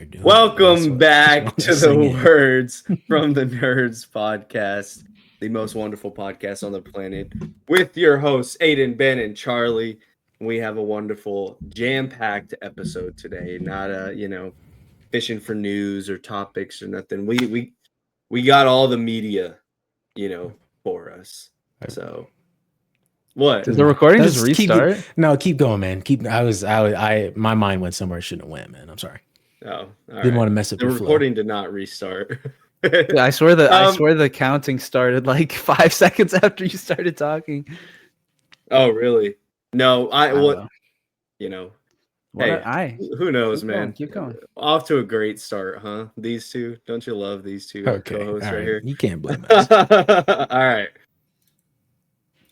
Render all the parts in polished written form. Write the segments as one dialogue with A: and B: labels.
A: doing.
B: Welcome back to the
A: singing.
B: Words from the Nerds podcast, the most wonderful podcast on the planet, with your hosts Aiden, Ben, and Charlie. We have a wonderful, jam-packed episode today. Not fishing for news or topics or nothing. We got all the media, for us. So what?
C: Does the recording just restart?
A: Keep going, man. My mind went somewhere it shouldn't have went, man. I'm sorry.
B: Oh,
A: didn't want to mess up
B: the
A: your
B: recording did not restart.
C: I swear the counting started like 5 seconds after you started talking.
B: Oh, really? No, who knows, man?
C: Keep going.
B: Off to a great start, huh? These two, don't you love these two co-hosts right here?
A: You can't blame us.
B: All right.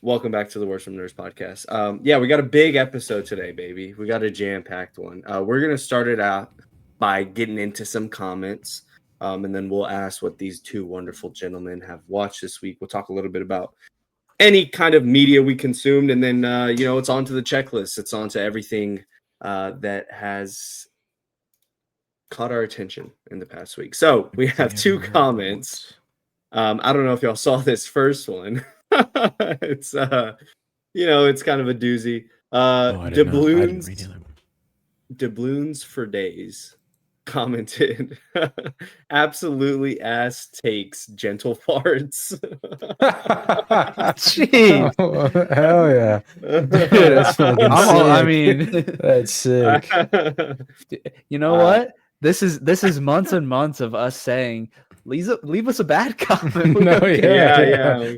B: Welcome back to the Words from Nerds podcast. We got a big episode today, baby. We got a jam-packed one. We're gonna start it out by getting into some comments, and then we'll ask what these two wonderful gentlemen have watched this week. We'll talk a little bit about any kind of media we consumed, and then it's on to the checklist. It's on to everything that has caught our attention in the past week. So we have two comments. I don't know if y'all saw this first one. It's it's kind of a doozy. Doubloons for days commented, absolutely ass takes gentle farts.
A: Jeez. Oh, hell yeah. Dude, that's fucking sick. That's sick.
C: You know what? This is months and months of us saying, leave us a bad comment.
B: We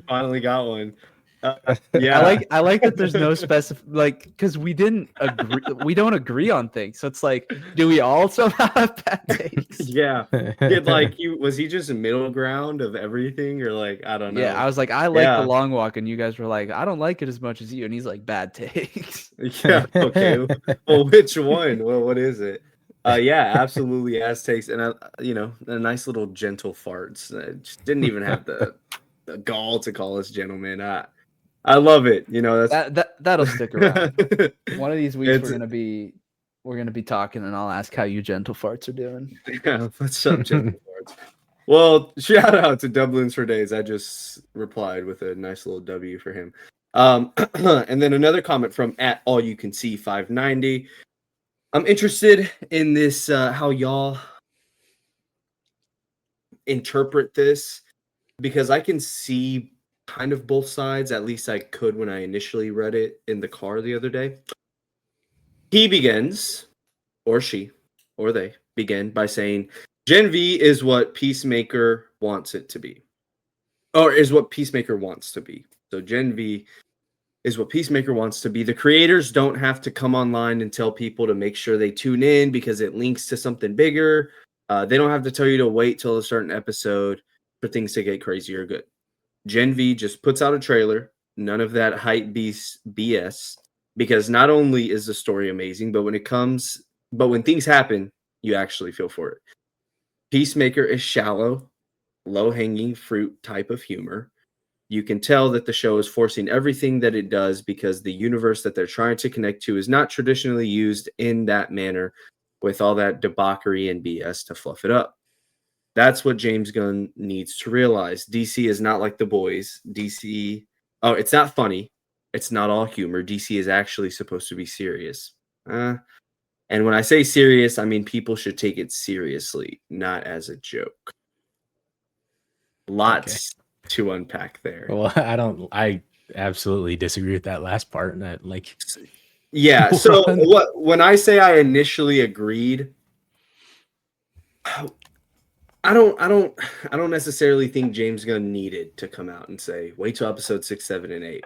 B: finally got one.
C: I like that there's no because we don't agree on things. So it's like, do we all somehow have bad takes?
B: Was he just a middle ground of everything, or like, I don't know.
C: Yeah, I was like, I like The Long Walk, and you guys were like, I don't like it as much as you, and he's like, bad takes.
B: Yeah, okay. Well, which one? Well, what is it? Absolutely ass takes, and a nice little gentle farts. Just didn't even have the gall to call us gentlemen. I love it.
C: That'll stick around. One of these weeks we're gonna be talking, and I'll ask how you gentle farts are doing.
B: Yeah, what's up, gentle farts? Well, shout out to Doubloons for Days. I just replied with a nice little W for him. And then another comment from @AllYouCanSee590. I'm interested in this, how y'all interpret this, because I can see kind of both sides. At least I could when I initially read it in the car the other day. He begins, or she, or they begin by saying, Gen V is what Peacemaker wants it to be. Or is what Peacemaker wants to be. So Gen V is what Peacemaker wants to be. The creators don't have to come online and tell people to make sure they tune in because it links to something bigger. They don't have to tell you to wait till a certain episode for things to get crazy or good. Gen V just puts out a trailer. None of that hype beast BS. Because not only is the story amazing, but when things happen, you actually feel for it. Peacemaker is shallow, low-hanging fruit type of humor. You can tell that the show is forcing everything that it does because the universe that they're trying to connect to is not traditionally used in that manner, with all that debauchery and BS to fluff it up. That's what James Gunn needs to realize. DC is not like The Boys. It's not funny. It's not all humor. DC is actually supposed to be serious. And when I say serious, I mean people should take it seriously, not as a joke. Lots to unpack there.
A: Well, I absolutely disagree with that last part.
B: So when I say I initially agreed, I don't necessarily think James Gunn needed to come out and say, wait till episode 6, 7, and 8,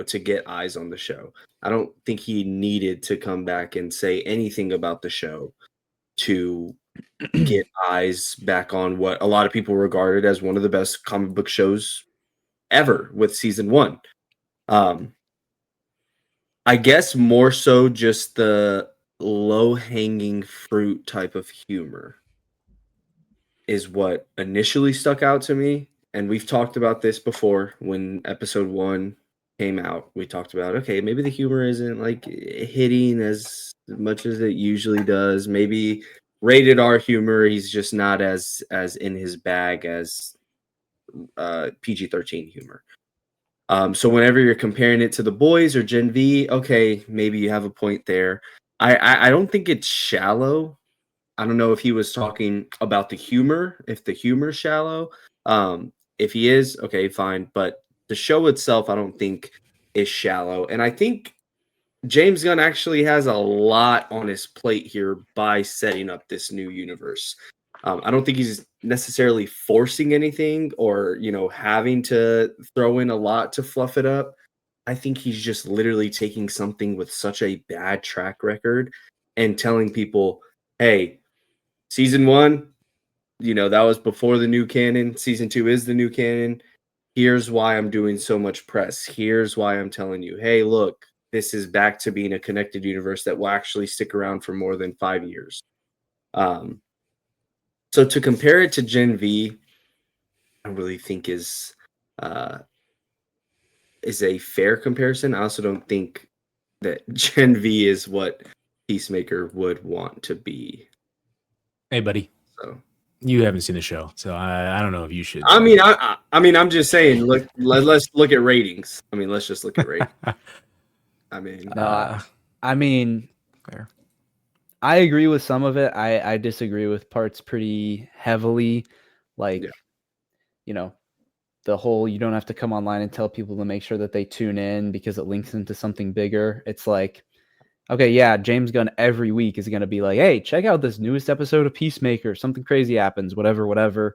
B: to get eyes on the show. I don't think he needed to come back and say anything about the show to get eyes back on what a lot of people regarded as one of the best comic book shows ever with season 1. I guess more so just the low-hanging fruit type of humor is what initially stuck out to me. And we've talked about this before when episode 1 came out. We talked about, okay, maybe the humor isn't like hitting as much as it usually does. Maybe rated R humor. He's just not as in his bag as PG-13 humor. So whenever you're comparing it to The Boys or Gen V, okay, maybe you have a point there. I don't think it's shallow. I don't know if he was talking about the humor, if the humor's shallow. If he is, okay, fine. But the show itself, I don't think is shallow. And I think James Gunn actually has a lot on his plate here by setting up this new universe. I don't think he's necessarily forcing anything or, having to throw in a lot to fluff it up. I think he's just literally taking something with such a bad track record and telling people, hey, season 1, that was before the new canon. Season 2 is the new canon. Here's why I'm doing so much press. Here's why I'm telling you, hey, look, this is back to being a connected universe that will actually stick around for more than 5 years. So to compare it to Gen V, I really think is a fair comparison. I also don't think that Gen V is what Peacemaker would want to be.
A: Hey, buddy.
B: So
A: you haven't seen the show, so I don't know if you should.
B: I mean, I'm just saying. Look, let's look at ratings. I mean, let's just look at ratings. I mean,
A: fair.
C: I agree with some of it. I disagree with parts pretty heavily. Like, the whole you don't have to come online and tell people to make sure that they tune in because it links into something bigger. It's like, okay, yeah, James Gunn every week is going to be like, hey, check out this newest episode of Peacemaker. Something crazy happens, whatever.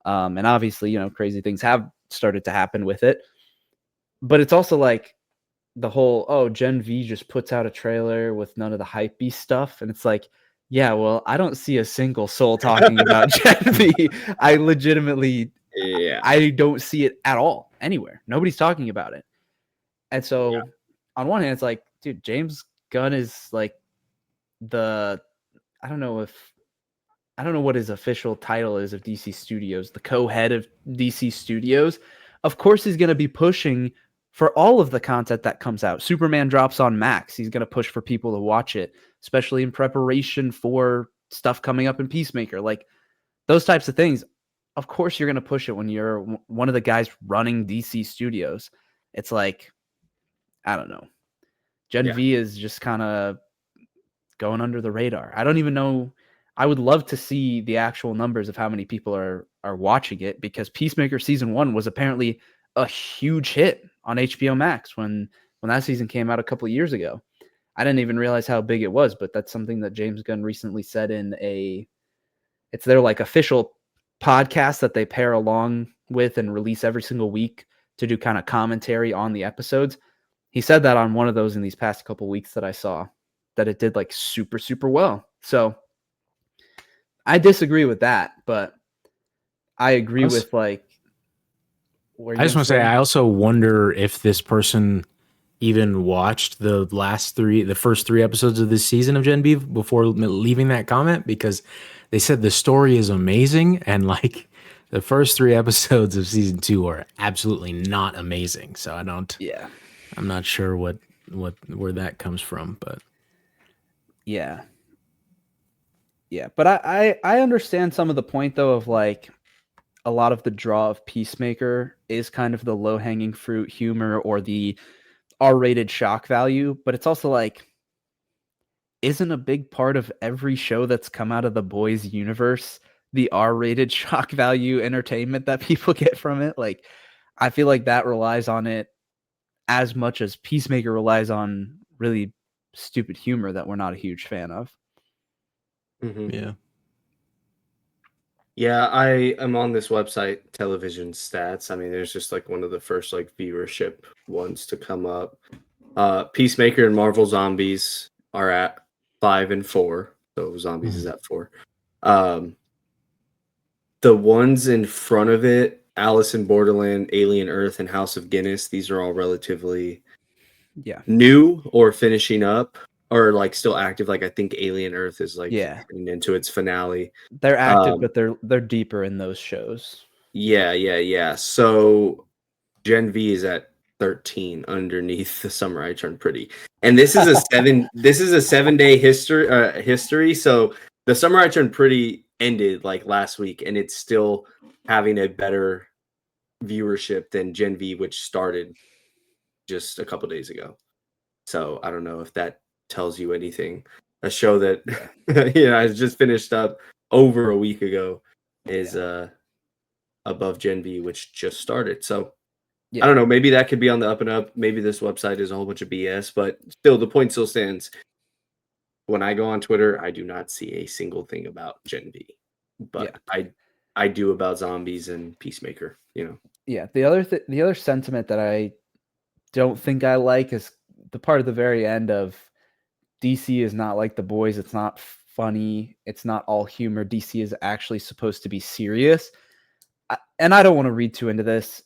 C: And obviously, crazy things have started to happen with it. But it's also like, the whole, Gen V just puts out a trailer with none of the hypebeast stuff. And it's like, yeah, well, I don't see a single soul talking about Gen V. I legitimately, I don't see it at all anywhere. Nobody's talking about it. And so on one hand, it's like, dude, James Gunn is like I don't know what his official title is of DC Studios, the co-head of DC Studios. Of course, he's going to be pushing for all of the content that comes out. Superman drops on Max. He's going to push for people to watch it, especially in preparation for stuff coming up in Peacemaker. Like those types of things. Of course, you're going to push it when you're one of the guys running DC Studios. It's like, I don't know. Gen V is just kind of going under the radar. I don't even know. I would love to see the actual numbers of how many people are watching it, because Peacemaker season 1 was apparently a huge hit on HBO Max when that season came out a couple of years ago. I didn't even realize how big it was, but that's something that James Gunn recently said in it's their like official podcast that they pair along with and release every single week to do kind of commentary on the episodes. He said that on one of those in these past couple of weeks that I saw, that it did like super, super well. So I disagree with that, but I agree with like,
A: I just want to say, I also wonder if this person even watched the first 3 episodes of this season of Gen V before leaving that comment, because they said the story is amazing, and like the first 3 episodes of season 2 are absolutely not amazing. So I'm not sure where that comes from, but
C: yeah. But I understand some of the point though of like, a lot of the draw of Peacemaker is kind of the low-hanging fruit humor or the R-rated shock value, but it's also like, isn't a big part of every show that's come out of the Boys universe the R-rated shock value entertainment that people get from it? Like, I feel like that relies on it as much as Peacemaker relies on really stupid humor that we're not a huge fan of.
A: Yeah.
B: Yeah, I am on this website, Television Stats. I mean, there's just like one of the first like viewership ones to come up. Peacemaker and Marvel Zombies are at 5 and 4. So Zombies is at 4. The ones in front of it, Alice in Borderland, Alien Earth, and House of Guinness, these are all relatively new or finishing up, or like still active. Like I think Alien Earth is like getting into its finale.
C: They're active, but they're deeper in those shows.
B: Yeah. So Gen V is at 13 underneath The Summer I Turned Pretty. And this is a 7-day history. So the Summer I Turned Pretty ended like last week, and it's still having a better viewership than Gen V, which started just a couple days ago. So I don't know if that tells you anything. A show that I just finished up over a week ago is above Gen V, which just started. So I don't know. Maybe that could be on the up and up. Maybe this website is a whole bunch of BS, but still, the point still stands. When I go on Twitter, I do not see a single thing about Gen V, but I do about zombies and Peacemaker.
C: Yeah. The other sentiment that I don't think I like is the part at the very end of DC is not like The Boys. It's not funny. It's not all humor. DC is actually supposed to be serious. And I don't want to read too into this.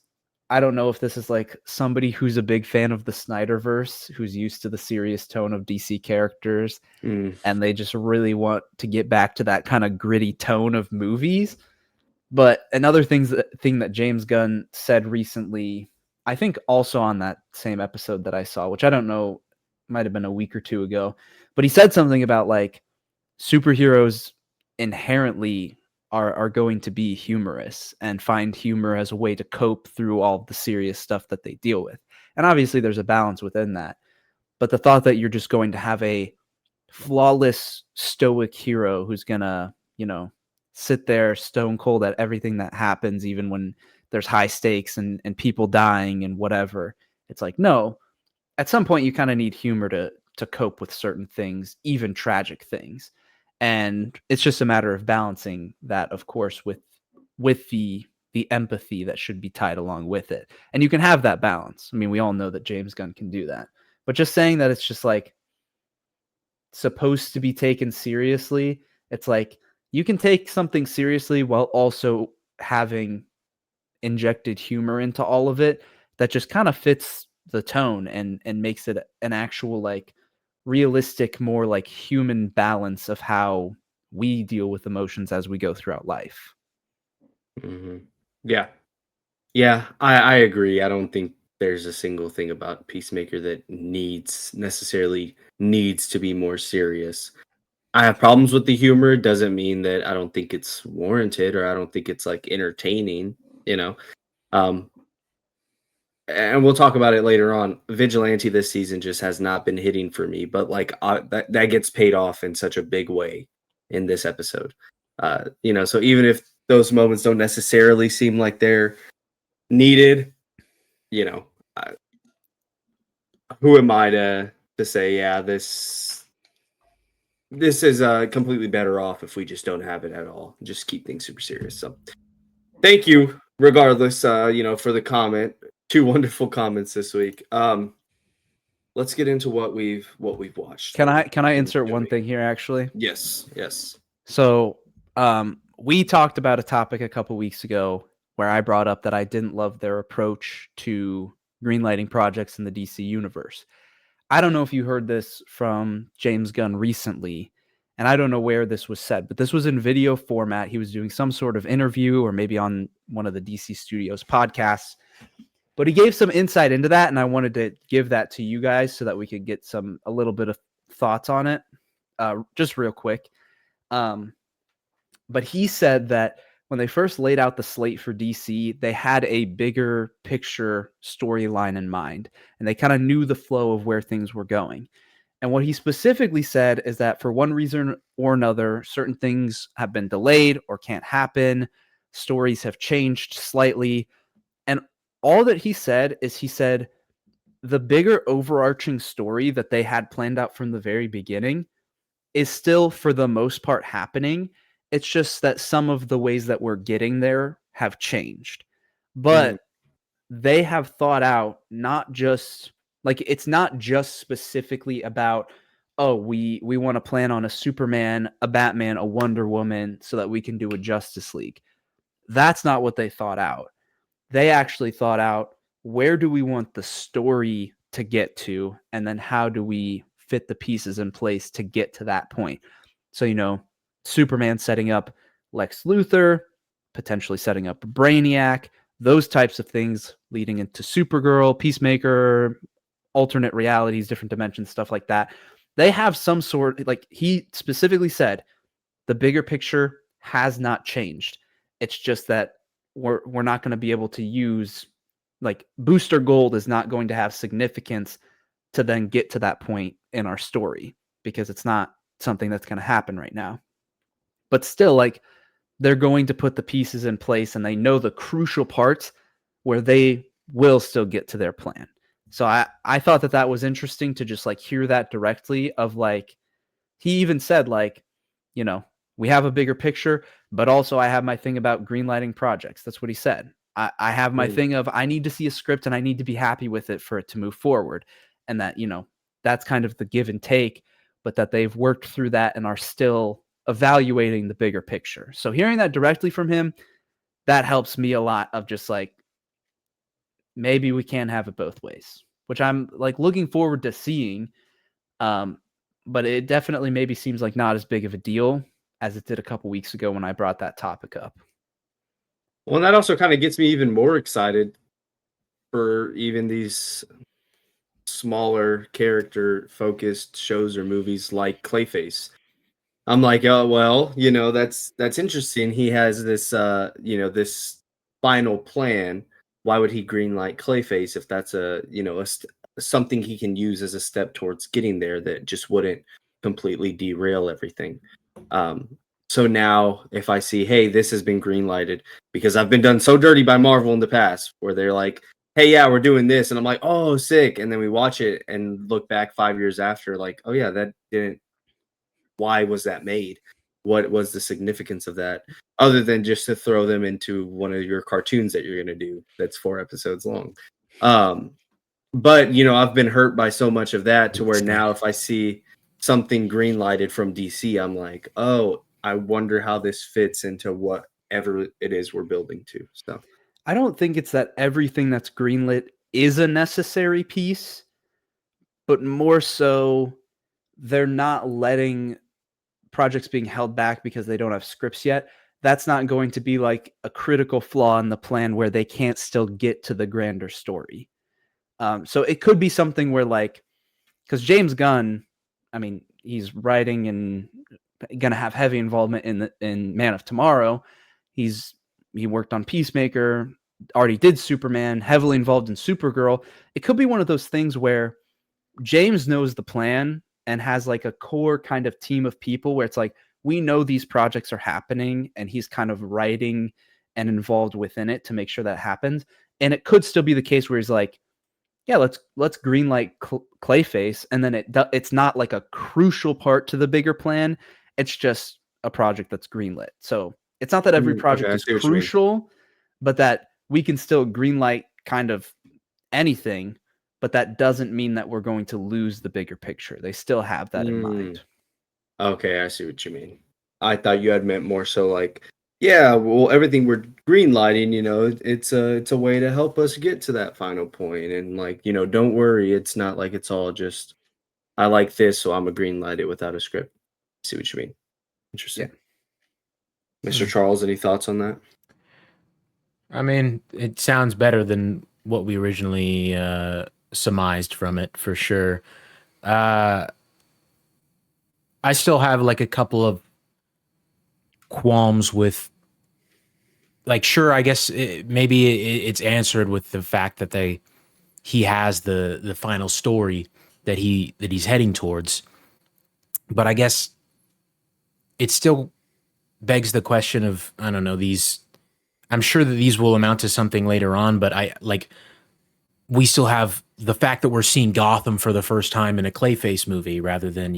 C: I don't know if this is like somebody who's a big fan of the Snyderverse, who's used to the serious tone of DC characters, and they just really want to get back to that kind of gritty tone of movies. But another thing that James Gunn said recently, I think also on that same episode that I saw, which I don't know, might have been a week or two ago, but he said something about like superheroes inherently are going to be humorous and find humor as a way to cope through all the serious stuff that they deal with. And obviously there's a balance within that. But the thought that you're just going to have a flawless stoic hero who's going to, sit there stone cold at everything that happens, even when there's high stakes and people dying and whatever. It's like, no, at some point you kind of need humor to cope with certain things, even tragic things. And it's just a matter of balancing that, of course, with the empathy that should be tied along with it. And you can have that balance. I mean, we all know that James Gunn can do that. But just saying that it's just like supposed to be taken seriously, it's like you can take something seriously while also having injected humor into all of it that just kind of fits the tone and makes it an actual like realistic, more like human balance of how we deal with emotions as we go throughout life.
B: Yeah, I agree. I don't think there's a single thing about Peacemaker that necessarily needs to be more serious. I have problems with the humor. Doesn't mean that I don't think it's warranted or I don't think it's like entertaining, Um, and we'll talk about it later on. Vigilante this season just has not been hitting for me, but like that gets paid off in such a big way in this episode. So even if those moments don't necessarily seem like they're needed, uh, who am I to say, yeah, this is completely better off if we just don't have it at all. Just keep things super serious. So thank you, regardless, for the comment. 2 wonderful comments this week. Let's get into what we've watched.
C: Can I insert one thing here actually?
B: Yes.
C: So, we talked about a topic a couple weeks ago where I brought up that I didn't love their approach to greenlighting projects in the DC universe. I don't know if you heard this from James Gunn recently, and I don't know where this was said, but this was in video format. He was doing some sort of interview or maybe on one of the DC Studios podcasts, but he gave some insight into that, and I wanted to give that to you guys so that we could get a little bit of thoughts on it, just real quick. But he said that when they first laid out the slate for DC, they had a bigger picture storyline in mind, and they kind of knew the flow of where things were going. And what he specifically said is that for one reason or another, certain things have been delayed or can't happen. Stories have changed slightly. And all that he said is the bigger overarching story that they had planned out from the very beginning is still for the most part happening. It's just that some of the ways that we're getting there have changed. But they have thought out not just like it's not just specifically about, oh, we want to plan on a Superman, a Batman, a Wonder Woman so that we can do a Justice League. That's not what they thought out. They actually thought out, where do we want the story to get to, and then how do we fit the pieces in place to get to that point. So, Superman setting up Lex Luthor, potentially setting up Brainiac, those types of things leading into Supergirl, Peacemaker, alternate realities, different dimensions, stuff like that. They have some sort, like he specifically said, the bigger picture has not changed. It's just that we're not going to be able to use, like, Booster Gold is not going to have significance to then get to that point in our story, because it's not something that's going to happen right now. But still, like, they're going to put the pieces in place, and they know the crucial parts where they will still get to their plan. So I thought that was interesting to just, like, hear that directly of, like, he even said, like, you know, we have a bigger picture, but also I have my thing about greenlighting projects. That's what he said. I have my thing of, I need to see a script and I need to be happy with it for it to move forward. And that, you know, that's kind of the give and take, but that they've worked through that and are still evaluating the bigger picture. So hearing that directly from him, that helps me a lot of just, like, maybe we can have it both ways, which I'm, like, looking forward to seeing. But it definitely maybe seems like not as big of a deal as it did a couple weeks ago when I brought that topic up.
B: Well, that also kind of gets me even more excited for even these smaller character focused shows or movies like Clayface. I'm like, oh well, that's interesting. He has this this final plan. Why would he greenlight Clayface if that's something he can use as a step towards getting there that just wouldn't completely derail everything? So now if I see, hey, this has been greenlighted, because I've been done so dirty by Marvel in the past where they're like, hey, yeah, we're doing this, and I'm like, oh, sick, and then we watch it and look back 5 years after, like, oh yeah, that didn't. Why was that made? What was the significance of that, other than just to throw them into one of your cartoons that you're going to do that's 4 episodes long? But I've been hurt by so much of that to where now if I see something green lighted from DC, I'm like, oh, I wonder how this fits into whatever it is we're building to. So
C: I don't think it's that everything that's greenlit is a necessary piece, but more so they're not letting projects being held back because they don't have scripts yet. That's not going to be like a critical flaw in the plan where they can't still get to the grander story. So it could be something where, like, because James Gunn, I mean, he's writing and going to have heavy involvement in Man of Tomorrow. He worked on Peacemaker, already did Superman, heavily involved in Supergirl. It could be one of those things where James knows the plan and has, like, a core kind of team of people where it's like, we know these projects are happening, and he's kind of writing and involved within it to make sure that happens. And it could still be the case where he's like, yeah, let's greenlight Clayface, and then it's not like a crucial part to the bigger plan. It's just a project that's greenlit. So it's not that every project is crucial, but that we can still greenlight kind of anything, but that doesn't mean that we're going to lose the bigger picture. They still have that in mind.
B: Okay, I see what you mean. I thought you had meant more so like, yeah, well, everything we're green lighting, it's a way to help us get to that final point. And, like, don't worry, it's not like it's all just, I like this, so I'm a green light it without a script. See what you mean. Interesting. Yeah. Mr. Charles, any thoughts on that?
A: I mean, it sounds better than what we originally surmised from it, for sure. I still have, like, a couple of qualms with, like, sure, I guess maybe it's answered with the fact that he has the final story that he's heading towards, but I guess it still begs the question of, I don't know, I'm sure that these will amount to something later on, but we still have the fact that we're seeing Gotham for the first time in a Clayface movie rather than,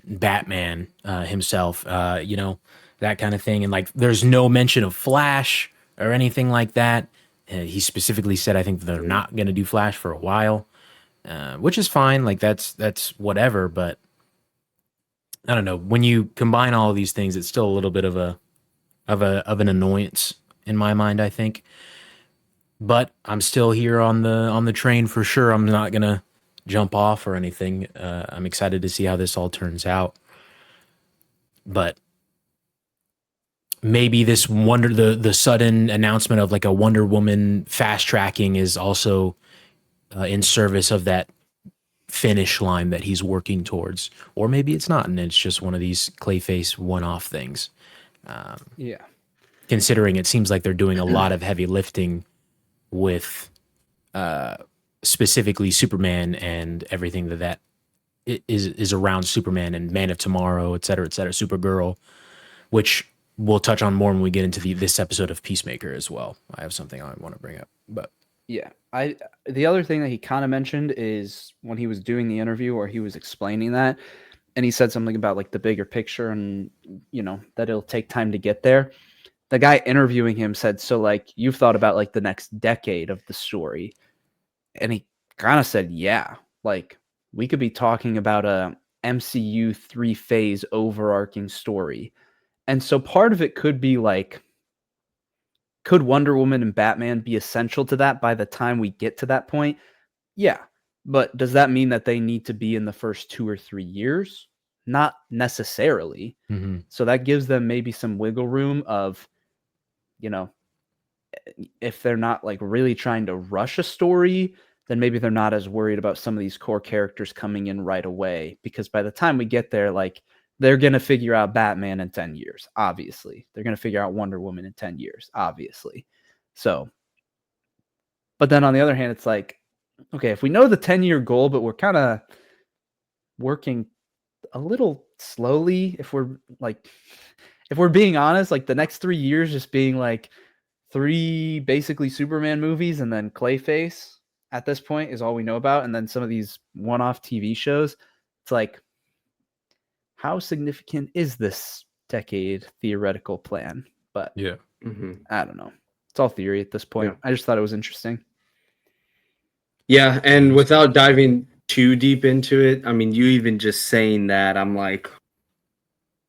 A: Batman himself, that kind of thing. And, like, there's no mention of Flash or anything like that. He specifically said, I think they're not going to do Flash for a while, which is fine. Like, that's whatever. But I don't know. When you combine all of these things, it's still a little bit of an annoyance in my mind, I think. But I'm still here on the train for sure. I'm not gonna jump off or anything. I'm excited to see how this all turns out. But maybe this the sudden announcement of, like, a Wonder Woman fast tracking is also in service of that finish line that he's working towards, or maybe it's not, and it's just one of these Clayface one-off things.
C: Yeah.
A: Considering it seems like they're doing a lot of heavy lifting with specifically Superman and everything that is around Superman and Man of Tomorrow, et cetera, Supergirl, which we'll touch on more when we get into this episode of Peacemaker as well. I have something I want to bring up, but
C: yeah, the other thing that he kind of mentioned is when he was doing the interview or he was explaining that, and he said something about like the bigger picture and that it'll take time to get there. The guy interviewing him said, so like you've thought about like the next decade of the story, and he kind of said, yeah, like we could be talking about a MCU 3-phase overarching story. And so part of it could be like, could Wonder Woman and Batman be essential to that by the time we get to that point? Yeah. But does that mean that they need to be in the first 2 or 3 years? Not necessarily.
A: mm-hmm.
C: So that gives them maybe some wiggle room of, if they're not like really trying to rush a story, then maybe they're not as worried about some of these core characters coming in right away. Because by the time we get there, like they're going to figure out Batman in 10 years, obviously. They're going to figure out Wonder Woman in 10 years, obviously. So, but then on the other hand, it's like, okay, if we know the 10-year goal, but we're kind of working a little slowly, if we're being honest, like the next 3 years just being like 3 basically Superman movies and then Clayface at this point is all we know about. And then some of these one-off TV shows. It's like, how significant is this decade theoretical plan? But
A: yeah,
C: I don't know. It's all theory at this point. Yeah. I just thought it was interesting.
B: Yeah, and without diving too deep into it, I mean, you even just saying that, I'm like,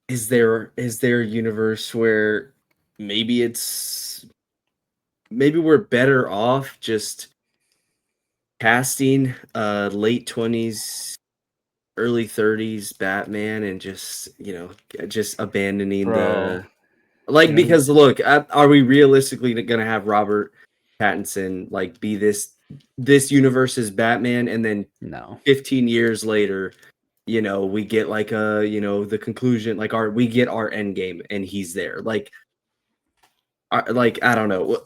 B: is there a universe where maybe we're better off just casting late 20s, early 30s Batman and just abandoning because look, are we realistically going to have Robert Pattinson like be this universe's Batman, and then
C: no
B: 15 years later we get like the conclusion, like we get our end game and he's there, like I don't know,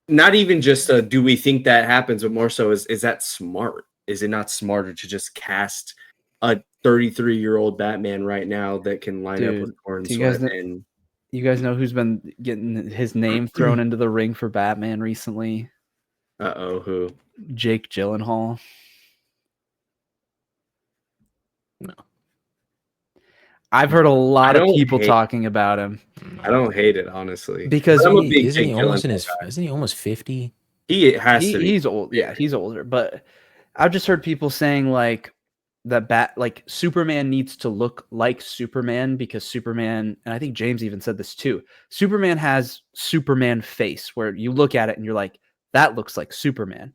B: not even just do we think that happens, but more so is that smart? Is it not smarter to just cast a 33-year-old Batman right now that can line up with Corn Sweat? And
C: you guys know who's been getting his name thrown into the ring for Batman recently?
B: Who?
C: Jake Gyllenhaal.
A: No.
C: I've heard a lot of people talking about him.
B: I don't hate it, honestly.
C: Because
A: isn't he almost 50?
B: He has to be.
C: He's old. Yeah, he's older. But I've just heard people saying like that Superman needs to look like Superman, because Superman, and I think James even said this too, Superman has Superman face where you look at it and you're like, that looks like Superman.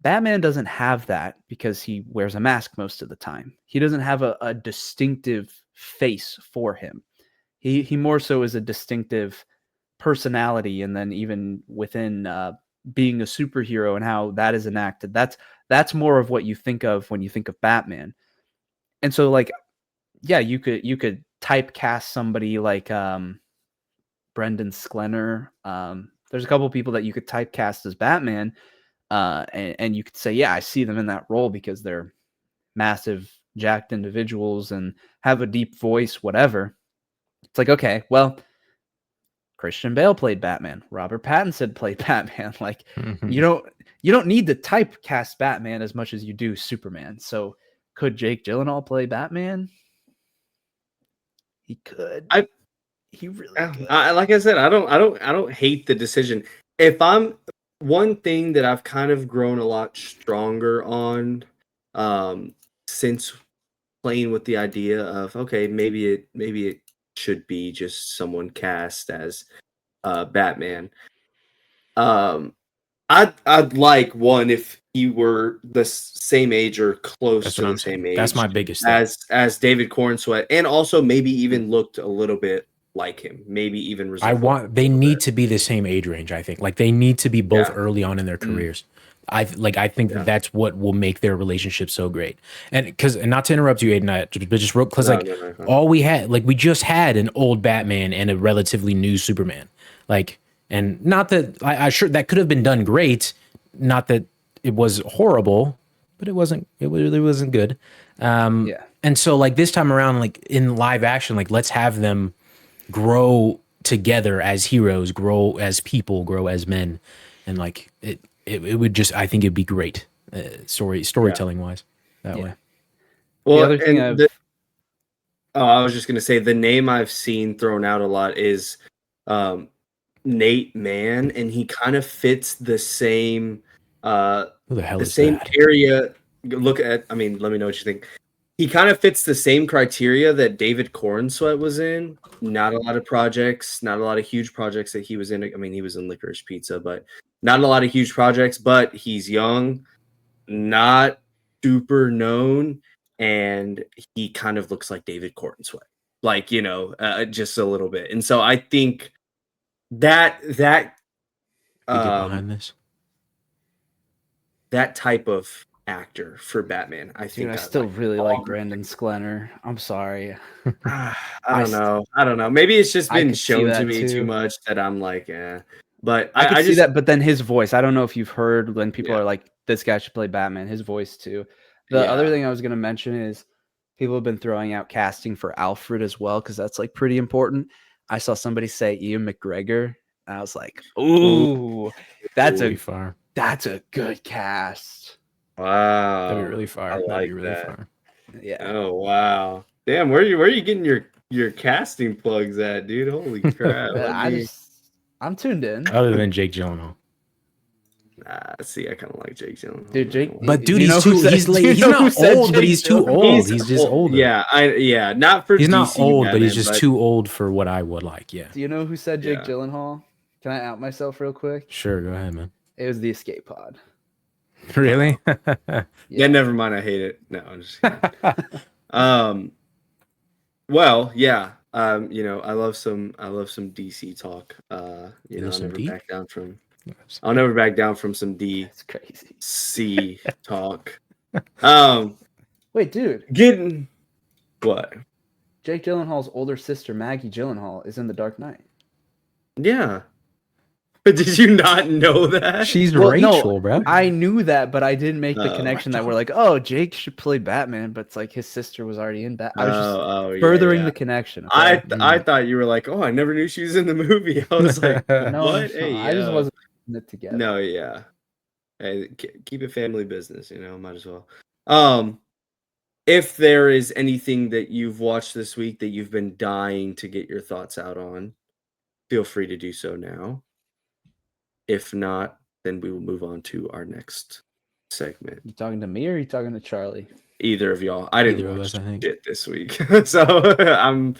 C: Batman doesn't have that because he wears a mask most of the time. He doesn't have a distinctive face for him. He more so is a distinctive personality, and then even within being a superhero and how that is enacted, that's more of what you think of when you think of Batman. And so, like, yeah, you could typecast somebody like Brendan Sklenar. There's a couple of people that you could typecast as Batman, and you could say, yeah, I see them in that role because they're massive, jacked individuals and have a deep voice, whatever. It's like, okay, well, Christian Bale played Batman. Robert Pattinson played Batman. Like, you don't need to typecast Batman as much as you do Superman. So could Jake Gyllenhaal play Batman? He could. He really could.
B: Like I said, I don't hate the decision. If I'm one thing that I've kind of grown a lot stronger on since playing with the idea of, okay, maybe it should be just someone cast as Batman. I'd like one if he were the same age or close to the same age.
A: That's my biggest thing.
B: As David Cornsweet, and also maybe even looked a little bit like him. Maybe even
A: they need to be the same age range, I think. Like they need to be both early on in their careers. I think that that's what will make their relationship so great. And not to interrupt you, Aiden, but just because
B: No.
A: all we had, we just had an old Batman and a relatively new Superman. And not that I sure that could have been done great, not that it was horrible, but it wasn't. It really wasn't good.
C: Yeah.
A: And so this time around, in live action, let's have them grow together as heroes, grow as people, grow as men, and it would just, I think it'd be great, storytelling wise that way.
B: Well,
C: the other thing
B: I was just gonna say the name I've seen thrown out a lot is Nate Mann, and he kind of fits the same
A: Who the hell
B: the
A: is
B: same
A: that?
B: area. Let me know what you think. He kind of fits the same criteria that David Cornsweet was in. Not a lot of projects, not a lot of huge projects that he was in. I mean, he was in Licorice Pizza, but not a lot of huge projects. But he's young, not super known, and he kind of looks like David Cornsweet, just a little bit. And so I think that
A: We get behind this.
B: that type of actor for Batman, I think
C: I still really like Brandon Sklenar. I'm sorry.
B: I don't know. Maybe it's just been shown to me
C: too.
B: too much that I'm like, eh. But
C: I can
B: I
C: see
B: just
C: that. But then his voice, I don't know if you've heard when people are like, this guy should play Batman, his voice too. The other thing I was going to mention is people have been throwing out casting for Alfred as well, because that's pretty important. I saw somebody say Ian McGregor, and I was like, ooh, that's a good cast.
B: Wow,
A: that'd be really fire. That'd be really fire.
C: Yeah.
B: Oh wow, damn. Where are you getting your casting plugs at, dude? Holy crap!
C: I'm tuned in.
A: Other than Jake Gyllenhaal.
B: See, I kind of like Jake Gyllenhaal.
C: Dude, Jake,
A: but dude, he's not old, but he's too old. He's just older.
B: Yeah, not for.
A: He's
B: DC
A: not old,
B: Batman,
A: but he's just too old for what I would like. Yeah.
C: Do you know who said Jake Gyllenhaal? Can I out myself real quick?
A: Sure, go ahead, man.
C: It was the Escape Pod.
A: Really?
B: Yeah, never mind. I hate it. No, I'm just kidding. Well, yeah. I love some DC talk. I'll never back down from some
C: That's crazy.
B: DC talk.
C: Wait, dude.
B: Getting what?
C: Jake Gyllenhaal's older sister, Maggie Gyllenhaal, is in The Dark Knight.
B: Yeah. But did you not know that?
A: She's Rachel, bro.
C: I knew that, but I didn't make the connection that we're like, oh, Jake should play Batman, but it's like his sister was already in Batman. I was just furthering the connection.
B: Okay? I thought you were like, oh, I never knew she was in the movie. I was like,
C: no,
B: what?
C: I just wasn't putting it together.
B: No, yeah. Hey, keep it family business, might as well. If there is anything that you've watched this week that you've been dying to get your thoughts out on, feel free to do so now. If not, then we will move on to our next segment.
C: You talking to me or are you talking to Charlie?
B: Either of y'all. I didn't watch shit this week, so I'm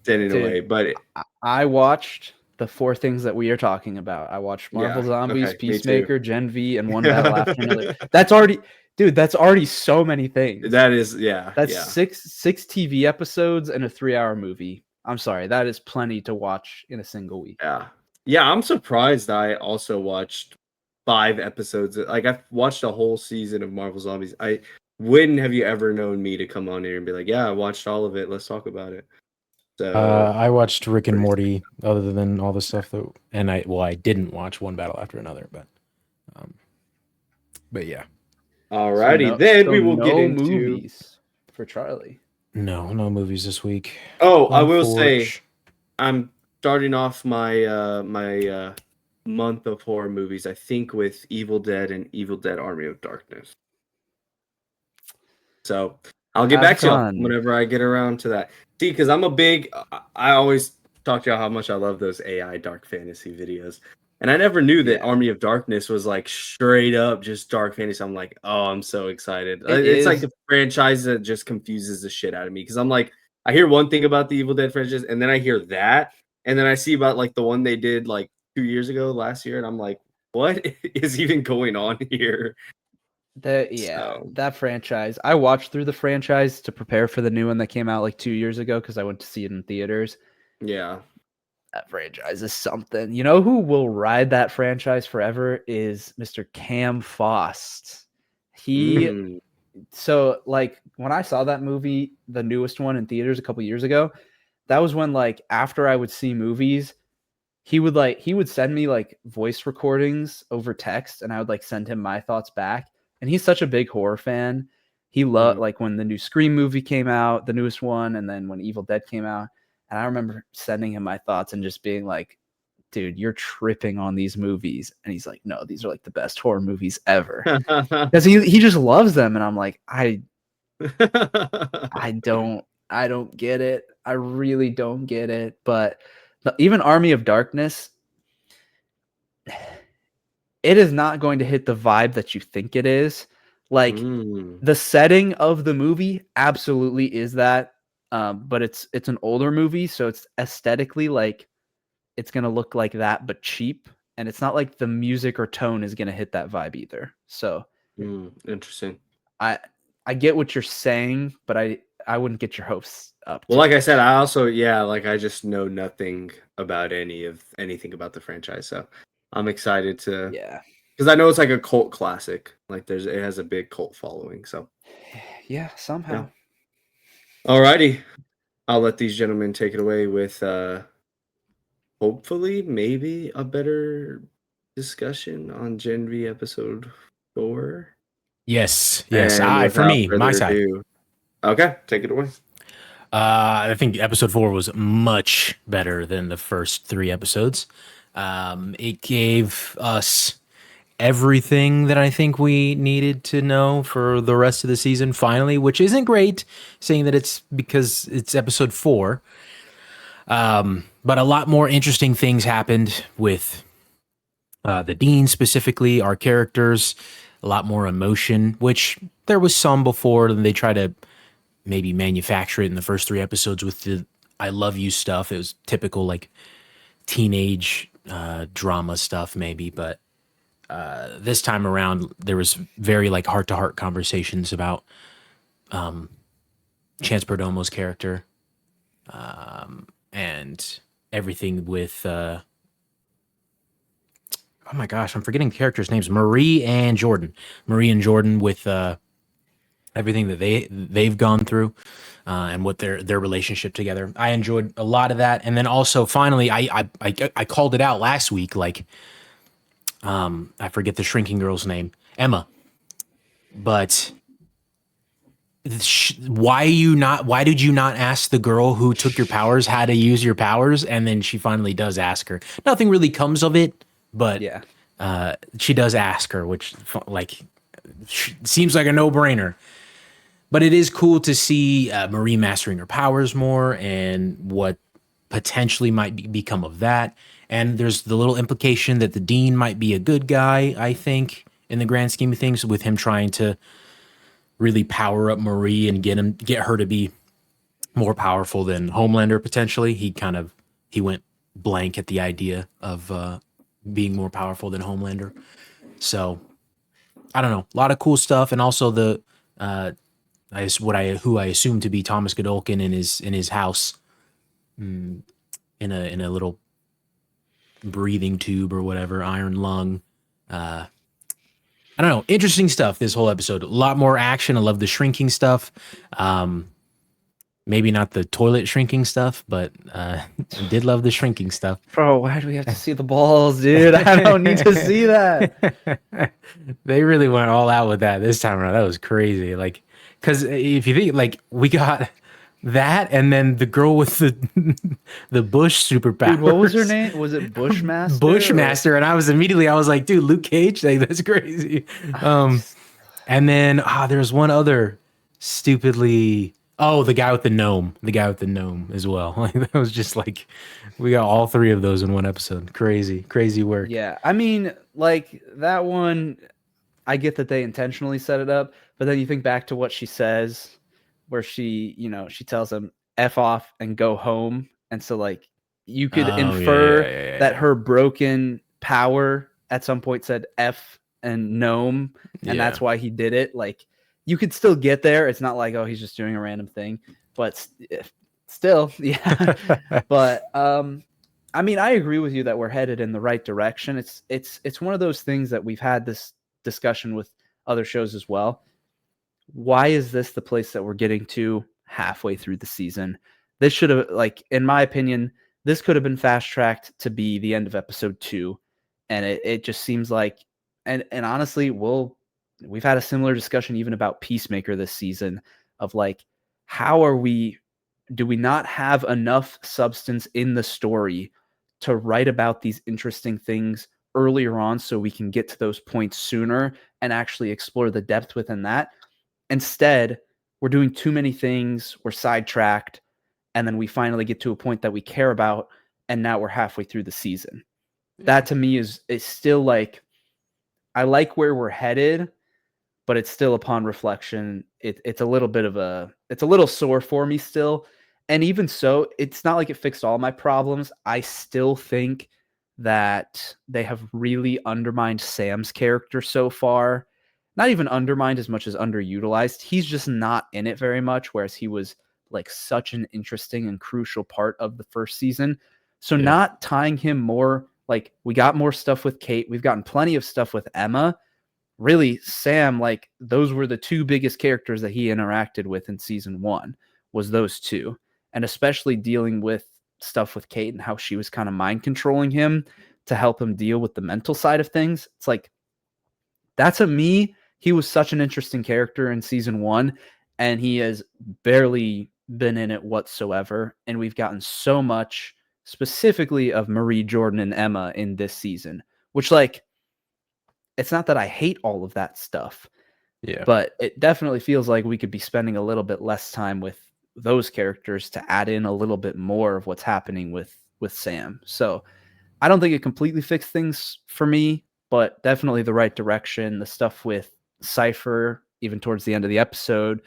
B: standing away. But
C: I watched the 4 things that we are talking about. I watched Marvel Zombies, Peacemaker, Gen V, and One Battle After Another. That's already so many things.
B: That is,
C: That's 6 TV episodes and a 3-hour movie. I'm sorry, that is plenty to watch in a single week.
B: Yeah, I'm surprised I also watched 5 episodes. Like, I've watched a whole season of Marvel Zombies. When have you ever known me to come on here and be like, yeah, I watched all of it. Let's talk about it. So
A: I watched Rick and Morty, other than all the stuff I didn't watch One Battle After Another, but yeah.
B: Alrighty, then we will get into
C: movies for Charlie.
A: No movies this week.
B: Oh, I will say, I'm starting off my month of horror movies, I think, with Evil Dead and Evil Dead Army of Darkness. So I'll get back to you whenever I get around to that. See, because I always talk to y'all how much I love those AI dark fantasy videos. And I never knew that Army of Darkness was like straight up just dark fantasy. I'm like, oh, I'm so excited. It's like a franchise that just confuses the shit out of me. Because I'm like, I hear one thing about the Evil Dead franchise, and then I hear that. And then I see about like the one they did like 2 years ago, last year. And I'm like, what is even going on here?
C: That franchise. I watched through the franchise to prepare for the new one that came out like 2 years ago because I went to see it in theaters.
B: Yeah.
C: That franchise is something. You know who will ride that franchise forever is Mr. Cam Faust. So like when I saw that movie, the newest one in theaters a couple years ago, that was when like after I would see movies, he would send me like voice recordings over text, and I would like send him my thoughts back. And he's such a big horror fan. He loved like when the new Scream movie came out, the newest one, and then when Evil Dead came out. And I remember sending him my thoughts and just being like, dude, you're tripping on these movies. And he's like, no, these are like the best horror movies ever. Because he just loves them. And I'm like, I don't get it. I really don't get it. But even Army of Darkness, it is not going to hit the vibe that you think it is. Like the setting of the movie absolutely is that. But it's an older movie, so it's aesthetically like it's gonna look like that, but cheap. And it's not like the music or tone is gonna hit that vibe either. So
B: interesting.
C: I get what you're saying, but I wouldn't get your hopes up.
B: Well, like I said, I also I just know nothing about anything about the franchise, so I'm excited to because I know it's like a cult classic. Like it has a big cult following, so
C: somehow.
B: Yeah. Alrighty, I'll let these gentlemen take it away with hopefully maybe a better discussion on Gen V episode 4.
A: Yes.
B: And
A: For me,
B: without
A: my
B: further
A: side.
B: ado- Okay, take it away.
A: I think episode 4 was much better than the first 3 episodes. It gave us everything that I think we needed to know for the rest of the season finally, which isn't great saying that it's because it's episode 4. But a lot more interesting things happened with the Dean specifically, our characters, a lot more emotion, which there was some before, and they try to maybe manufacture it in the first 3 episodes with the I love you stuff. It was typical like teenage drama stuff maybe, but this time around there was very like heart-to-heart conversations about Chance Perdomo's character and everything with oh my gosh, I'm forgetting characters' names. Marie and Jordan with everything that they've gone through and what their relationship together. I enjoyed a lot of that, and then also finally, I called it out last week. Like, I forget the shrinking girl's name, Emma, but why did you not ask the girl who took your powers how to use your powers? And then she finally does ask her. Nothing really comes of it, but she does ask her, which like seems like a no-brainer. But it is cool to see Marie mastering her powers more and what potentially might become of that. And there's the little implication that the Dean might be a good guy, I think, in the grand scheme of things, with him trying to really power up Marie and get her to be more powerful than Homelander potentially. He went blank at the idea of being more powerful than Homelander. So I don't know, a lot of cool stuff, and also the who I assume to be Thomas Godolkin in his house, in a little breathing tube or whatever, iron lung. I don't know. Interesting stuff this whole episode. A lot more action. I love the shrinking stuff. Maybe not the toilet shrinking stuff, but I did love the shrinking stuff.
C: Bro, why do we have to see the balls, dude? I don't need to see that.
A: They really went all out with that this time around. That was crazy. Like, because if you think, like, we got that, and then the girl with the bush superpowers.
C: Dude, what was her name? Was it Bushmaster?
A: Bushmaster, and I was like, dude, Luke Cage, like that's crazy. And then there's one other stupidly. Oh, the guy with the gnome as well. Like that was just like we got all 3 of those in one episode. Crazy work.
C: Yeah, I mean, like that one. I get that they intentionally set it up, but then you think back to what she says, where she tells him F off and go home. And so like you could infer that her broken power at some point said F and gnome, and that's why he did it. Like you could still get there. It's not like, oh, he's just doing a random thing, but still, yeah. But I mean, I agree with you that we're headed in the right direction. It's one of those things that we've had this discussion with other shows as well. Why is this the place that we're getting to halfway through the season? This should have, like, in my opinion, this could have been fast tracked to be the end of episode 2. And it just seems like, and honestly, we've had a similar discussion even about Peacemaker this season of like, do we not have enough substance in the story to write about these interesting things earlier on so we can get to those points sooner and actually explore the depth within that? Instead, we're doing too many things, we're sidetracked, and then we finally get to a point that we care about, and now we're halfway through the season. Yeah. That to me is still like, I like where we're headed, but it's still, upon reflection, it's a little bit of it's a little sore for me still. And even so, it's not like it fixed all my problems. I still think that they have really undermined Sam's character so far. Not even undermined as much as underutilized. He's just not in it very much, whereas he was like such an interesting and crucial part of the first season. So not tying him more, like we got more stuff with Kate. We've gotten plenty of stuff with Emma. Really, Sam, like those were the two biggest characters that he interacted with in season 1, was those two. And especially dealing with stuff with Kate and how she was kind of mind controlling him to help him deal with the mental side of things. It's like, he was such an interesting character in season 1, and he has barely been in it whatsoever. And we've gotten so much specifically of Marie, Jordan, and Emma in this season, which, like, it's not that I hate all of that stuff. Yeah. But it definitely feels like we could be spending a little bit less time with those characters to add in a little bit more of what's happening with Sam. So I don't think it completely fixed things for me, but definitely the right direction. The stuff with Cypher, even towards the end of the episode,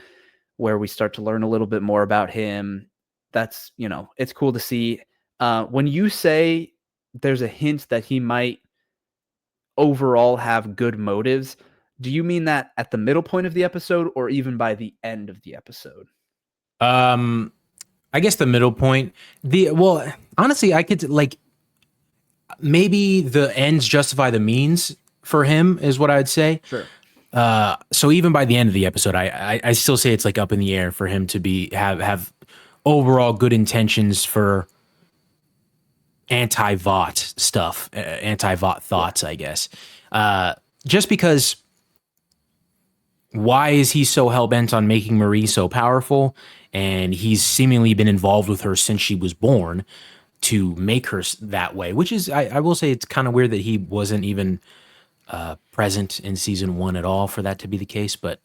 C: where we start to learn a little bit more about him, that's, it's cool to see. When you say there's a hint that he might overall have good motives, do you mean that at the middle point of the episode or even by the end of the episode?
A: I guess the middle point. Honestly, I could, like, maybe the ends justify the means for him is what I'd say.
C: Sure.
A: So even by the end of the episode, I still say it's like up in the air for him to have overall good intentions for anti-Vought stuff, anti-Vought thoughts, I guess. Just because, why is he so hell-bent on making Marie so powerful? And he's seemingly been involved with her since she was born to make her that way, which is, I will say, it's kind of weird that he wasn't even present in season 1 at all for that to be the case, but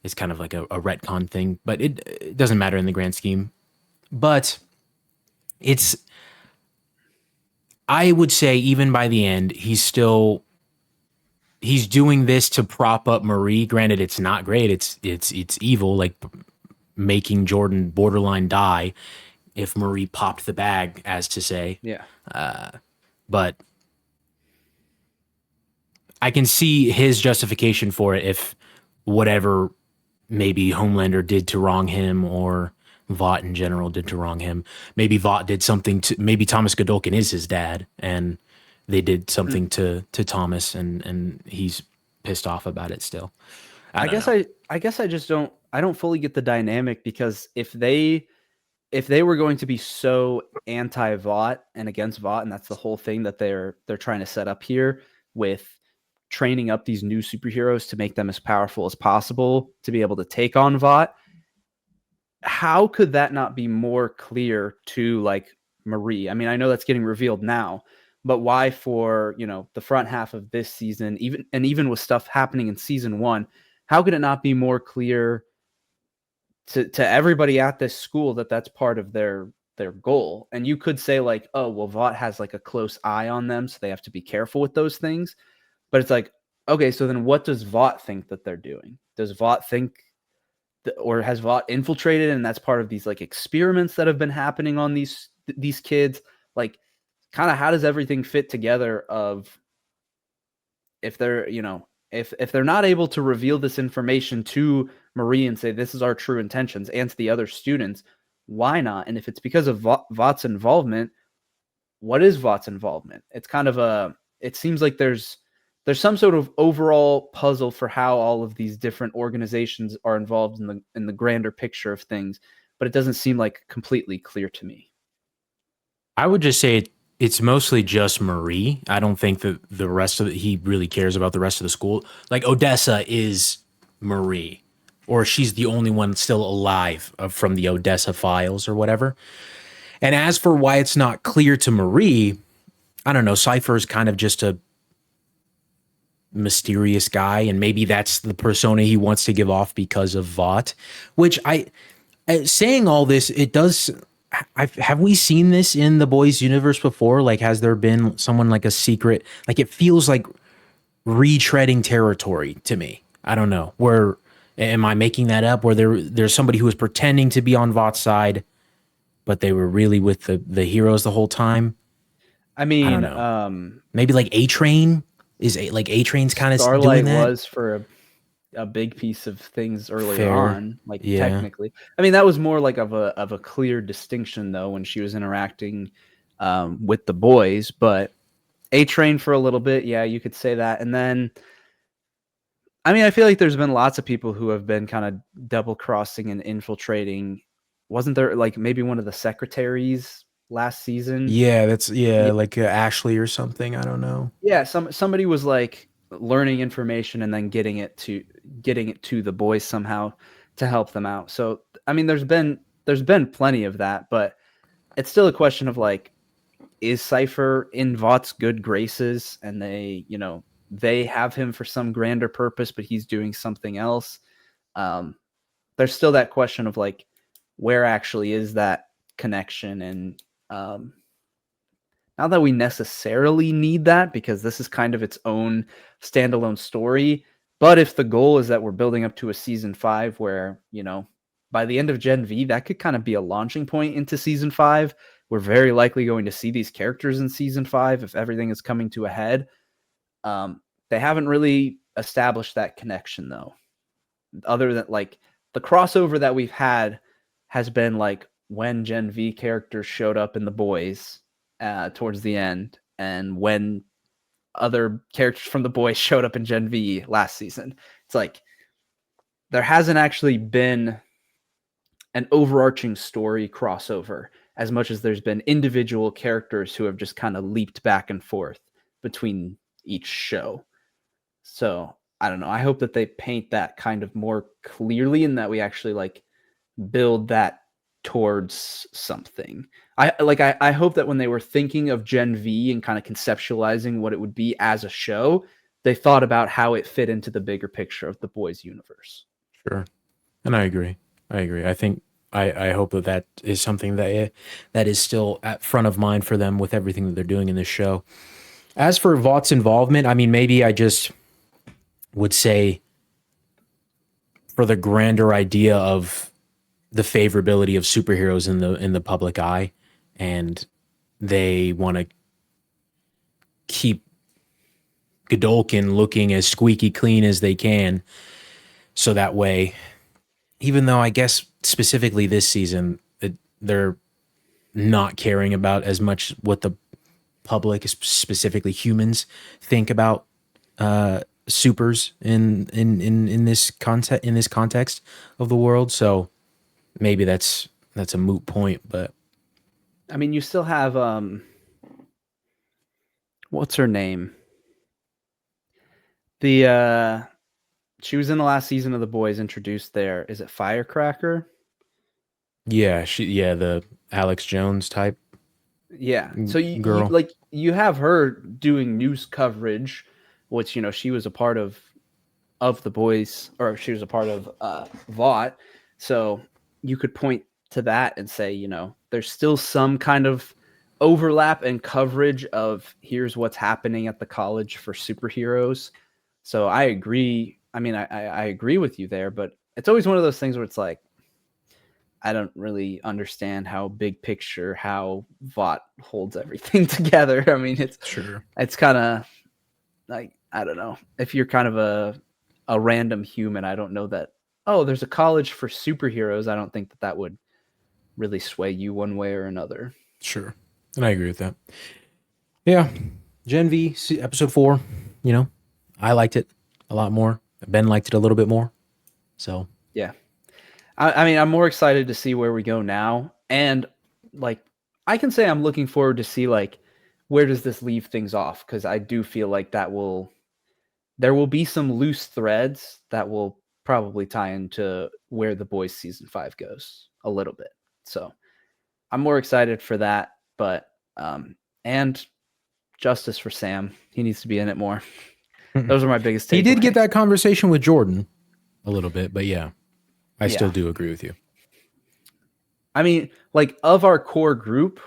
A: it's kind of like a retcon thing, but it doesn't matter in the grand scheme. But I would say even by the end, he's doing this to prop up Marie. Granted, it's not great. It's evil, like making Jordan borderline die if Marie popped the bag, as to say.
C: Yeah.
A: But I can see his justification for it if whatever maybe Homelander did to wrong him, or Vought in general did to wrong him. Maybe Vought did something to, maybe Thomas Godolkin is his dad, and they did something to Thomas, and he's pissed off about it still. I guess
C: I just don't fully get the dynamic, because if they were going to be so anti-Vought and against Vought, and that's the whole thing that they're trying to set up here with training up these new superheroes to make them as powerful as possible to be able to take on Vought, how could that not be more clear to, like, Marie? I mean, I know that's getting revealed now, but why for, the front half of this season, even with stuff happening in season 1, how could it not be more clear to everybody at this school that that's part of their goal? And you could say, like, oh, well, Vought has like a close eye on them, so they have to be careful with those things. But it's like, okay, so then what does Vought think that they're doing? Does Vought think or has Vought infiltrated, and that's part of these like experiments that have been happening on these kids? Like, kind of how does everything fit together of if they're, if they're not able to reveal this information to Marie and say, this is our true intentions, and to the other students, why not? And if it's because of Vought's involvement, what is Vought's involvement? It's kind of it seems like there's some sort of overall puzzle for how all of these different organizations are involved in the grander picture of things, but it doesn't seem like completely clear to me.
A: I would just say it's mostly just Marie. I don't think that the rest of he really cares about the rest of the school. Like Odessa is Marie, or she's the only one still alive from the Odessa files or whatever. And as for why it's not clear to Marie, I don't know. Cypher is kind of just a mysterious guy, and maybe that's the persona he wants to give off because of Vought. Which saying all this, it does. Have we seen this in the boys universe before? Like, has there been someone like a secret? Like, it feels like retreading territory to me. I don't know. Where am I making that up? Where there's somebody who was pretending to be on Vought's side, but they were really with the heroes the whole time.
C: I mean,
A: I don't know. Maybe like A-Train is A-Train's kind of doing
C: Starlight
A: that.
C: was for a big piece of things earlier
A: Fair.
C: on, like technically. I mean, that was more like of a clear distinction though when she was interacting with the boys, but A-Train for a little bit, yeah, you could say that. And then I mean, I feel like there's been lots of people who have been kind of double crossing and infiltrating. Wasn't there like maybe one of the secretaries last season?
A: Yeah, that's like Ashley or something. I don't know.
C: Yeah, somebody was like learning information and then getting it to the boys somehow to help them out. So I mean, there's been plenty of that, but it's still a question of like, is Cypher in Vought's good graces, and they have him for some grander purpose, but he's doing something else. There's still that question of like, where actually is that connection, and not that we necessarily need that because this is kind of its own standalone story. But if the goal is that we're building up to a season 5 where, by the end of Gen V, that could kind of be a launching point into season 5. We're very likely going to see these characters in season 5 if everything is coming to a head. They haven't really established that connection though. Other than like the crossover that we've had has been like when Gen V characters showed up in the boys towards the end, and when other characters from the boys showed up in Gen V last season. It's like there hasn't actually been an overarching story crossover as much as there's been individual characters who have just kind of leaped back and forth between each show. So I don't know. I hope that they paint that kind of more clearly and that we actually like build that towards something. I hope that when they were thinking of Gen V and kind of conceptualizing what it would be as a show, they thought about how it fit into the bigger picture of the boys universe.
A: Sure. And I agree. I think I hope that is something that is still at front of mind for them with everything that they're doing in this show. As for Vought's involvement, I mean, maybe I just would say for the grander idea of the favorability of superheroes in the public eye, and they want to keep Godolkin looking as squeaky clean as they can, so that way, even though I guess specifically this season they're not caring about as much what the public, specifically humans, think about supers in this context of the world. So maybe that's a moot point, but
C: I mean, you still have what's her name? She was in the last season of The Boys, introduced there. Is it Firecracker?
A: Yeah, the Alex Jones type.
C: Yeah. So you have her doing news coverage, which she was a part of The Boys, or she was a part of Vought. So you could point to that and say, there's still some kind of overlap and coverage of here's what's happening at the college for superheroes. So I agree. I mean, I agree with you there, but it's always one of those things where it's like, I don't really understand how big picture, how Vought holds everything together. I mean, it's kind of like, I don't know. If you're kind of a random human, I don't know that, there's a college for superheroes. I don't think that would really sway you one way or another.
A: Sure. And I agree with that. Yeah. Gen V, episode 4, I liked it a lot more. Ben liked it a little bit more. So,
C: yeah. I mean, I'm more excited to see where we go now. And, like, I can say I'm looking forward to see, like, where does this leave things off? Because I do feel like there will be some loose threads that will probably tie into where The Boys season 5 goes a little bit. So I'm more excited for that. But, and justice for Sam. He needs to be in it more. Those are my biggest takeaways.
A: He did get that conversation with Jordan a little bit, but yeah, I still do agree with you.
C: I mean, like, of our core group,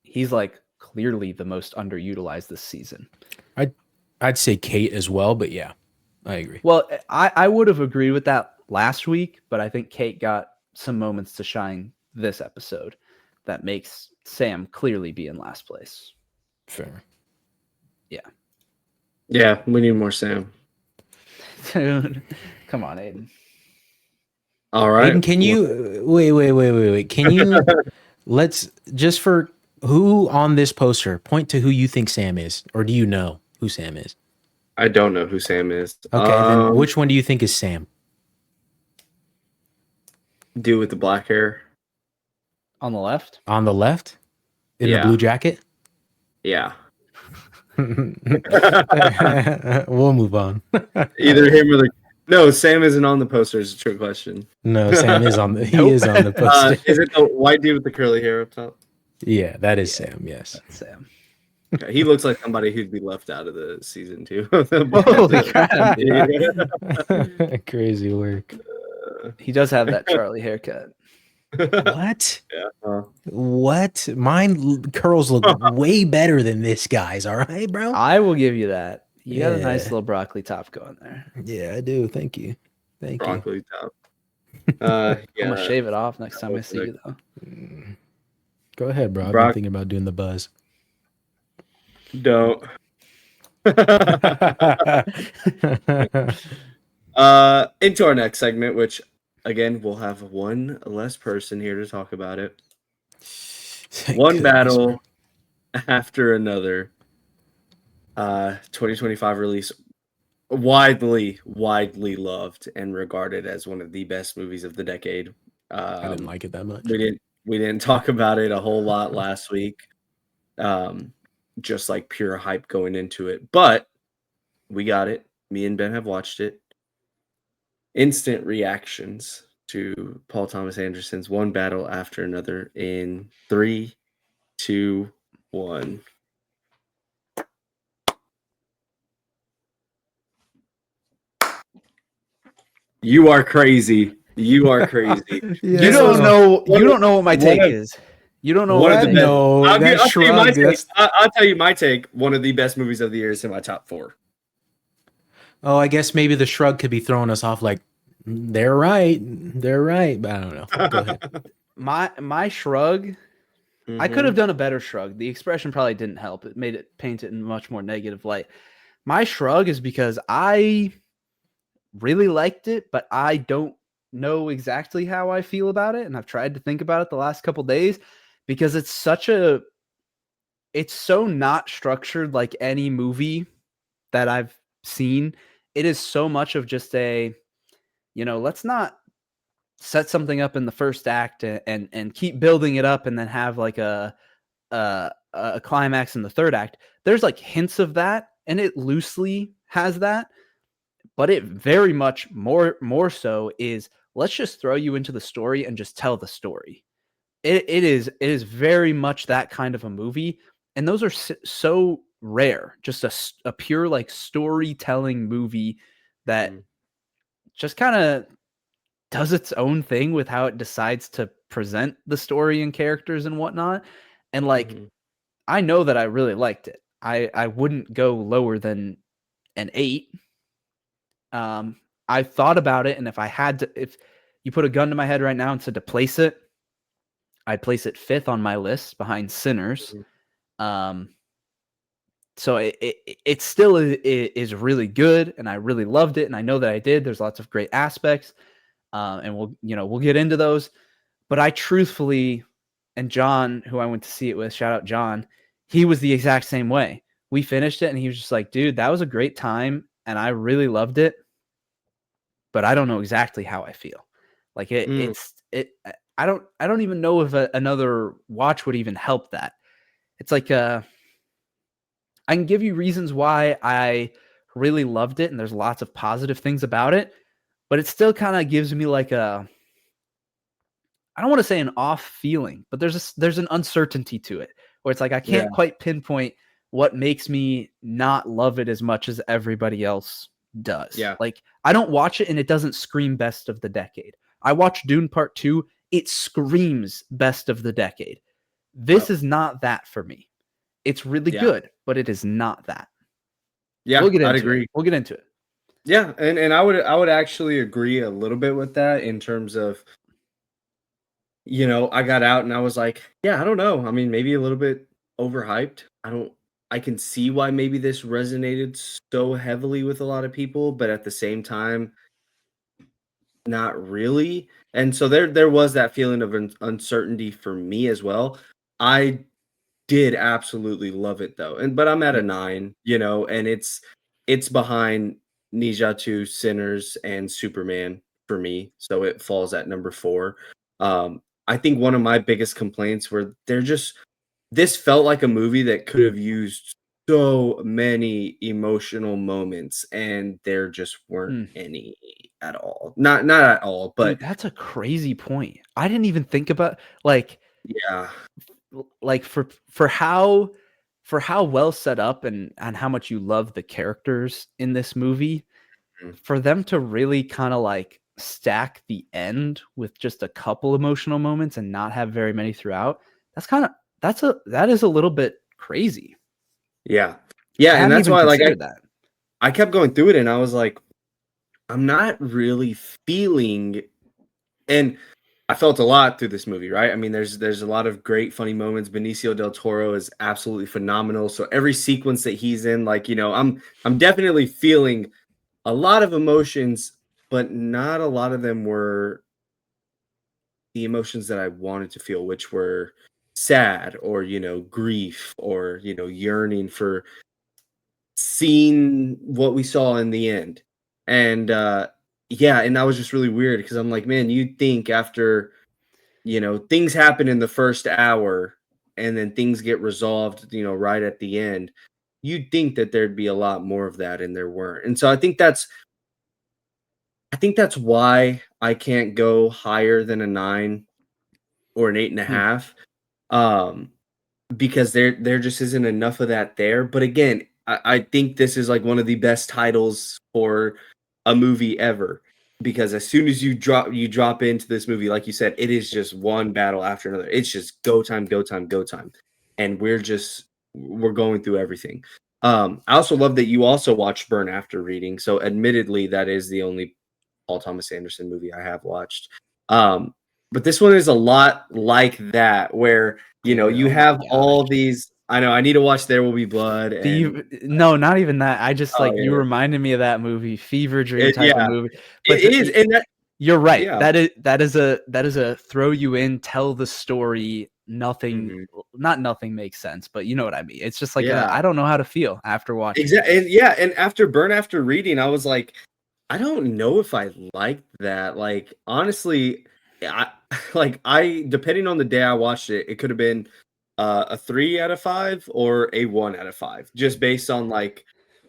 C: he's like clearly the most underutilized this season.
A: I'd say Kate as well, but yeah, I agree.
C: Well, I would have agreed with that last week, but I think Kate got some moments to shine this episode that makes Sam clearly be in last place.
A: Fair.
C: Yeah.
B: Yeah, we need more Sam.
C: Dude, come on, Aiden.
B: All right.
A: Aiden, can you wait? Can you let's just for who on this poster point to who you think Sam is, or do you know who Sam is?
B: I don't know who Sam is.
A: Okay, then which one do you think is Sam?
B: Dude with the black hair.
C: On the left?
A: On the left? In the blue jacket?
B: Yeah.
A: We'll move on.
B: Either him or the... No, Sam isn't on the poster. It's a trick question.
A: No, Sam is on the... He is on the poster.
B: Is it the white dude with the curly hair up top?
A: Yeah, that is Sam, yes.
C: That's Sam.
B: Okay, he looks like somebody who'd be left out of the season 2.
C: Holy crap.
A: Crazy work.
C: He does have that Charlie haircut.
A: What?
B: Yeah.
A: What? Mine curls look way better than this guy's, all right, bro?
C: I will give you that. You got a nice little broccoli top going there.
A: Yeah, I do. Thank you.
B: Broccoli top.
C: I'm going to shave it off next time I see you, though.
A: Go ahead, bro. I've been thinking about doing the buzz.
B: Don't. Into our next segment, which again we'll have one less person here to talk about it. One battle after another. 2025 release, widely loved and regarded as one of the best movies of the decade.
A: I didn't like it that much.
B: We didn't talk about it a whole lot last week. Just like pure hype going into it, but we got it. Me and Ben have watched it. Instant reactions to Paul Thomas Anderson's One Battle After Another in 3, 2, 1. You are crazy. You are crazy.
C: You don't know what my take is. You don't know
B: one
C: what
B: of the best.
A: No,
B: I'll
A: that
B: tell you my
A: shrug.
B: take. I'll tell you my take. One of the best movies of the year is in my top 4.
A: Oh, I guess maybe the shrug could be throwing us off like, they're right. They're right. But I don't know. Go ahead.
C: My shrug, I could have done a better shrug. The expression probably didn't help. It made it paint it in a much more negative light. My shrug is because I really liked it, but I don't know exactly how I feel about it. And I've tried to think about it the last couple days because it's so not structured like any movie that I've seen. It is so much of just let's not set something up in the first act and keep building it up and then have like a climax in the third act. There's like hints of that, and it loosely has that, but it very much more so is let's just throw you into the story and just tell the story. It is very much that kind of a movie, and those are so rare. Just a pure like storytelling movie that just kind of does its own thing with how it decides to present the story and characters and whatnot. And like, I know that I really liked it. I wouldn't go lower than an 8. I thought about it, and if you put a gun to my head right now and said to place it, I'd place it 5th on my list behind Sinners. So it still is really good, and I really loved it, and I know that I did. There's lots of great aspects, and we'll get into those. But I truthfully And John, who I went to see it with, shout out John, he was the exact same way. We finished it and he was just like, dude, that was a great time and I really loved it, but I don't know exactly how I feel. Like I don't even know if another watch would even help that. It's like I can give you reasons why I really loved it and there's lots of positive things about it, but it still kind of gives me like I don't want to say an off feeling, but there's an uncertainty to it where it's like I can't quite pinpoint what makes me not love it as much as everybody else does.
B: Yeah.
C: Like I don't watch it and it doesn't scream best of the decade. I watched Dune Part 2, it screams best of the decade. This is not that for me. It's really good, but it is not that.
B: Yeah,
C: I'd agree. We'll get into it.
B: Yeah, and I would actually agree a little bit with that in terms of, I got out and I was like, yeah, I don't know. I mean, maybe a little bit overhyped. I can see why maybe this resonated so heavily with a lot of people, but at the same time, not really. And so there was that feeling of uncertainty for me as well. I did absolutely love it though. But I'm at a 9, and it's behind Nijatu, Sinners, and Superman for me. So it falls at number 4. I think one of my biggest complaints were this felt like a movie that could have used so many emotional moments, and there just weren't any at all. Not at all, but
C: dude, that's a crazy point. I didn't even think about like for how well set up and how much you love the characters in this movie, for them to really kind of like stack the end with just a couple emotional moments and not have very many throughout, that is a little bit crazy.
B: Yeah, and that's why
C: that.
B: I kept going through it and I was like, I'm not really feeling, and I felt a lot through this movie, right? I mean, there's a lot of great funny moments. Benicio del Toro is absolutely phenomenal. So every sequence that he's in, like, I'm definitely feeling a lot of emotions, but not a lot of them were the emotions that I wanted to feel, which were sad or, grief or, yearning for seeing what we saw in the end. And and that was just really weird because I'm like, man, you'd think after, things happen in the first hour and then things get resolved, right at the end, you'd think that there'd be a lot more of that, and there weren't. And so I think that's why I can't go higher than a 9 or an 8.5. Because there just isn't enough of that there. But again, I think this is like one of the best titles for a movie ever, because as soon as you drop into this movie, like you said, it is just one battle after another. It's just go time, go time, go time, and we're going through everything. I also love that you also watched Burn After Reading. So admittedly, that is the only Paul Thomas Anderson movie I have watched. But this one is a lot like that, where you have all these. I know I need to watch There Will Be Blood.
C: No, not even that. I just you reminded me of that movie, Fever Dream type of movie. But
B: it is, and that,
C: you're right.
B: Yeah.
C: That is a throw you in, tell the story. Nothing, not nothing makes sense, but you know what I mean. It's just like I don't know how to feel after watching.
B: Exactly, and after Burn After Reading, I was like, I don't know if I liked that. Like, honestly, I depending on the day I watched it, it could have been a 3 out of 5 or a 1 out of 5, just based on like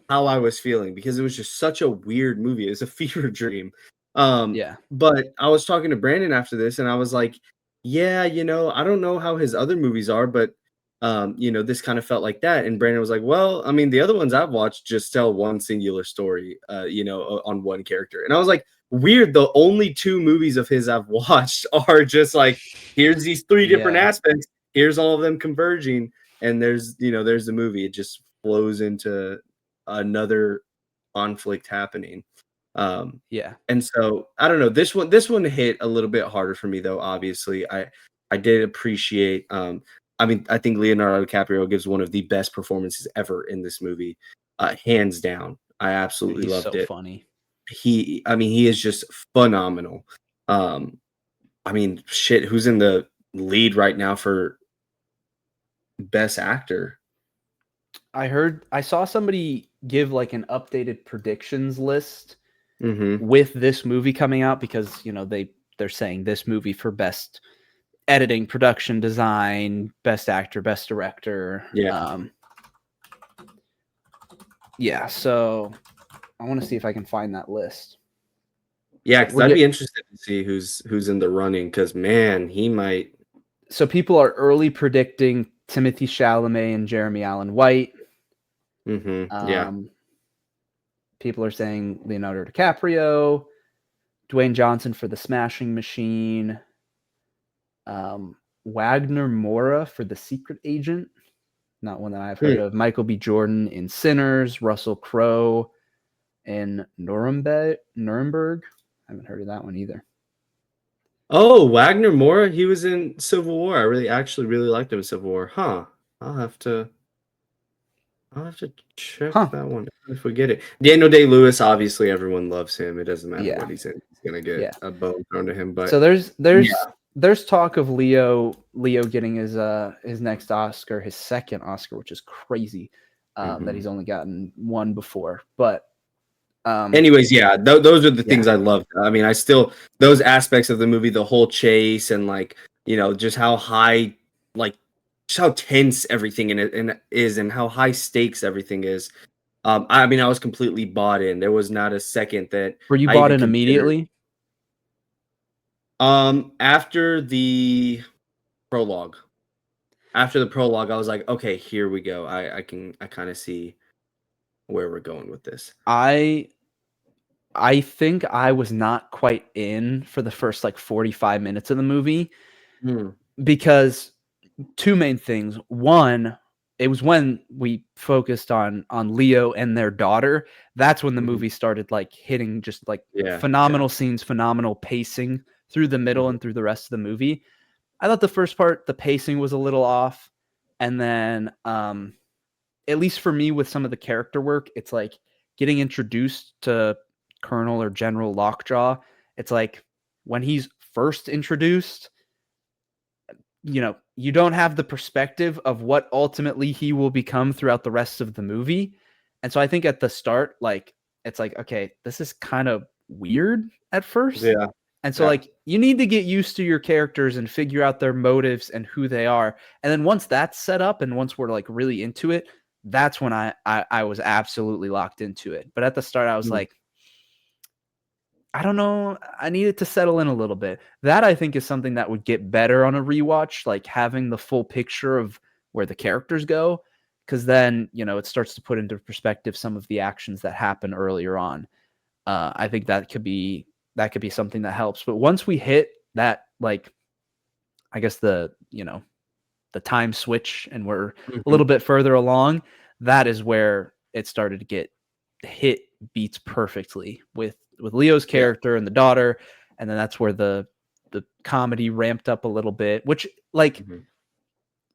B: how I was feeling, because it was just such a weird movie. It was a fever dream. But I was talking to Brandon after this, and I was like, yeah, I don't know how his other movies are, but this kind of felt like that. And Brandon was like, well, I mean, the other ones I've watched just tell one singular story, on one character. And I was like, weird. The only 2 movies of his I've watched are just like, here's these 3 different aspects. Here's all of them converging. And there's the movie. It just flows into another conflict happening. And so I don't know. This one hit a little bit harder for me, though. Obviously, I did appreciate. I mean, I think Leonardo DiCaprio gives one of the best performances ever in this movie, hands down. I absolutely loved it.
C: Funny.
B: He is just phenomenal. I mean, shit. Who's in the lead right now for best actor.
C: I saw somebody give like an updated predictions list
B: Mm-hmm.
C: with this movie coming out because they're saying this movie for best editing, production design, best actor, best director.
B: Yeah.
C: Yeah, so I want to see if I can find that list.
B: Yeah, because I'd be interested to see who's in the running. Because man, he might.
C: So people are early predicting Timothée Chalamet and Jeremy Allen White.
B: Mm-hmm. Yeah.
C: People are saying Leonardo DiCaprio, Dwayne Johnson for The Smashing Machine, Wagner Moura for The Secret Agent, not one that I've heard of. Michael B. Jordan in Sinners, Russell Crowe in Nuremberg. I haven't heard of that one either.
B: Oh, Wagner Moura, he was in Civil War. I actually really liked him in Civil War. Huh. I'll have to check that one if we get it. Daniel Day-Lewis, obviously everyone loves him. It doesn't matter what he's in. He's gonna get a bone thrown to him. But
C: so there's talk of Leo getting his next Oscar, his second Oscar, which is crazy. That he's only gotten one before. But
B: anyways, yeah, those are the things I love. I mean, those aspects of the movie, the whole chase and like, just how high, like just how tense everything in it is and how high stakes everything is. I mean, I was completely bought in. There was not a second that
C: were you bought in immediately?
B: After the prologue. After the prologue, I was like, okay, here we go. I kind of see where we're going with this.
C: I think I was not quite in for the first like 45 minutes of the movie because two main things. One, it was when we focused on Leo and their daughter. That's when the movie started like hitting just like phenomenal scenes, phenomenal pacing through the middle and through the rest of the movie. I thought the first part, the pacing was a little off. And then, at least for me with some of the character work, it's like getting introduced to Colonel or General Lockjaw. It's like when he's first introduced, you don't have the perspective of what ultimately he will become throughout the rest of the movie. And so I think at the start, like, it's like, okay, this is kind of weird at first.
B: Yeah.
C: And so like you need to get used to your characters and figure out their motives and who they are. And then once that's set up and once we're like really into it, that's when I was absolutely locked into it. But at the start, I was like, I don't know. I needed to settle in a little bit. That I think is something that would get better on a rewatch, like having the full picture of where the characters go. Because then, it starts to put into perspective some of the actions that happen earlier on. I think that could be something that helps. But once we hit that, like, I guess the time switch and we're a little bit further along, that is where it started to get hit beats perfectly with Leo's character and the daughter. And then that's where the comedy ramped up a little bit, which like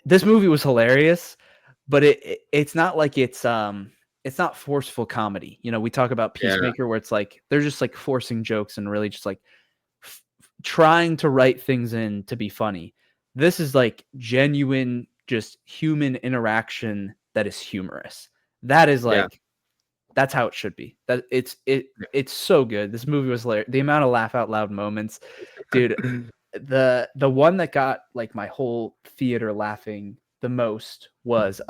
C: this movie was hilarious, but it's not like it's not forceful comedy. We talk about Peacemaker where it's like they're just like forcing jokes and really just like trying to write things in to be funny. This is like genuine, just human interaction that is humorous. That is like that's how it should be. That it's so good. This movie was hilarious. The amount of laugh out loud moments, dude. The one that got like my whole theater laughing the most was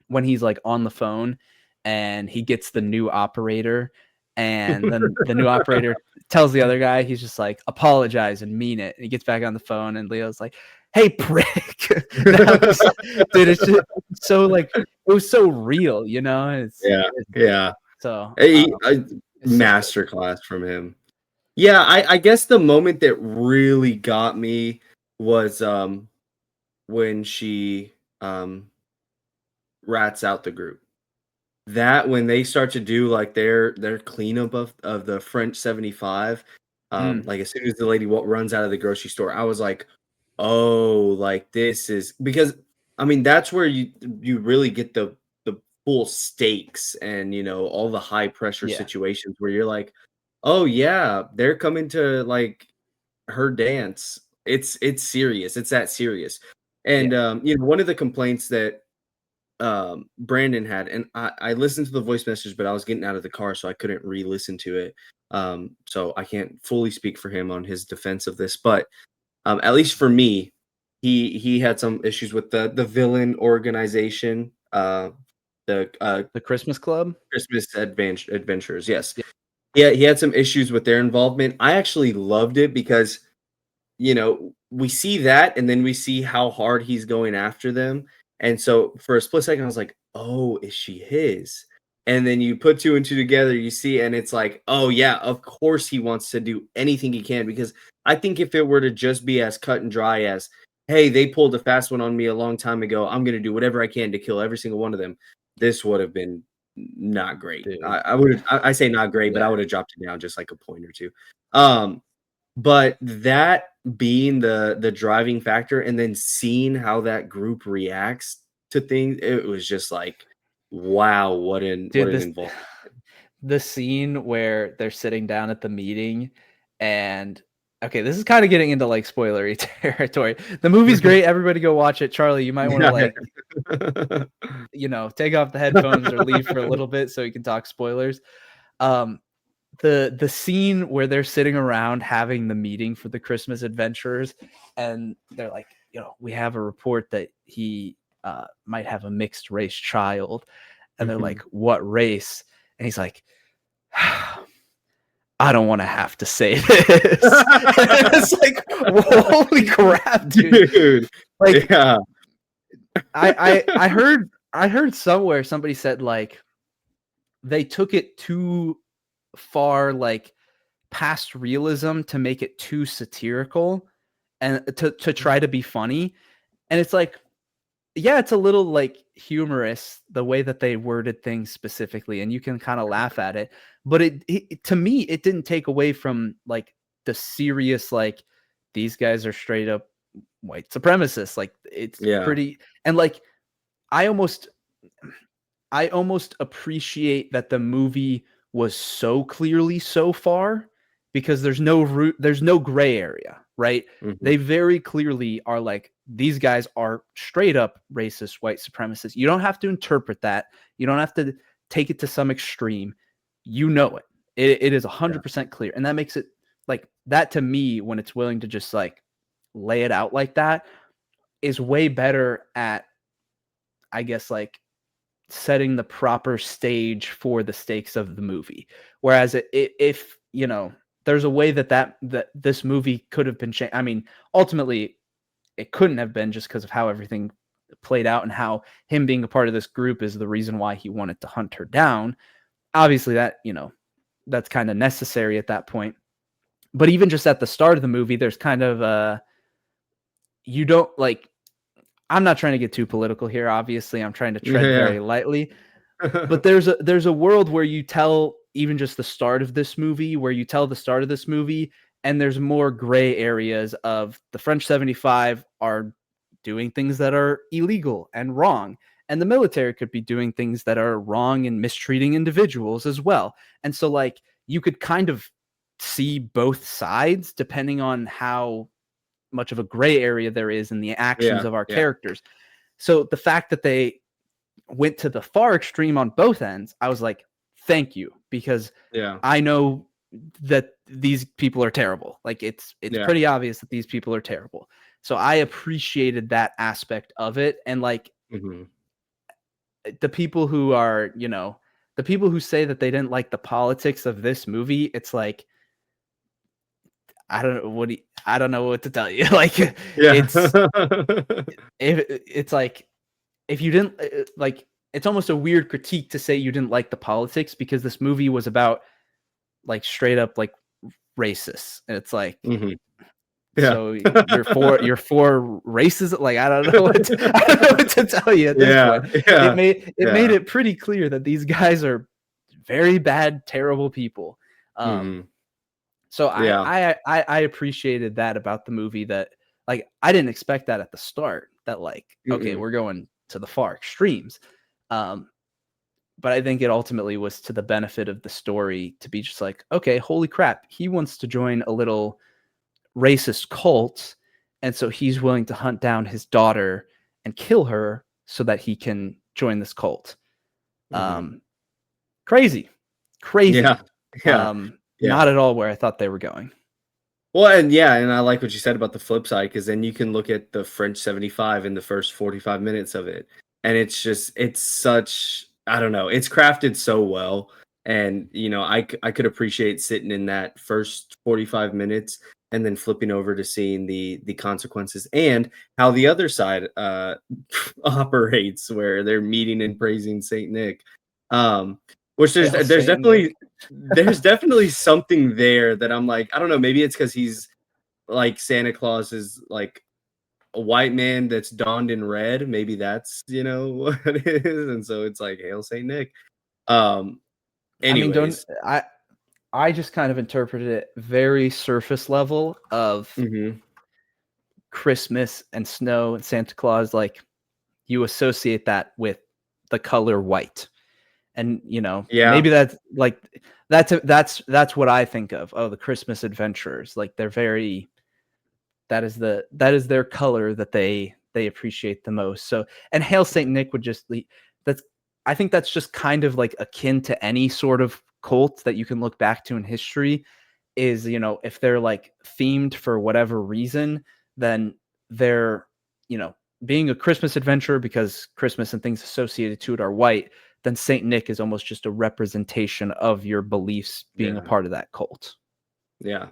C: when he's like on the phone and he gets the new operator and then the new operator tells the other guy, he's just like, apologize and mean it. And he gets back on the phone and Leo's like, hey, prick. Dude, it's just so like, it was so real, It's, So
B: masterclass from him. Yeah, I guess the moment that really got me was when she rats out the group. That when they start to do like their cleanup of the French 75, like as soon as the lady runs out of the grocery store, I was like, oh, like this is because I mean that's where you really get the full stakes and all the high pressure situations where you're like, oh yeah, they're coming to like her dance It's serious. It's that serious. And you know, one of the complaints that Brandon had, and I listened to the voice message, but I was getting out of the car, so I couldn't re-listen to it. So I can't fully speak for him on his defense of this, but at least for me, he had some issues with the villain organization,
C: The Christmas Club.
B: Christmas Adventures. Yes,
C: Yeah.
B: yeah, he had some issues with their involvement. I actually loved it because, you know, we see that and then we see how hard he's going after them. And so for a split second, I was like, oh, is she his? And then you put two and two together, you see, and it's like, oh, yeah, of course he wants to do anything he can. Because I think if it were to just be as cut and dry as, hey, they pulled a fast one on me a long time ago, I'm going to do whatever I can to kill every single one of them, this would have been not great.
C: Dude.
B: I would, I say not great, but I would have dropped it down just like a point or two. But that being the driving factor and then seeing how that group reacts to things, it was just like, wow, what an involvement.
C: The scene where they're sitting down at the meeting and okay, this is kind of getting into like spoilery territory. The movie's great. Everybody go watch it. Charlie, you might want to like, you know, take off the headphones or leave for a little bit so you can talk spoilers. The scene where they're sitting around having the meeting for the Christmas adventures, and they're like, you know, we have a report that he might have a mixed race child, and they're like, what race? And he's like, I don't want to have to say this. It's like, holy crap, dude. Like,
B: yeah.
C: I heard somewhere somebody said like they took it too far, like past realism to make it too satirical and to try to be funny. And it's like, yeah, it's a little like humorous the way that they worded things specifically, and you can kind of laugh at it. But it to me, it didn't take away from like the serious, like these guys are straight up white supremacists. Like it's pretty, and like I almost appreciate that the movie was so clearly so far because there's no gray area, right? They very clearly are like, these guys are straight up racist white supremacists. You don't have to interpret that. You don't have to take it to some extreme. You know it. It is 100% clear. And that makes it like that to me, when it's willing to just like lay it out like that, is way better at, I guess, like setting the proper stage for the stakes of the movie. Whereas if you know, there's a way that this movie could have been changed. I mean, ultimately, it couldn't have been just because of how everything played out and how him being a part of this group is the reason why he wanted to hunt her down. Obviously, that, you know, that's kind of necessary at that point. But even just at the start of the movie, there's kind of you don't like. I'm not trying to get too political here. Obviously, I'm trying to tread very lightly. But there's a world where you tell even just the start of this movie, and there's more gray areas of the French 75 are doing things that are illegal and wrong, and the military could be doing things that are wrong and mistreating individuals as well. And so like you could kind of see both sides depending on how much of a gray area there is in the actions of our characters. So the fact that they went to the far extreme on both ends, I was like, thank you, because I know that these people are terrible. Like it's pretty obvious that these people are terrible. So I appreciated that aspect of it. And like the people who are, you know, the people who say that they didn't like the politics of this movie, it's like, I don't know what to tell you. Like it's like, if you didn't like, it's almost a weird critique to say you didn't like the politics because this movie was about like straight up like racist. And it's like, so you're for racism. Like, I don't know what to tell you at this point. It made it pretty clear that these guys are very bad, terrible people. So I appreciated that about the movie, that like, I didn't expect that at the start, that like, okay, we're going to the far extremes. But I think it ultimately was to the benefit of the story to be just like, okay, holy crap, he wants to join a little racist cult, and so he's willing to hunt down his daughter and kill her so that he can join this cult. Crazy.
B: Yeah. Yeah.
C: Not at all where I thought they were going.
B: Well, and I like what you said about the flip side, because then you can look at the French 75 in the first 45 minutes of it, and it's such, I don't know, it's crafted so well, and I could appreciate sitting in that first 45 minutes and then flipping over to seeing the consequences and how the other side operates, where they're meeting and praising Saint Nick. Which there's definitely something there that I'm like, I don't know, maybe it's because he's like Santa Claus is like a white man that's donned in red. Maybe that's what it is, and so it's like Hail Saint Nick. Anyways,
C: I just kind of interpreted it very surface level of Christmas and snow and Santa Claus. Like, you associate that with the color white. And maybe that's like that's what I think of. Oh, the Christmas adventurers, like they're very, that is their color that they appreciate the most. So, and Hail Saint Nick would just I think that's just kind of like akin to any sort of cult that you can look back to in history. Is if they're like themed for whatever reason, then they're being a Christmas adventurer because Christmas and things associated to it are white. Then Saint Nick is almost just a representation of your beliefs being a part of that cult.
B: Yeah.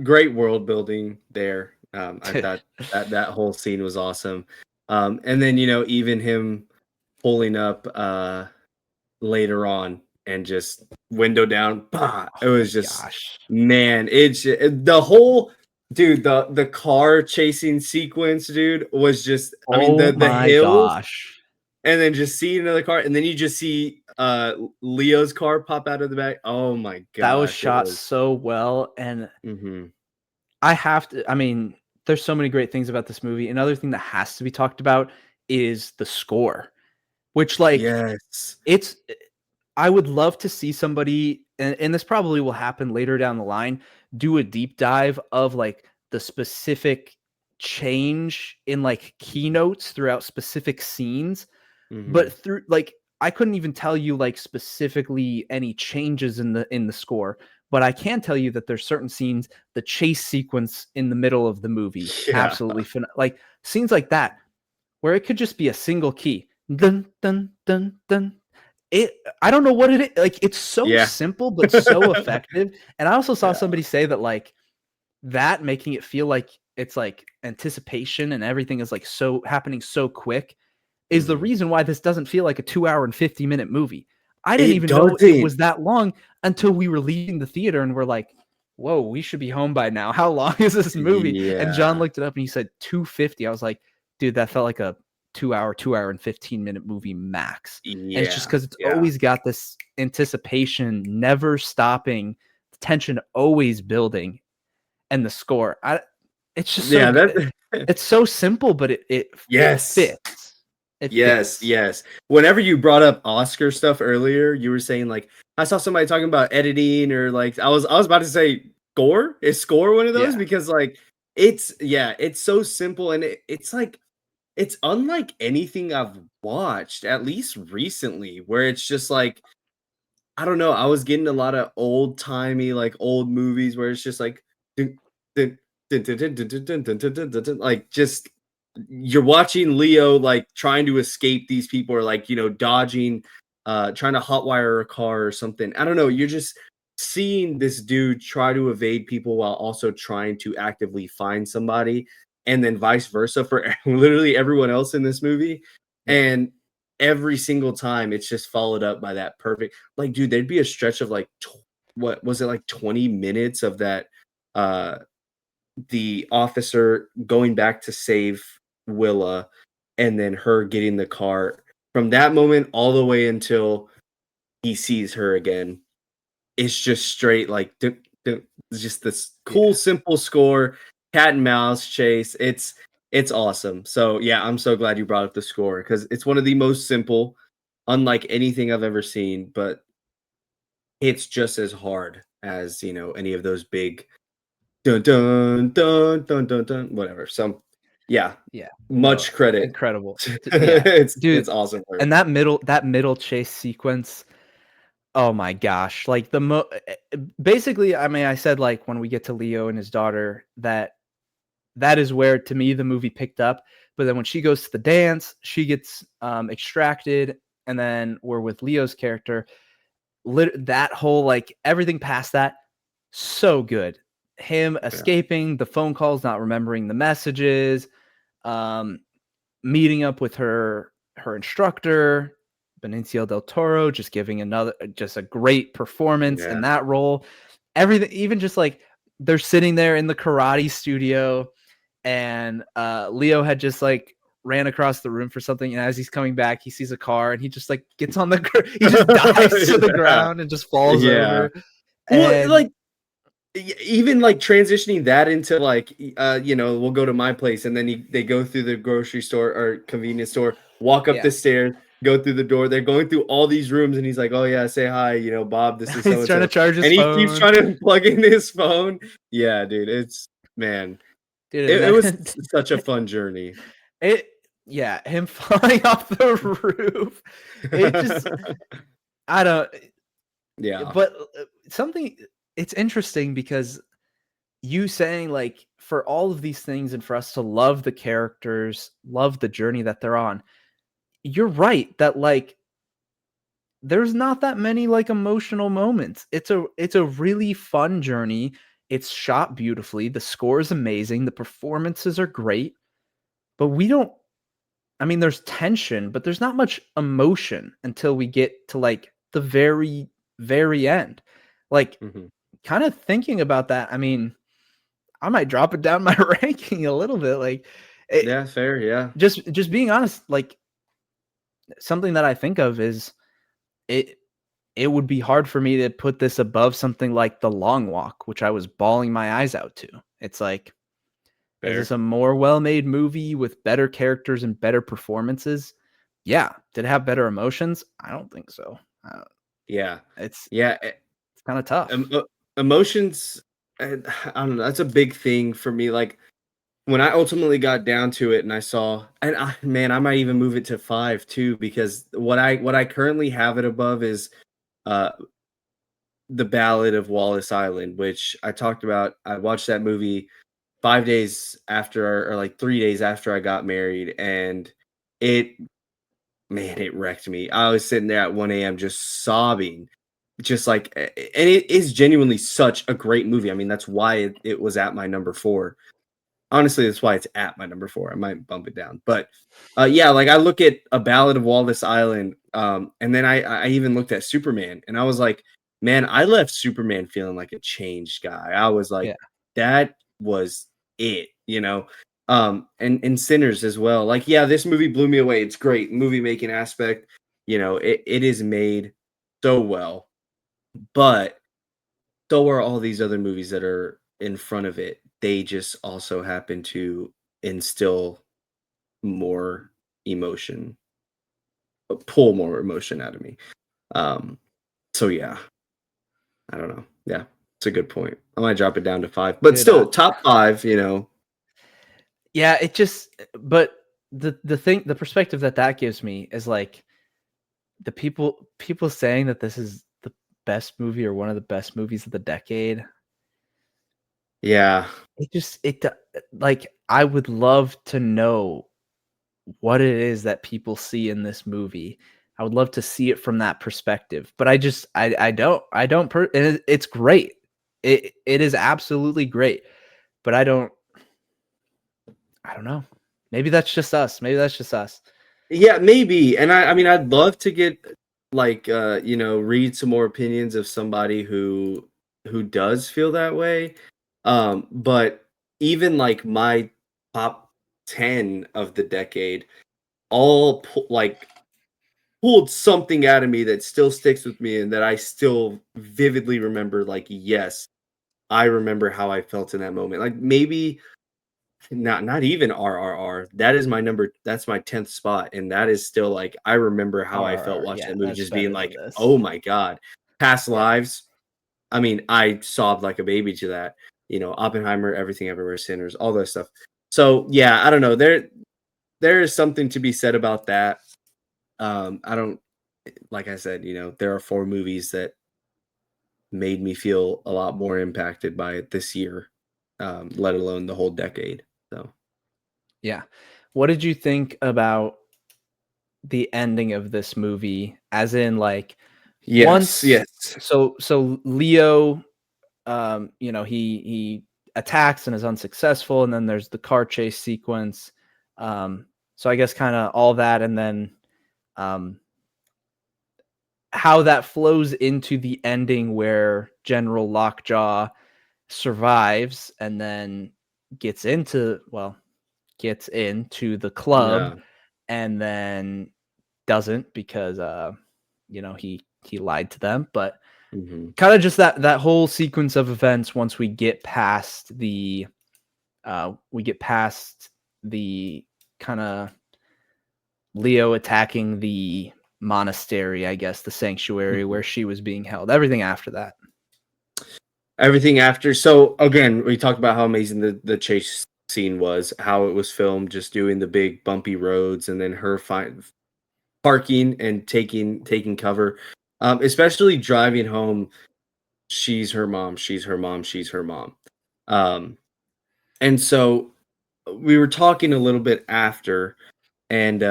B: Great world building there. I thought that whole scene was awesome. And then even him pulling up later on and just window down. Bah, it was just man. It's the whole dude. The car chasing sequence, dude, was just. I mean the hills. And then just see another car, and then you just see Leo's car pop out of the back. Oh my god,
C: that was shot so well. And I mean, there's so many great things about this movie. Another thing that has to be talked about is the score, which I would love to see somebody, and this probably will happen later down the line, do a deep dive of like the specific change in like keynotes throughout specific scenes. But through like, I couldn't even tell you like specifically any changes in the score, but I can tell you that there's certain scenes, the chase sequence in the middle of the movie, absolutely like scenes like that, where it could just be a single key. Dun dun dun dun. I don't know what it is. Like, it's so simple but so effective. And I also saw somebody say that like that making it feel like it's like anticipation and everything is like so happening so quick is the reason why this doesn't feel like a 2 hour and 50-minute movie. I didn't even know it was that long until we were leaving the theater and we're like, whoa, we should be home by now. How long is this movie? Yeah. And John looked it up and he said 250. I was like, dude, that felt like a 2 hour and 15-minute movie max. Yeah, and it's just because it's always got this anticipation, never stopping, the tension always building, and the score. It's just so good. It's so simple, but it fits.
B: Yes. Whenever you brought up Oscar stuff earlier, you were saying like I saw somebody talking about editing, or like I was about to say score. Is score one of those? Because like it's so simple, and it's like it's unlike anything I've watched, at least recently, where it's just like I don't know. I was getting a lot of old timey like old movies where it's just like like just you're watching Leo like trying to escape these people, or like dodging trying to hotwire a car or something. I don't know, you're just seeing this dude try to evade people while also trying to actively find somebody, and then vice versa for literally everyone else in this movie. And every single time it's just followed up by that perfect, like, dude, there'd be a stretch of like what was it, like 20 minutes of that the officer going back to save Willa, and then her getting the car, from that moment all the way until he sees her again. It's just straight like just this cool simple score, cat and mouse chase. It's awesome. So yeah, I'm so glad you brought up the score, because it's one of the most simple, unlike anything I've ever seen, but it's just as hard as any of those big dun dun dun dun dun dun, whatever. So yeah,
C: Yeah.
B: much credit.
C: Incredible. Yeah.
B: it's
C: Dude,
B: awesome. For
C: and that middle chase sequence, oh my gosh. Like basically, I mean, I said like when we get to Leo and his daughter, that is where to me the movie picked up. But then when she goes to the dance, she gets extracted, and then we're with Leo's character. That whole like everything past that, so good. Him escaping, the phone calls, not remembering the messages, meeting up with her instructor, Benicio del Toro, just giving just a great performance in that role. Everything, even just like they're sitting there in the karate studio, and Leo had just like ran across the room for something, and as he's coming back, he sees a car, and he just like gets on he just dives to the ground and just falls over.
B: Well, like even like transitioning that into like we'll go to my place, and then they go through the grocery store or convenience store, walk up the stairs, go through the door. They're going through all these rooms, and he's like, "Oh yeah, say hi, Bob. This is so
C: he's trying to charge his
B: and
C: phone,
B: he keeps trying to plug in his phone. Yeah, dude, it's dude, it was such a fun journey.
C: Him falling off the roof. It just, I don't.
B: Yeah,
C: but something. It's interesting because you saying like for all of these things and for us to love the characters, love the journey that they're on, you're right that like there's not that many like emotional moments. It's a really fun journey. It's shot beautifully. The score is amazing. The performances are great. But there's tension, but there's not much emotion until we get to like the very, very end. Like kind of thinking about that, I mean, I might drop it down my ranking a little bit. Like,
B: yeah, fair, yeah.
C: Just being honest, like something that I think of is it would be hard for me to put this above something like The Long Walk, which I was bawling my eyes out to. It's like, is this a more well-made movie with better characters and better performances? Yeah. Did it have better emotions? I don't think so. It's kind of tough.
B: Emotions, I don't know. That's a big thing for me. Like when I ultimately got down to it, and I saw, and I might even move it to 5 too, because what I currently have it above is The Ballad of Wallace Island, which I talked about. I watched that movie 5 days after, or like 3 days after I got married, and it wrecked me. I was sitting there at 1 a.m. just sobbing, just like, and it is genuinely such a great movie. I mean, that's why it was at my number 4. Honestly, that's why it's at my number 4. I might bump it down, but like I look at A Ballad of Wallace Island, and then I even looked at Superman, and I was like, man, I left Superman feeling like a changed guy. I was like, that was it, and Sinners as well. Like, yeah, this movie blew me away. It's great movie making aspect. It is made so well, but so are all these other movies that are in front of it. They just also happen to instill more emotion, pull more emotion out of me. So yeah, I don't know. Yeah, it's a good point. I might drop it down to 5, but still top 5.
C: Yeah, it just, but the perspective that gives me is like the people saying that this is the best movie or one of the best movies of the decade.
B: Yeah.
C: It like, I would love to know what it is that people see in this movie. I would love to see it from that perspective, but I don't, it's great. It is absolutely great, but I don't know. Maybe that's just us.
B: Yeah, maybe. And I mean, I'd love to get like read some more opinions of somebody who does feel that way. But even like my top 10 of the decade all pulled something out of me that still sticks with me, and that I still vividly remember. Like, yes, I remember how I felt in that moment. Like, maybe not even RRR. That's my 10th spot, and that is still like, I remember how I felt watching that movie, just being like, oh my god. Past Lives, I mean, I sobbed like a baby to that. Oppenheimer, Everything Everywhere, Sinners, all that stuff. So yeah, I don't know. There is something to be said about that. I don't like I said, there are 4 movies that made me feel a lot more impacted by it this year, let alone the whole decade. So
C: Yeah. What did you think about the ending of this movie? As in, like,
B: yes,
C: once,
B: yes.
C: so Leo, he attacks and is unsuccessful, and then there's the car chase sequence. So I guess kind of all that, and then how that flows into the ending where General Lockjaw survives and then gets into the club,
B: Yeah.
C: and then doesn't, because he lied to them. But
B: Mhm.
C: kind of just that whole sequence of events, once we get past the kind of Leo attacking the monastery, I guess, the sanctuary
B: Mhm.
C: where she was being held, everything after that.
B: Everything after. So again, we talked about how amazing the chase scene was, how it was filmed, just doing the big bumpy roads, and then her parking and taking cover. Especially driving home, she's her mom, she's her mom, she's her mom. Um, and so we were talking a little bit after, and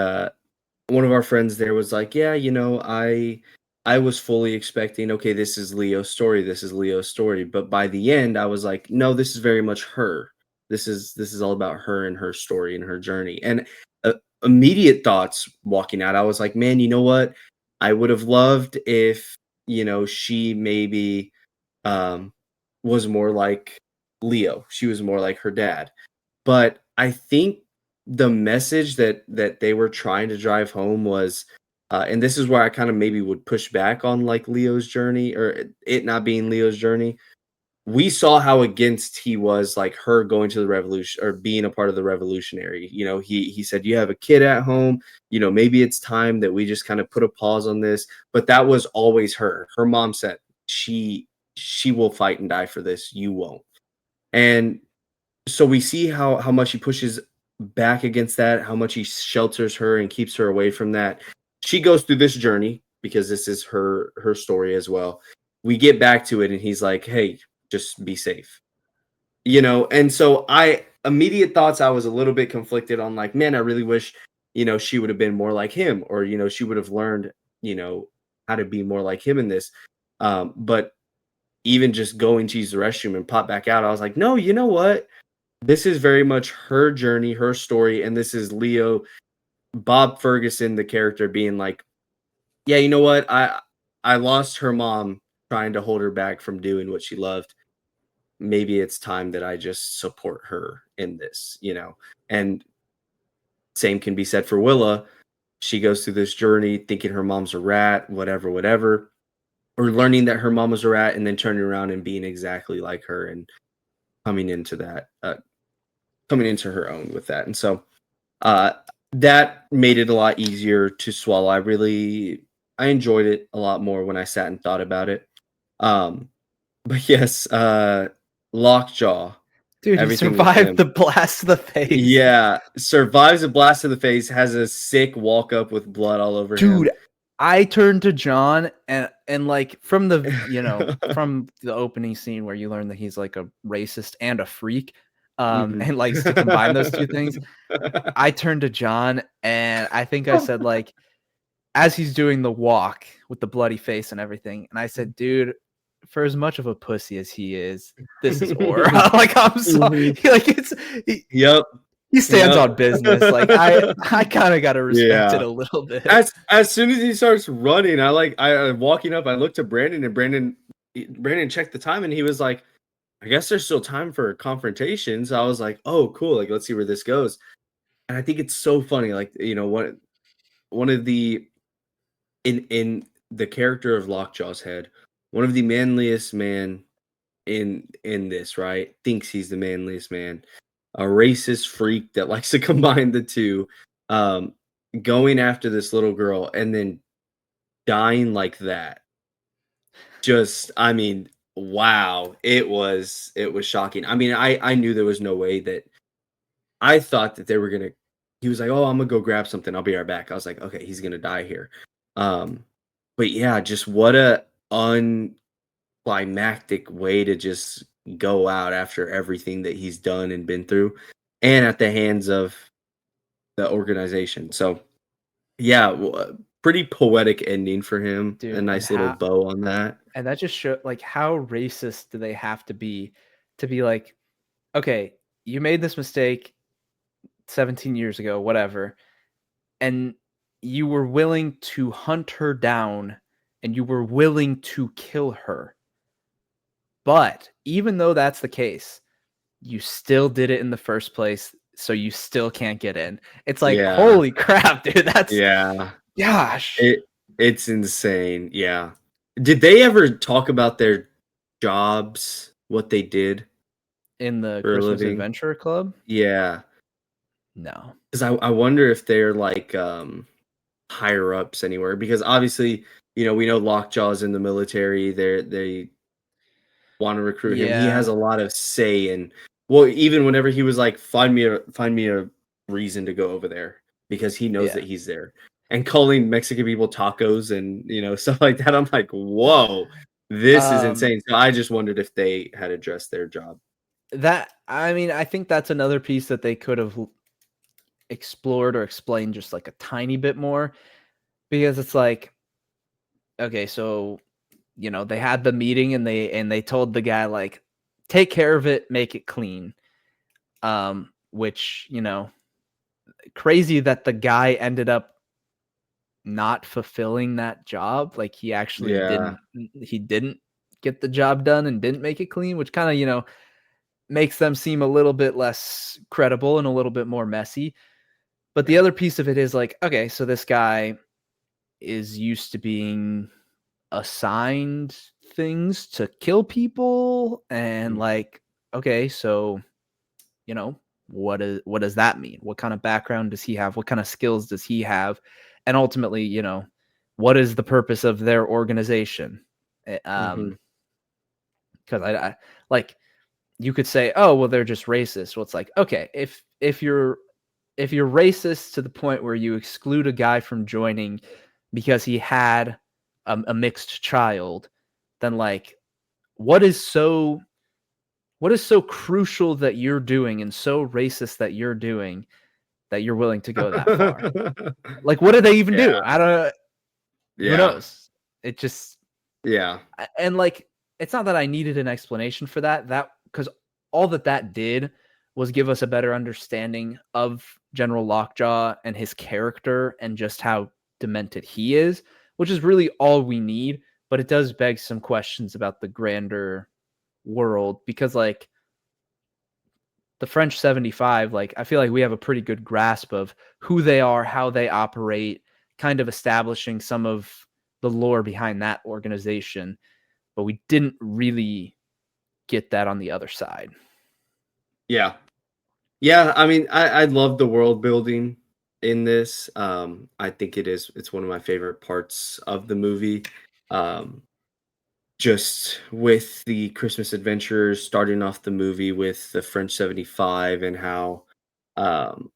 B: one of our friends there was like, "Yeah, I was fully expecting, okay, this is Leo's story, this is Leo's story." But by the end, I was like, "No, this is very much her. This is all about her and her story and her journey." And immediate thoughts walking out, I was like, "Man, you know what? I would have loved if, she maybe um was more like Leo. She was more like her dad." But I think the message that they were trying to drive home was, and this is where I kind of maybe would push back on like Leo's journey, or it not being Leo's journey. We saw how against he was, like, her going to the revolution or being a part of the revolutionary. He said, "You have a kid at home. Maybe it's time that we just kind of put a pause on this." But that was always her. Her mom said she will fight and die for this. You won't. And so we see how much he pushes back against that, how much he shelters her and keeps her away from that. She goes through this journey because this is her story as well. We get back to it and he's like, "Hey, just be safe." And so I immediate thoughts, I was a little bit conflicted on, like, man, I really wish, she would have been more like him, or she would have learned, you know, how to be more like him in this. But even just going to use the restroom and pop back out, I was like, no, you know what? This is very much her journey, her story, and this is Leo, Bob Ferguson, the character, being like, yeah, you know what? I lost her mom trying to hold her back from doing what she loved. Maybe it's time that I just support her in this. And same can be said for Willa. She goes through this journey thinking her mom's a rat, whatever, whatever, or learning that her mom was a rat and then turning around and being exactly like her and coming into that, coming into her own with that. And so uh, that made it a lot easier to swallow. I enjoyed it a lot more when I sat and thought about it. Um, but yes, Lockjaw,
C: Dude, he
B: everything with
C: survived
B: him.
C: the blast to the face.
B: Yeah, survives a blast to the face, has a sick walk up with blood all over him.
C: Dude, I turned to John, and like, from from the opening scene where you learn that he's like a racist and a freak,
B: Mhm.
C: and likes to combine those two things. I turned to John, and I think I said, like, as he's doing the walk with the bloody face and everything, and I said, "Dude, for as much of a pussy as he is, this is aura." Like, I'm sorry,
B: Mhm.
C: like,
B: Yep,
C: he stands
B: yep.
C: on business. Like, I kind of got to respect it
B: Yeah.
C: a little bit.
B: As soon as he starts running, I walking up, I looked at Brandon, and Brandon checked the time, and he was like, "I guess there's still time for a confrontation." So I was like, "Oh, cool! Like, let's see where this goes." And I think it's so funny, like, one of the in the character of Lockjaw's head, one of the manliest man in this, right, thinks he's the manliest man, a racist freak that likes to combine the two, um, going after this little girl and then dying like that. Just, I mean, wow, it was shocking. I mean, I knew there was no way that I thought that they were gonna. He was like, "Oh, I'm gonna go grab something. I'll be right back." I was like, "Okay, he's gonna die here." Um, but yeah, just what a unclimactic way to just go out after everything that he's done and been through, and at the hands of the organization. So yeah, pretty poetic ending for him. A
C: dude. And
B: nice little
C: how
B: bow on that.
C: and that just show like how racist do they have to be like, okay, you made this mistake 17 years ago, whatever, and you were willing to hunt her down and you were willing to kill her. But even though that's the case, you still did it in the first place, so you still can't get in. It's like,
B: Yeah,
C: holy crap, dude. That's
B: yeah.
C: gosh.
B: It's insane. Yeah. Did they ever talk about their jobs, what they did
C: In the
B: for a
C: Christmas
B: living?
C: Adventure Club?
B: Yeah.
C: No.
B: Because I wonder if they're like higher ups anywhere. Because obviously, we know Lockjaw's in the military. They want to recruit him. He has
C: Yeah.
B: a lot of say in, well, even whenever he was like, find me a reason to go over there because he knows
C: Yeah.
B: that he's there. And calling Mexican people tacos and stuff like that. I'm like, whoa, this is insane. So I just wondered if they had addressed their job.
C: I think that's another piece that they could have explored or explained just like a tiny bit more, because it's like, okay, so they had the meeting and they told the guy like, take care of it, make it clean. Which, crazy that the guy ended up not fulfilling that job. Like he actually
B: Yeah.
C: didn't get the job done and didn't make it clean, which kind of, makes them seem a little bit less credible and a little bit more messy. But the other piece of it is like, okay, so this guy is used to being assigned things to kill people, and like, okay, so what does that mean? What kind of background does he have? What kind of skills does he have? And ultimately, what is the purpose of their organization?
B: Mhm.
C: Because I like, you could say, oh well, they're just racist. Well, it's like, okay, if you're racist to the point where you exclude a guy from joining because he had a mixed child, then like, what is so crucial that you're doing and so racist that you're doing that you're willing to go that far? Like, what do they even do?
B: Yeah.
C: I don't. Who
B: Yeah.
C: knows? It just,
B: Yeah.
C: and like, it's not that I needed an explanation for that because all that did was give us a better understanding of General Lockjaw and his character and just how demented he is, which is really all we need. But it does beg some questions about the grander world, because like the French 75, like I feel like we have a pretty good grasp of who they are, how they operate, kind of establishing some of the lore behind that organization, but we didn't really get that on the other side.
B: Yeah. Yeah, I mean, I love the world building in this. I think it's one of my favorite parts of the movie. Um, just with the Christmas adventures, starting off the movie with the French 75 and um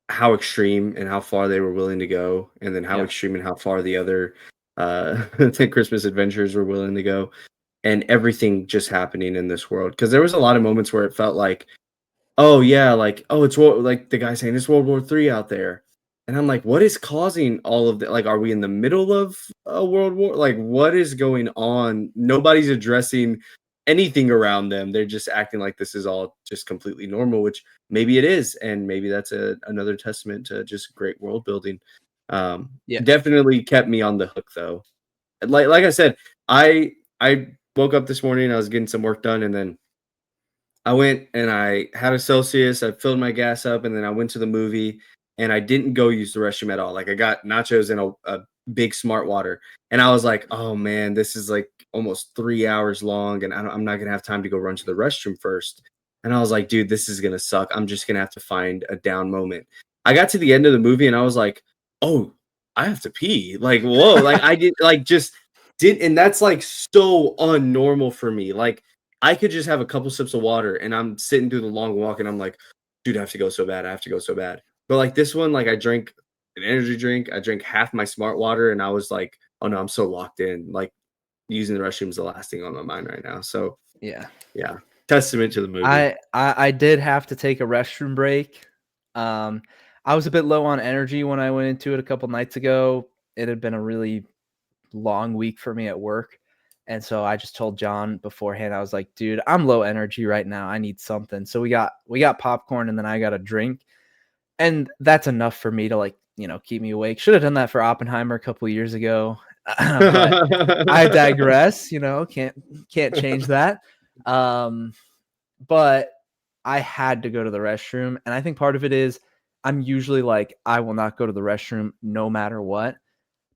B: how extreme and how far they were willing to go, and then how
C: Yeah.
B: extreme and how far the other the Christmas adventures were willing to go, and everything just happening in this world. Because there was a lot of moments where it felt like, oh yeah, like, oh, like the guy saying it's World War III out there. And I'm like, what is causing all of that? Like, are we in the middle of a world war? Like, what is going on? Nobody's addressing anything around them. They're just acting like this is all just completely normal, which maybe it is, and maybe that's another testament to just great world building.
C: Yeah.
B: Definitely kept me on the hook though. Like I said, I woke up this morning, I was getting some work done, and then I went and I had a Celsius, I filled my gas up, and then I went to the movie, and I didn't go use the restroom at all. Like I got nachos and a big smart water. And I was like, oh man, this is like almost 3 hours long, and I'm not gonna have time to go run to the restroom first. And I was like, dude, this is gonna suck. I'm just gonna have to find a down moment. I got to the end of the movie and I was like, oh, I have to pee. Like, whoa, like I did like just and that's like so unnormal for me. Like I could just have a couple sips of water and I'm sitting through the long walk and I'm like, dude, I have to go so bad. I have to go so bad. But like this one, like I drank an energy drink, I drank half my smart water, and I was like, oh no, I'm so locked in. Like using the restroom is the last thing on my mind right now. So
C: Yeah.
B: Testament to the movie.
C: I did have to take a restroom break. I was a bit low on energy when I went into it a couple nights ago. It had been a really long week for me at work. And so I just told John beforehand, I was like, dude, I'm low energy right now. I need something. So we got popcorn and then I got a drink. And that's enough for me to like, keep me awake. Should have done that for Oppenheimer a couple of years ago. But I digress, can't change that. But I had to go to the restroom. And I think part of it is I'm usually like, I will not go to the restroom no matter what.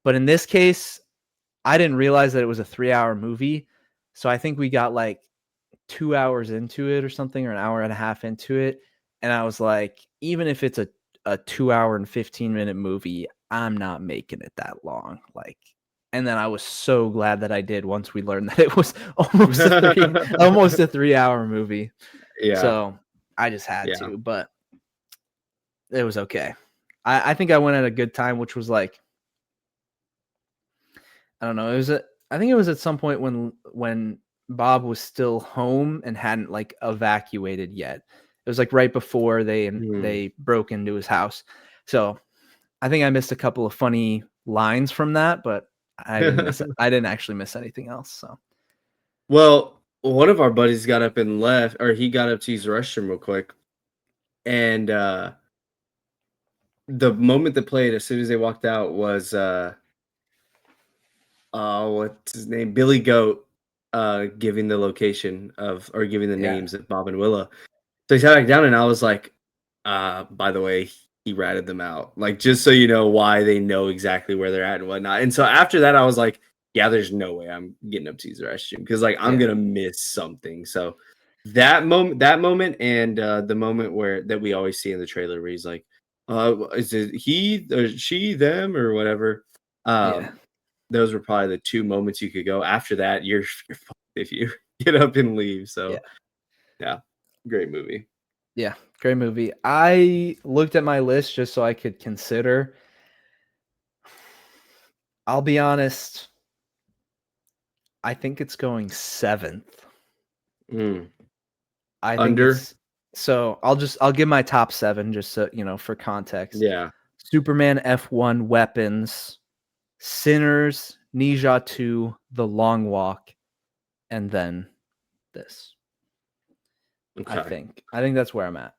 C: But in this case, I didn't realize that it was a 3-hour movie. So I think we got like 2 hours into it or something, or an hour and a half into it. And I was like, even if it's a 2 hour and 15-minute movie, I'm not making it that long. Like, and then I was so glad that I did once we learned that it was almost a 3-hour movie.
B: Yeah.
C: So I just had to, but it was okay. I think I went at a good time, which was like, I don't know. I think it was at some point when Bob was still home and hadn't like evacuated yet. It was like right before they broke into his house. So I think I missed a couple of funny lines from that, but I didn't actually miss anything else. So,
B: well, one of our buddies got up and left, or he got up to use the restroom real quick, and the moment that played as soon as they walked out was what's his name, Billy Goat, giving the location or giving the names of Bob and Willa. So he sat back down, and I was like, by the way, he ratted them out. Like, just so you know why they know exactly where they're at and whatnot. And so after that, I was like, yeah, there's no way I'm getting up to use the restroom because like I'm gonna miss something. So that moment, and the moment that we always see in the trailer where he's like, is it he or she, them, or whatever? Those were probably the two moments you could go. After that, you're fucked if you get up and leave. So yeah. Great movie.
C: Yeah, great movie. I looked at my list just so I could consider. I'll be honest. I think it's going 7th. I
B: Under.
C: think so I'll give my top 7 just so, for context.
B: Yeah.
C: Superman F1 Weapons, Sinners, Ninja 2, The Long Walk, and then this. Okay. I think that's where I'm at.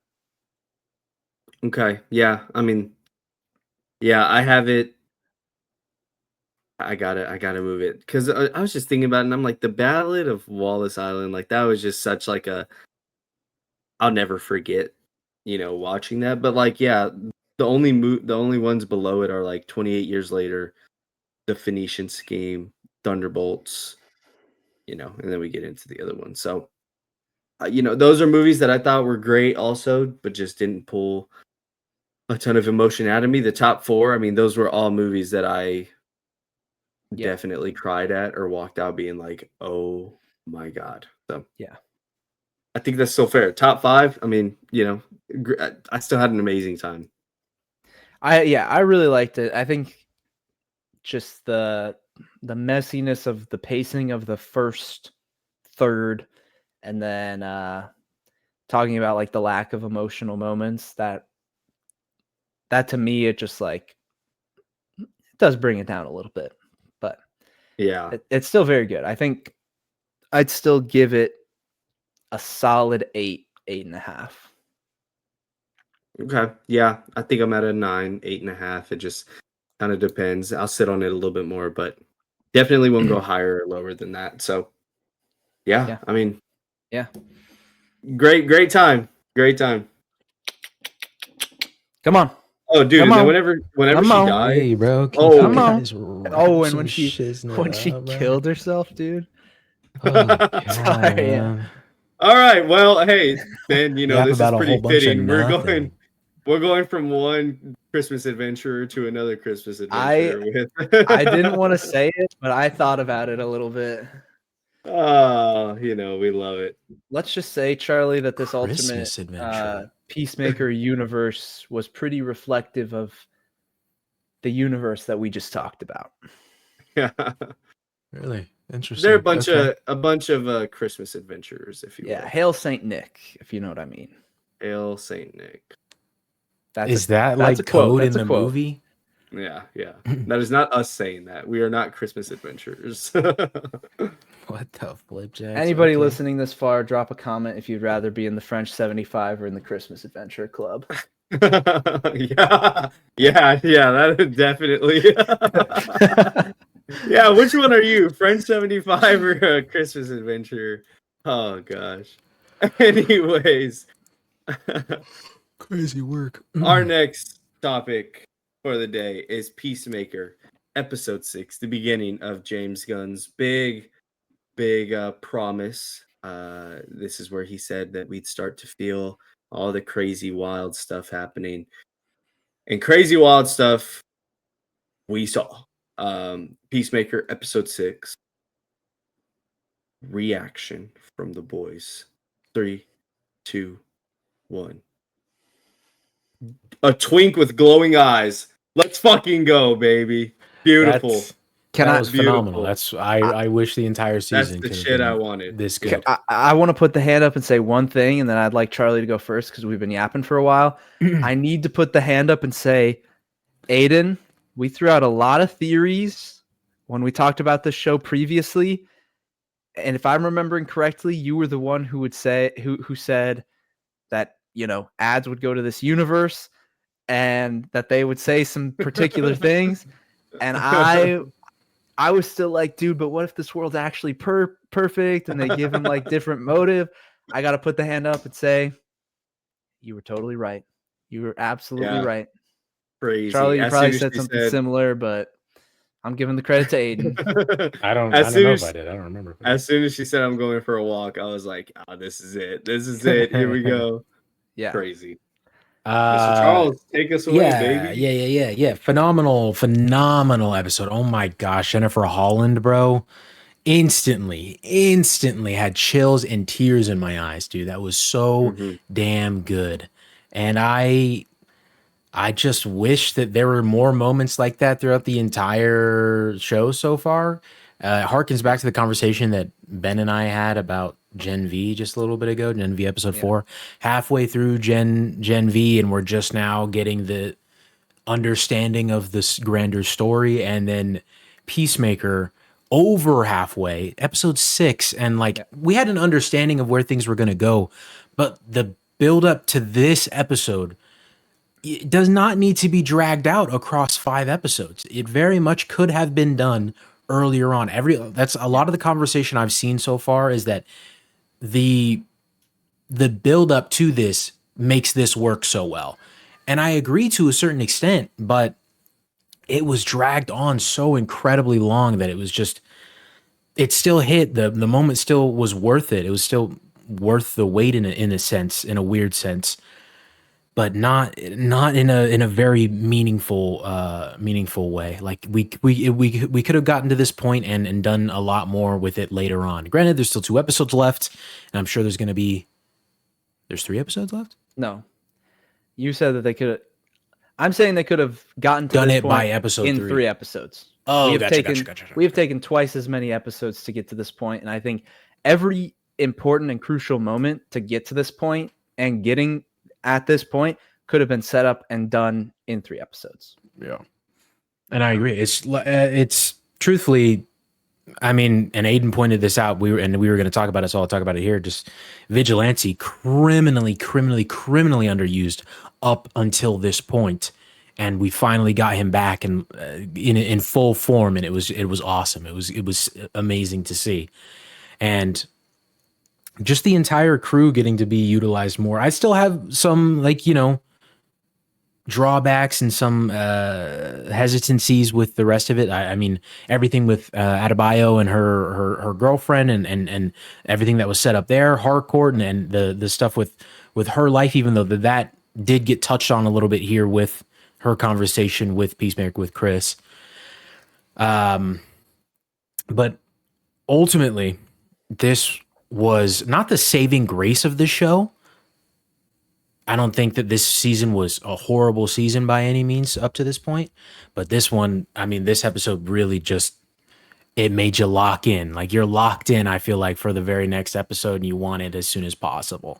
B: Okay. Yeah. I mean, yeah, I have it. I gotta move it because I was just thinking about it, and I'm like, the Ballad of Wallace Island, like that was just such like I'll never forget, watching that. But like, yeah, the only ones below it are like 28 Years Later, The Phoenician Scheme, Thunderbolts, and then we get into the other ones. So, those are movies that I thought were great also, but just didn't pull a ton of emotion out of me. The top 4, I mean, those were all movies that I definitely cried at or walked out being like, oh my God. So
C: yeah,
B: I think that's still fair. Top 5, I mean, I still had an amazing time.
C: I really liked it. I think just the messiness of the pacing of the first third, and then talking about like the lack of emotional moments, that to me, it just like it does bring it down a little bit, but
B: yeah,
C: it's still very good. I think I'd still give it a solid 8.5.
B: Okay. Yeah, I think I'm at a 9, 8.5. It just kind of depends. I'll sit on it a little bit more, but definitely won't go higher or lower than that. So yeah. I mean,
C: yeah.
B: Great time. Great time.
C: Come on.
B: Oh, dude! And then whenever she died,
A: hey, bro.
C: Come on. And when she killed herself, dude.
B: Sorry, All right. Well, hey, man. This is pretty fitting. We're going from one Christmas adventure to another Christmas adventure.
C: I didn't want to say it, but I thought about it a little bit.
B: Oh, we love it.
C: Let's just say, Charlie, that this
A: Christmas
C: ultimate
A: adventure.
C: Peacemaker universe was pretty reflective of the universe that we just talked about.
B: Yeah.
A: Really interesting.
B: They're a bunch of Christmas adventures, if you will.
C: Yeah, Hail Saint Nick, if you know what I mean.
B: Hail Saint Nick.
A: Is that like code in the movie?
B: Yeah. That is not us saying that. We are not Christmas adventurers.
A: What the flipjacks?
C: Anybody listening this far, drop a comment if you'd rather be in the French 75 or in the Christmas Adventure Club.
B: Yeah, that definitely. Yeah, which one are you, French 75 or Christmas Adventure? Oh gosh. Anyways,
A: crazy work.
B: Our next topic for the day is Peacemaker, episode 6, the beginning of James Gunn's big promise. This is where he said that we'd start to feel all the crazy wild stuff happening, and crazy wild stuff we saw. Peacemaker episode 6, reaction from the boys. 3, 2, 1. A twink with glowing eyes. Let's fucking go, baby. Beautiful.
A: That was phenomenal. I wish the entire season.
B: That's the shit I wanted.
A: This good.
C: I want to put the hand up and say one thing, and then I'd like Charlie to go first because we've been yapping for a while. I need to put the hand up and say, Aiden, we threw out a lot of theories when we talked about this show previously, and if I'm remembering correctly, you were the one who would say who said that ads would go to this universe and that they would say some particular things, and I was still like, dude, but what if this world's actually perfect and they give him like different motive? I got to put the hand up and say, you were totally right. You were absolutely right.
B: Crazy.
C: Charlie, you probably said something similar, but I'm giving the credit to Aiden.
A: I don't know if I did. I don't remember.
B: As soon as she said I'm going for a walk, I was like, oh, this is it. This is it. Here we go.
C: Yeah.
B: Crazy. Mr. Charles, take us away, baby.
A: Yeah. Phenomenal episode. Oh my gosh, Jennifer Holland, bro. Instantly had chills and tears in my eyes, dude. That was so damn good. And I just wish that there were more moments like that throughout the entire show so far. It harkens back to the conversation that Ben and I had about Gen V just a little bit ago, Gen V episode 4, halfway through Gen V, and we're just now getting the understanding of this grander story, and then Peacemaker over halfway, episode 6, and we had an understanding of where things were going to go, but the build up to this episode, it does not need to be dragged out across 5 episodes. It very much could have been done earlier on. That's a lot of the conversation I've seen so far, is that the build up to this makes this work so well. And I agree to a certain extent, but it was dragged on so incredibly long that it still hit, the moment still was worth it. It was still worth the wait in a sense, in a weird sense, but not in a very meaningful way. Like we could have gotten to this point and done a lot more with it later on. Granted, there's still 2 episodes left, and I'm sure there's 3 episodes left.
C: No, you said that they could. I'm saying they could have gotten to
A: done
C: this
A: it
C: point
A: by episode
C: in
A: 3.
C: 3 episodes.
A: Oh, gotcha.
C: We have taken twice as many episodes to get to this point, and I think every important and crucial moment to get to this point and getting at this point could have been set up and done in 3 episodes.
A: Yeah. And I agree. It's truthfully, I mean, and Aiden pointed this out, we were going to talk about it, so I'll talk about it here. Just Vigilante, criminally underused up until this point. And we finally got him back and in full form, and it was awesome. It was amazing to see. And just the entire crew getting to be utilized more. I still have some drawbacks and some hesitancies with the rest of it. I mean, everything with Adebayo and her girlfriend and everything that was set up there, Harcourt, and the stuff with her life, even though that did get touched on a little bit here with her conversation with Peacemaker with Chris. But ultimately, this was not the saving grace of the show. I don't think that this season was a horrible season by any means up to this point, but this one, I mean, this episode really just it made you lock in. Like you're locked in, I feel like, for the very next episode and you want it as soon as possible.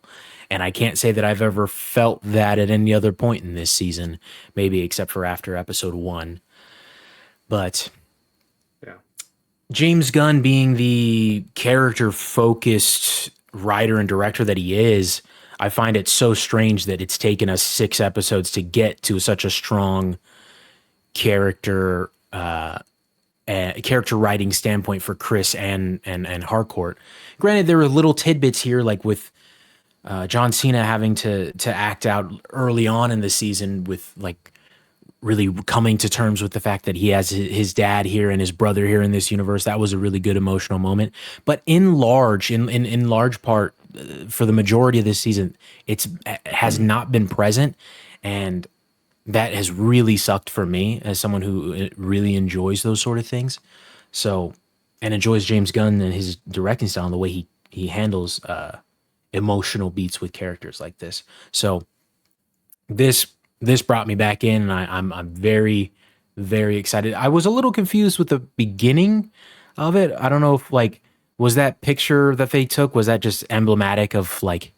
A: And I can't say that I've ever felt that at any other point in this season, maybe except for after episode 1. But
B: Yeah.
A: James Gunn being the character focused writer and director that he is, I find it so strange that it's taken us 6 episodes to get to such a strong character character writing standpoint for Chris and Harcourt. Granted, there were little tidbits here, like with John Cena having to act out early on in the season with like really coming to terms with the fact that he has his dad here and his brother here in this universe. That was a really good emotional moment. But in large part, for the majority of this season, it has not been present, and that has really sucked for me as someone who really enjoys those sort of things. So, and enjoys James Gunn and his directing style and the way he handles emotional beats with characters like this. So this brought me back in, and I'm very, very excited. I was a little confused with the beginning of it. I don't know if like was that picture that they took, was that just emblematic of like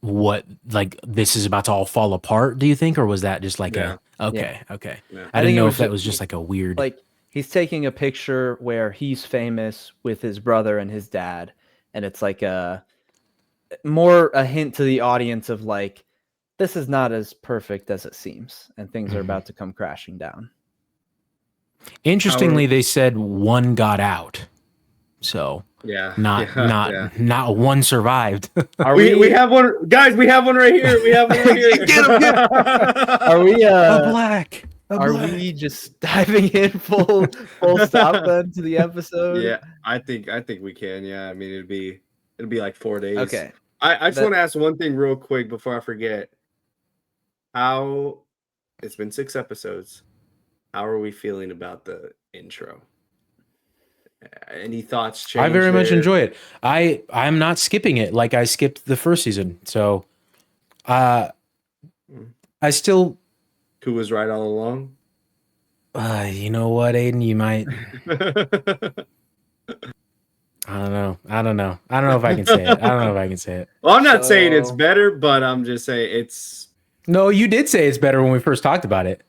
A: what like this is about to all fall apart, do you think, or was that just like
B: Yeah.
A: okay.
B: Yeah.
A: I didn't know if that was just like a weird
C: like he's taking a picture where he's famous with his brother and his dad, and it's like a hint to the audience of like this is not as perfect as it seems, and things are about to come crashing down.
A: Interestingly, they said one got out, so not one survived.
B: We have one, guys. We have one right here. We have one right here.
A: Get him!
C: Are we
A: A black?
C: We just diving in full stop then to the episode?
B: Yeah, I think we can. Yeah, I mean it'll be like 4 days.
C: Okay.
B: I just want to ask one thing real quick before I forget. How it's been 6 episodes. How are we feeling about the intro? Any thoughts? Change
A: I very much
B: there?
A: enjoy it. I'm not skipping it like I skipped the first season. So, I still.
B: Who was right all along?
A: You know what, Aiden? You might. I don't know. I don't know if I can say it.
B: Well, I'm not saying it's better, but I'm just saying it's.
A: No, you did say it's better when we first talked about it.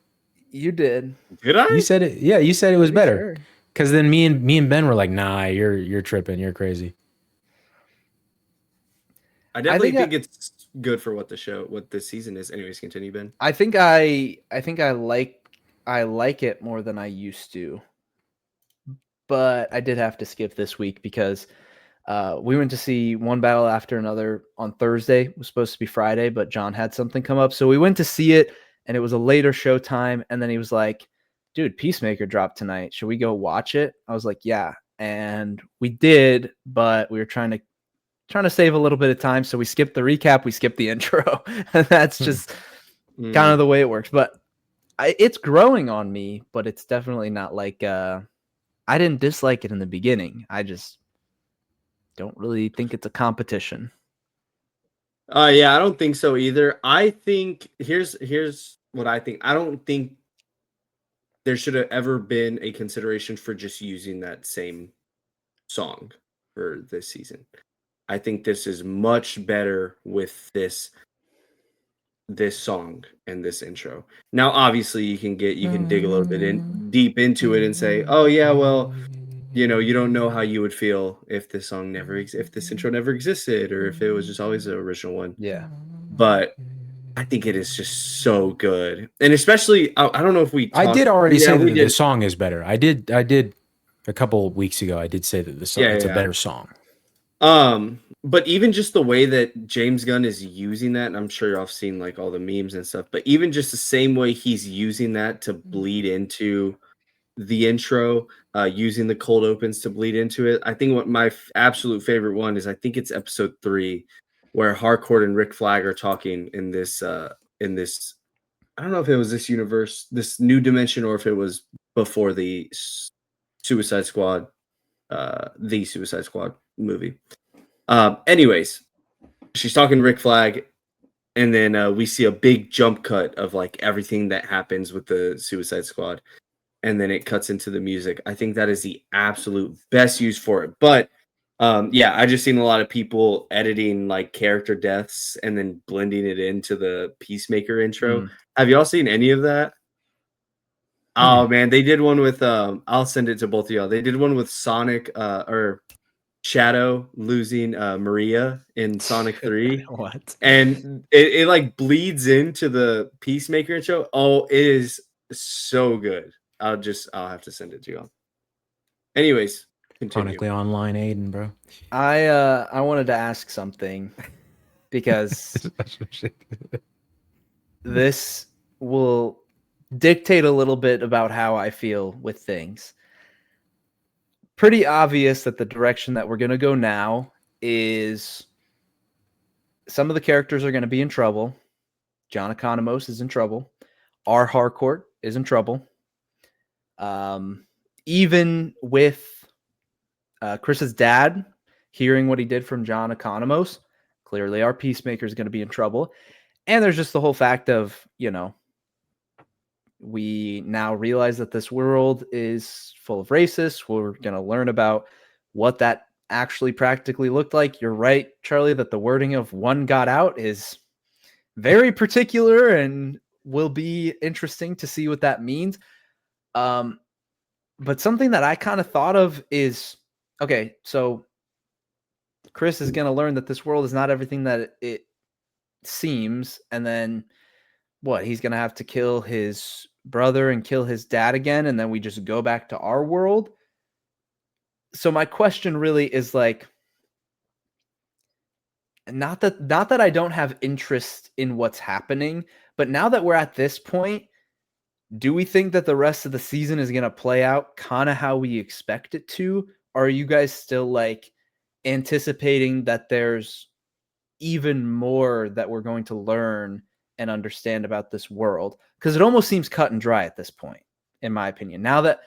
C: You did.
B: Did I?
A: You said it. Yeah, you said it was better.
C: Sure.
A: Because then me and Ben were like, "Nah, you're tripping. You're crazy."
B: I definitely think it's good for what this season is. Anyways, continue, Ben.
C: I think I like it more than I used to, but I did have to skip this week because we went to see One Battle After Another on Thursday. It was supposed to be Friday, but John had something come up, so we went to see it, and it was a later show time. And then he was like, "Dude, Peacemaker dropped tonight. Should we go watch it?" I was like, "Yeah," and we did, but we were trying to save a little bit of time, so we skipped the recap, we skipped the intro, and that's just kind of the way it works. But it's growing on me, but it's definitely not like I didn't dislike it in the beginning. I just don't really think it's a competition.
B: Yeah, I don't think so either. I think here's what I think. I don't think there should have ever been a consideration for just using that same song for this season. I think this is much better with this song and this intro. Now, obviously, you can dig a little bit deep into it and say, "Oh yeah, well, you know, you don't know how you would feel if this song if this intro never existed, or if it was just always the original one."
C: Yeah,
B: but I think it is just so good, and especially I don't know if we.
A: I did already say that the song is better. I did a couple of weeks ago. I did say that the song it's a better song.
B: But even just the way that James Gunn is using that, and I'm sure y'all have seen like all the memes and stuff, but even just the same way he's using that to bleed into the intro, using the cold opens to bleed into it. I think what my absolute favorite one is, I think it's episode 3, where Harcourt and Rick Flag are talking in this I don't know if it was this universe, this new dimension, or if it was before the Suicide Squad, the Suicide Squad movie. Anyways, she's talking to Rick Flag, and then we see a big jump cut of like everything that happens with the Suicide Squad, and then it cuts into the music. I think that is the absolute best use for it. But yeah, I just seen a lot of people editing like character deaths and then blending it into the Peacemaker intro. Have y'all seen any of that? Oh man, they did one with I'll send it to both of y'all. They did one with Sonic or Shadow losing Maria in Sonic 3.
A: What?
B: And it like bleeds into the Peacemaker intro. Oh, it is so good. I'll have to send it to y'all. Anyways, continue.
A: Chronically Online Aiden, bro.
C: I wanted to ask something because this will dictate a little bit about how I feel with things. Pretty obvious that the direction that we're going to go now is some of the characters are going to be in trouble. John Economos is in trouble. R. Harcourt is in trouble. Even with Chris's dad hearing what he did from John Economos, clearly our Peacemaker is going to be in trouble. And there's just the whole fact of, we now realize that this world is full of racists. We're going to learn about what that actually practically looked like. You're right, Charlie, that the wording of "one got out" is very particular and will be interesting to see what that means. But something that I kind of thought of is, okay, so Chris is going to learn that this world is not everything that it seems. And then what? He's going to have to kill his brother and kill his dad again. And then we just go back to our world. So my question really is like, not that I don't have interest in what's happening, but now that we're at this point, do we think that the rest of the season is going to play out kind of how we expect it to? Or are you guys still like anticipating that there's even more that we're going to learn and understand about this world? Because it almost seems cut and dry at this point, in my opinion. Now that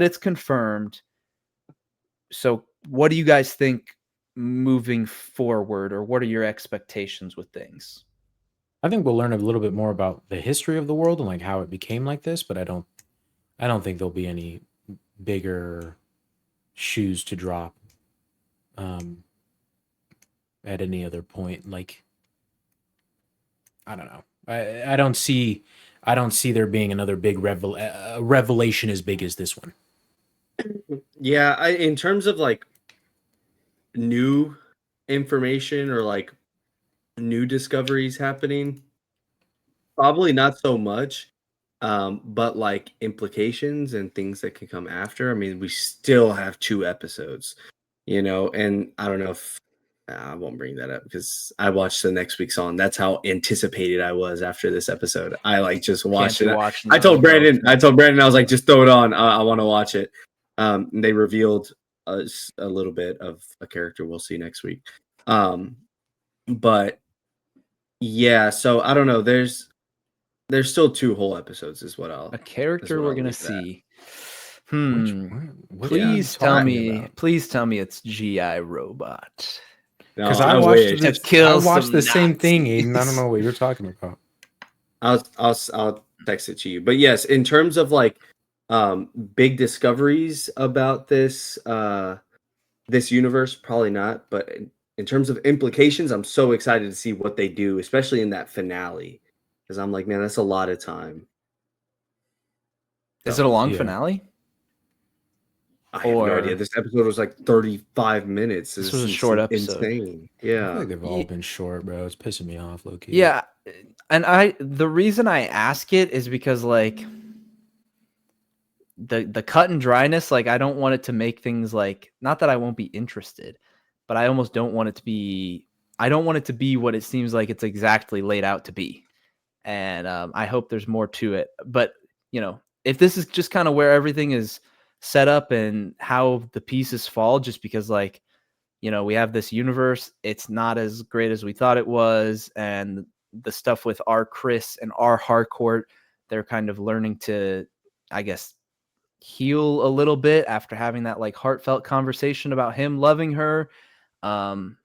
C: it's confirmed. So what do you guys think moving forward, or what are your expectations with things?
A: I think we'll learn a little bit more about the history of the world and like how it became like this, but I don't think there'll be any bigger shoes to drop at any other point. Like, I don't know. I don't see there being another big revelation as big as this one.
B: Yeah, in terms of like new information or like new discoveries happening, probably not so much. But like implications and things that can come after. I mean, we still have 2 episodes, and I don't know if I won't bring that up because I watched the next week's on. That's how anticipated I was after this episode. I like just watched it. I told Brandon, I was like, just throw it on. I want to watch it. They revealed a little bit of a character we'll see next week. But yeah, so I don't know. There's still 2 whole episodes is what I'll...
C: A character we're going to see.
A: What
C: please tell me it's G.I. Robot.
A: Because
B: I
A: watched the same thing, Aiden. I don't know what you're talking about.
B: I'll text it to you. But yes, in terms of like big discoveries about this this universe, probably not. But in terms of implications, I'm so excited to see what they do, especially in that finale. Because I'm like, man, that's a lot of time.
C: Is it a long finale?
B: I have no idea. This episode was like 35 minutes.
C: This was a short episode.
B: Insane. Yeah.
A: I feel like they've all been short, bro. It's pissing me off, low key.
C: Yeah. And the reason I ask it is because like the cut and dryness, like I don't want it to make things like, not that I won't be interested, but I almost don't want it to be, what it seems like it's exactly laid out to be. And I hope there's more to it. But, if this is just kind of where everything is set up and how the pieces fall, just because like, we have this universe. It's not as great as we thought it was. And the stuff with our Chris and our Harcourt, they're kind of learning to, I guess, heal a little bit after having that like heartfelt conversation about him loving her. And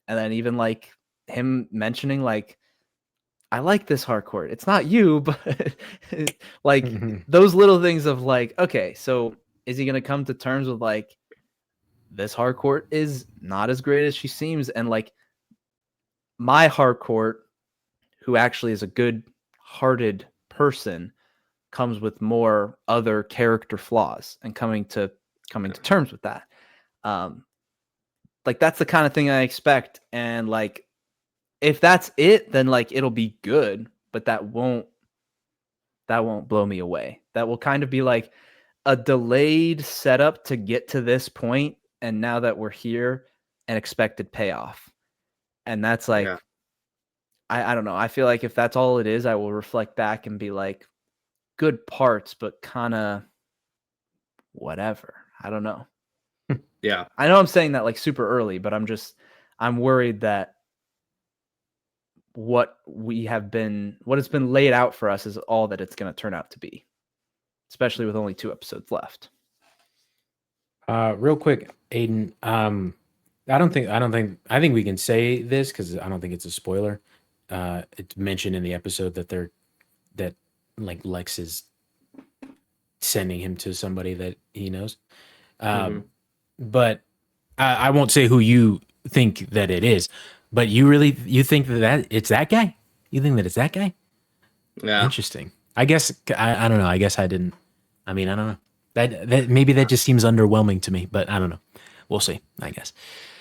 C: then even like him mentioning like, I like this Harcourt. It's not you, but like those little things of like, okay, so is he going to come to terms with like, this Harcourt is not as great as she seems? And like my Harcourt, who actually is a good-hearted person, comes with more other character flaws, and coming to terms with that. Like that's the kind of thing I expect. And like, if that's it, then like it'll be good, but that won't blow me away. That will kind of be like a delayed setup to get to this point, and now that we're here, an expected payoff. And that's like, I don't know. I feel like if that's all it is, I will reflect back and be like, good parts, but kind of whatever. I don't know.
B: Yeah.
C: I know I'm saying that like super early, but I'm worried that what has been laid out for us is all that it's going to turn out to be, especially with only 2 episodes left.
A: Real quick, Aiden, I think we can say this because I don't think it's a spoiler. It's mentioned in the episode that like Lex is sending him to somebody that he knows. But I won't say who you think that it is, but you think that it's that guy? You think that it's that guy?
B: Yeah.
A: Interesting. I guess, I don't know. I guess I didn't. I mean, I don't know. That maybe that just seems underwhelming to me, but I don't know. We'll see, I guess.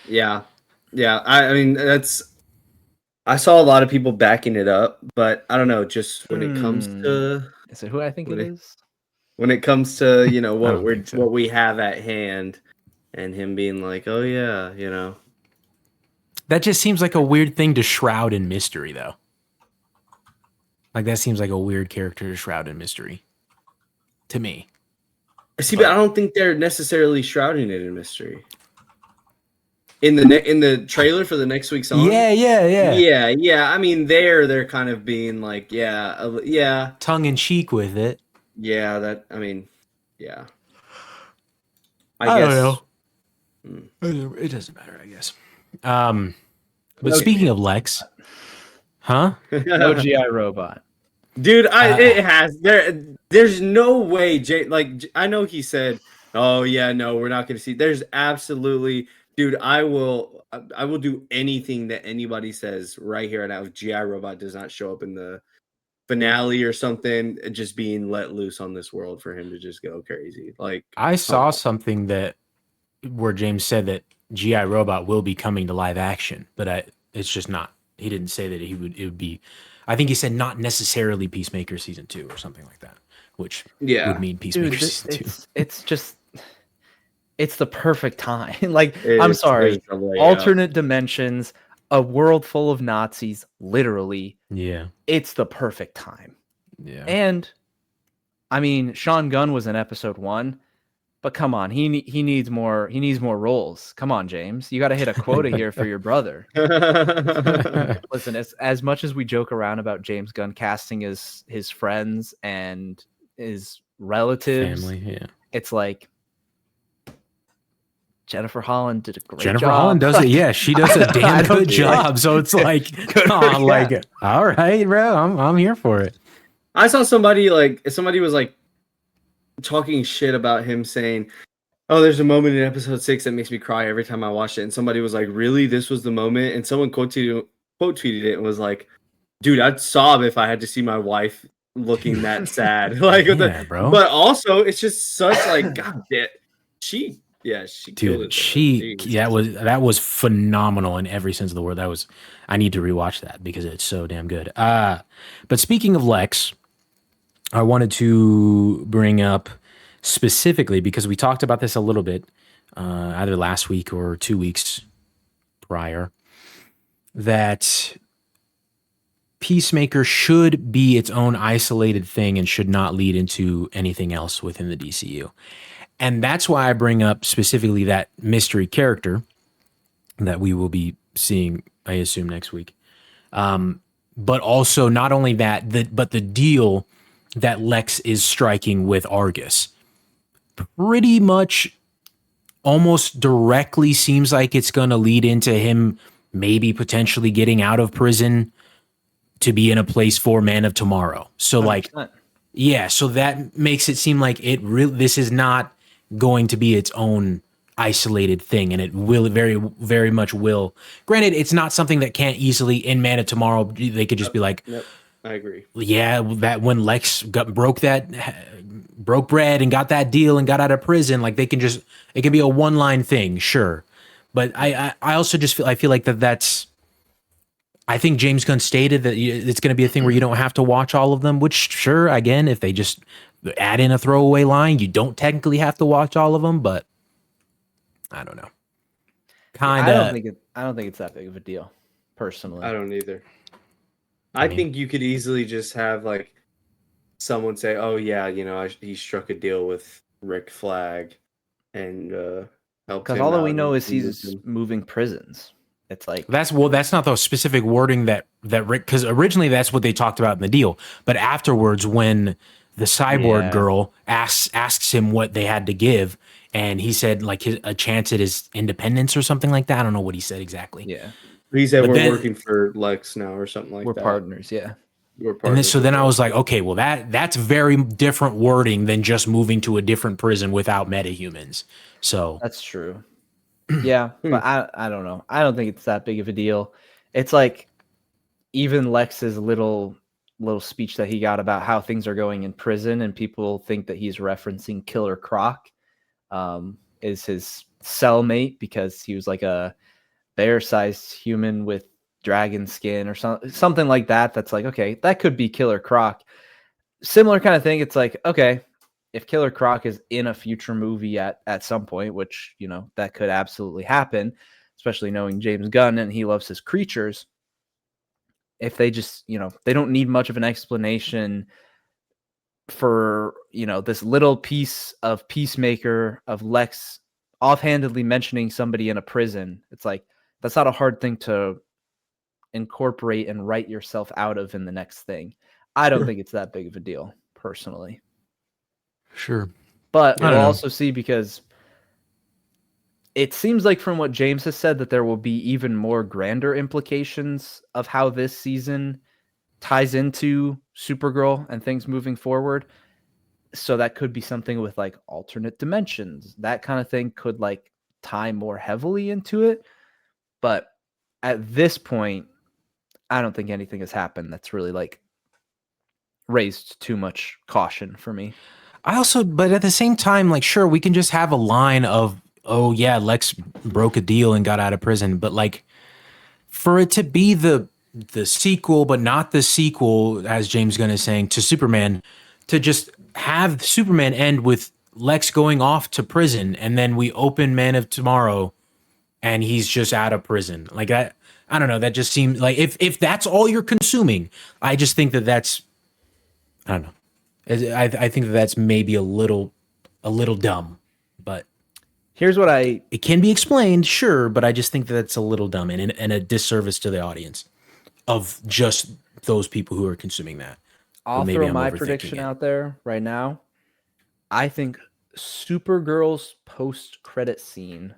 B: Yeah. Yeah. I mean, I saw a lot of people backing it up, but I don't know, just when it comes to,
C: is it who I think it is?
B: When it comes to,
A: what
B: what we have at hand, and him being like, oh yeah,
A: That just seems like a weird thing to shroud in mystery, though. Like that seems like a weird character to shroud in mystery to me.
B: See, but I don't think they're necessarily shrouding it in mystery. In the trailer for the next week's song. Yeah. I mean, they're kind of being like, yeah,
A: tongue in cheek with it.
B: Yeah, that. I mean, yeah.
A: I guess. Don't know. It doesn't matter, I guess. But speaking of Lex, huh?
C: No GI robot.
B: Dude, it has there's no way I know he said, "Oh yeah, no, we're not going to see." There's absolutely, dude, I will do anything that anybody says right here and now if GI robot does not show up in the finale or something, just being let loose on this world for him to just go crazy. Like
A: I saw something where James said that GI robot will be coming to live action, but it's just not. He didn't say that it would be. I think he said not necessarily Peacemaker season 2 or something like that, which would mean Peacemaker season 2.
C: It's the perfect time. Like, I'm sorry, alternate dimensions, a world full of Nazis, literally.
A: Yeah.
C: It's the perfect time.
A: Yeah.
C: And I mean, Sean Gunn was in episode 1, but come on, he needs more roles. Come on, James. You got to hit a quota here for your brother. Listen, as much as we joke around about James Gunn casting his friends and his relatives,
A: family, yeah.
C: It's like Jennifer Holland did a great job.
A: Jennifer Holland does it. Yeah, she does a damn good job. So it's like, all right, bro, I'm here for it.
B: I saw somebody was like talking shit about him saying, "Oh, there's a moment in episode 6 that makes me cry every time I watch it." And somebody was like, "Really? This was the moment?" And someone quote tweeted it and was like, "Dude, I'd sob if I had to see my wife looking that sad." Like,
A: bro.
B: But also, it's just such like, God damn, she killed it.
A: That was phenomenal in every sense of the word. I need to rewatch that because it's so damn good. But speaking of Lex, I wanted to bring up specifically because we talked about this a little bit, either last week or 2 weeks prior, that Peacemaker should be its own isolated thing and should not lead into anything else within the DCU. And that's why I bring up specifically that mystery character, that we will be seeing, I assume, next week. But also not only that, but the deal that Lex is striking with Argus pretty much almost directly seems like it's going to lead into him maybe potentially getting out of prison to be in a place for Man of Tomorrow. So like,
C: 100%.
A: yeah, so that makes it seem like this is not going to be its own isolated thing, and it will very, very much will. Granted, it's not something that can't easily in Man of Tomorrow. They could just be like,
B: Yep, I agree.
A: yeah, that when Lex broke bread and got that deal and got out of prison, like it can be a one line thing, sure. But I also just feel like that's. I think James Gunn stated that it's going to be a thing where you don't have to watch all of them, which sure, again, if they just add in a throwaway line, you don't technically have to watch all of them, but I don't know.
C: I don't think it's that big of a deal, personally.
B: I don't either. I think you could easily just have like someone say, "Oh yeah, he struck a deal with Rick Flag and helped him
C: Because all that we
B: out
C: know
B: and
C: is he's moving prisons. It's like
A: that's not the specific wording that Rick, because originally that's what they talked about in the deal, but afterwards when the cyborg girl asks him what they had to give, and he said like a chance at his independence or something like that. I don't know what he said exactly.
C: Yeah,
B: he said we're working for Lex now or something like that.
C: We're partners. Yeah,
B: we're partners.
A: And then I was like, okay, well that's very different wording than just moving to a different prison without metahumans. So
C: that's true. Yeah, but I don't know. I don't think it's that big of a deal. It's like even Lex's little speech that he got about how things are going in prison, and people think that he's referencing Killer Croc, is his cellmate because he was like a bear-sized human with dragon skin or something like that. That's like, okay, that could be Killer Croc. Similar kind of thing. It's like, okay, if Killer Croc is in a future movie at some point, which, that could absolutely happen, especially knowing James Gunn and he loves his creatures. If they just, they don't need much of an explanation for, this little piece of Peacemaker of Lex offhandedly mentioning somebody in a prison. It's like, that's not a hard thing to incorporate and write yourself out of in the next thing. I don't think it's that big of a deal, personally.
A: Sure.
C: But we'll also see, because it seems like from what James has said that there will be even more grander implications of how this season ties into Supergirl and things moving forward. So that could be something with like alternate dimensions. That kind of thing could like tie more heavily into it. But at this point, I don't think anything has happened that's really like raised too much caution for me.
A: But at the same time, like, sure, we can just have a line of, oh yeah, Lex broke a deal and got out of prison, but like for it to be the sequel, but not the sequel, as James Gunn is saying, to Superman, to just have Superman end with Lex going off to prison, and then we open Man of Tomorrow and he's just out of prison. Like that, I don't know, that just seems like if that's all you're consuming, I just think that's, I don't know. I think that's maybe a little dumb, but
C: here's what
A: it can be explained, sure, but I just think that's a little dumb and a disservice to the audience of just those people who are consuming that.
C: I'll throw my prediction out there right now. I think Supergirl's post-credit scene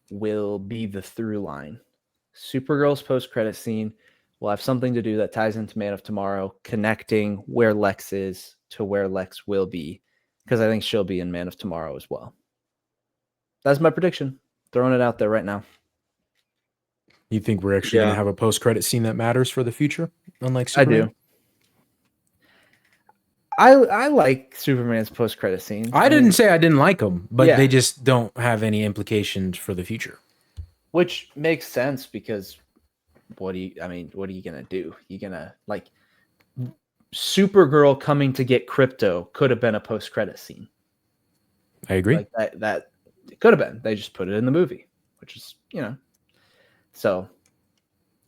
C: will be the through line. Supergirl's post-credit scene will have something to do that ties into Man of Tomorrow, connecting where Lex is to where Lex will be, because I think she'll be in Man of Tomorrow as well. That's my prediction. Throwing it out there right now.
A: You think we're actually going to have a post-credit scene that matters for the future, unlike Superman?
C: I do. I like Superman's post-credit scenes.
A: I didn't say I didn't like them, but they just don't have any implications for the future.
C: Which makes sense, because what are you gonna do? You gonna like Supergirl coming to get Crypto could have been a post-credit scene.
A: I agree.
C: Like that it could have been. They just put it in the movie, which is, So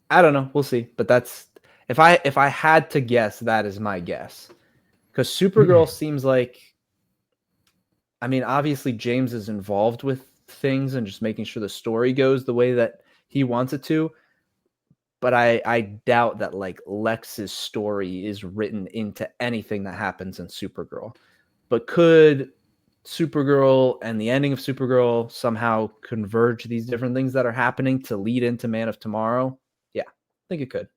C: I don't know. We'll see. But that's if I had to guess, that is my guess. Because Supergirl seems like, obviously James is involved with things and just making sure the story goes the way that he wants it to. But I doubt that like Lex's story is written into anything that happens in Supergirl. But could Supergirl and the ending of Supergirl somehow converge these different things that are happening to lead into Man of Tomorrow? Yeah, I think it could.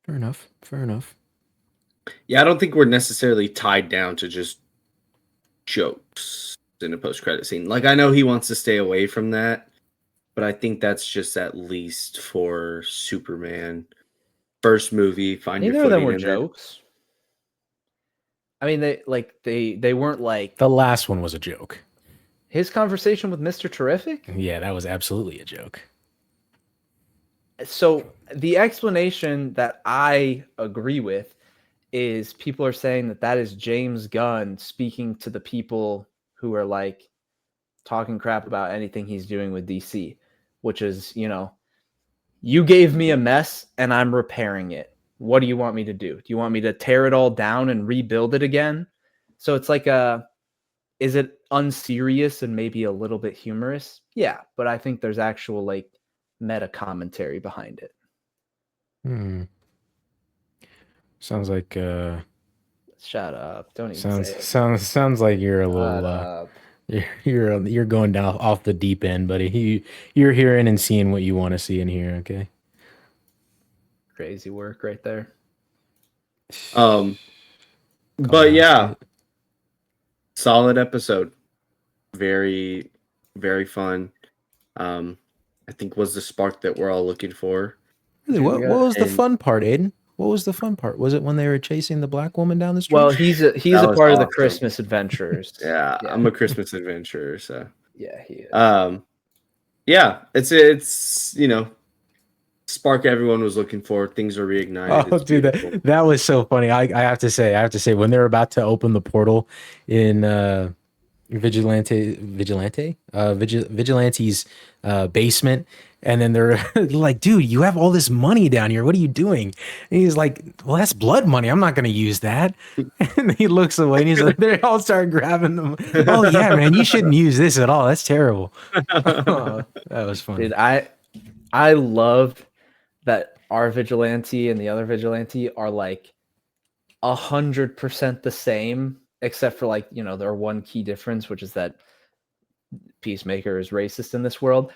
A: Fair enough. Fair enough.
B: Yeah, I don't think we're necessarily tied down to just jokes in a post-credit scene. Like, I know he wants to stay away from that, but I think that's just at least for Superman. First movie, find
C: Neither
B: your
C: of them
B: footing
C: were
B: in it.
C: jokes. I mean, they weren't like
A: The last one was a joke.
C: his conversation with Mr. Terrific.
A: Yeah, that was absolutely a joke.
C: So the explanation that I agree with is people are saying that that is James Gunn speaking to the people who are like talking crap about anything he's doing with DC, which is, you gave me a mess and I'm repairing it. What do you want me to do? Do you want me to tear it all down and rebuild it again? So it's like is it unserious and maybe a little bit humorous? Yeah, but I think there's actual like meta commentary behind it.
A: Sounds like
C: Shut up! Don't even say it.
A: sounds like you're a little
C: Shut up.
A: you're going down off the deep end, buddy. You're hearing and seeing what you want to see and hear, okay?
C: Crazy work right there.
B: But yeah, solid episode. Very, very fun. I think was the spark that we're all looking for.
A: Really, what was the fun part, Aiden? What was the fun part? Was it when they were chasing the black woman down the street?
C: Well, he's a part of the Christmas adventurers.
B: Yeah, I'm a Christmas adventurer, so
C: yeah, he is.
B: Yeah, it's spark everyone was looking for. Things are reignited.
A: Oh, dude, that was so funny. I have to say, when they're about to open the portal in Vigilante's basement, and then they're like, dude, you have all this money down here, what are you doing? And he's like, well, that's blood money, I'm not going to use that. And he looks away and he's like, they all start grabbing them. Oh yeah, man, you shouldn't use this at all, that's terrible. Oh, that was funny.
C: Dude, I love that our vigilante and the other vigilante are like 100% the same, except for like, their one key difference, which is that Peacemaker is racist in this world.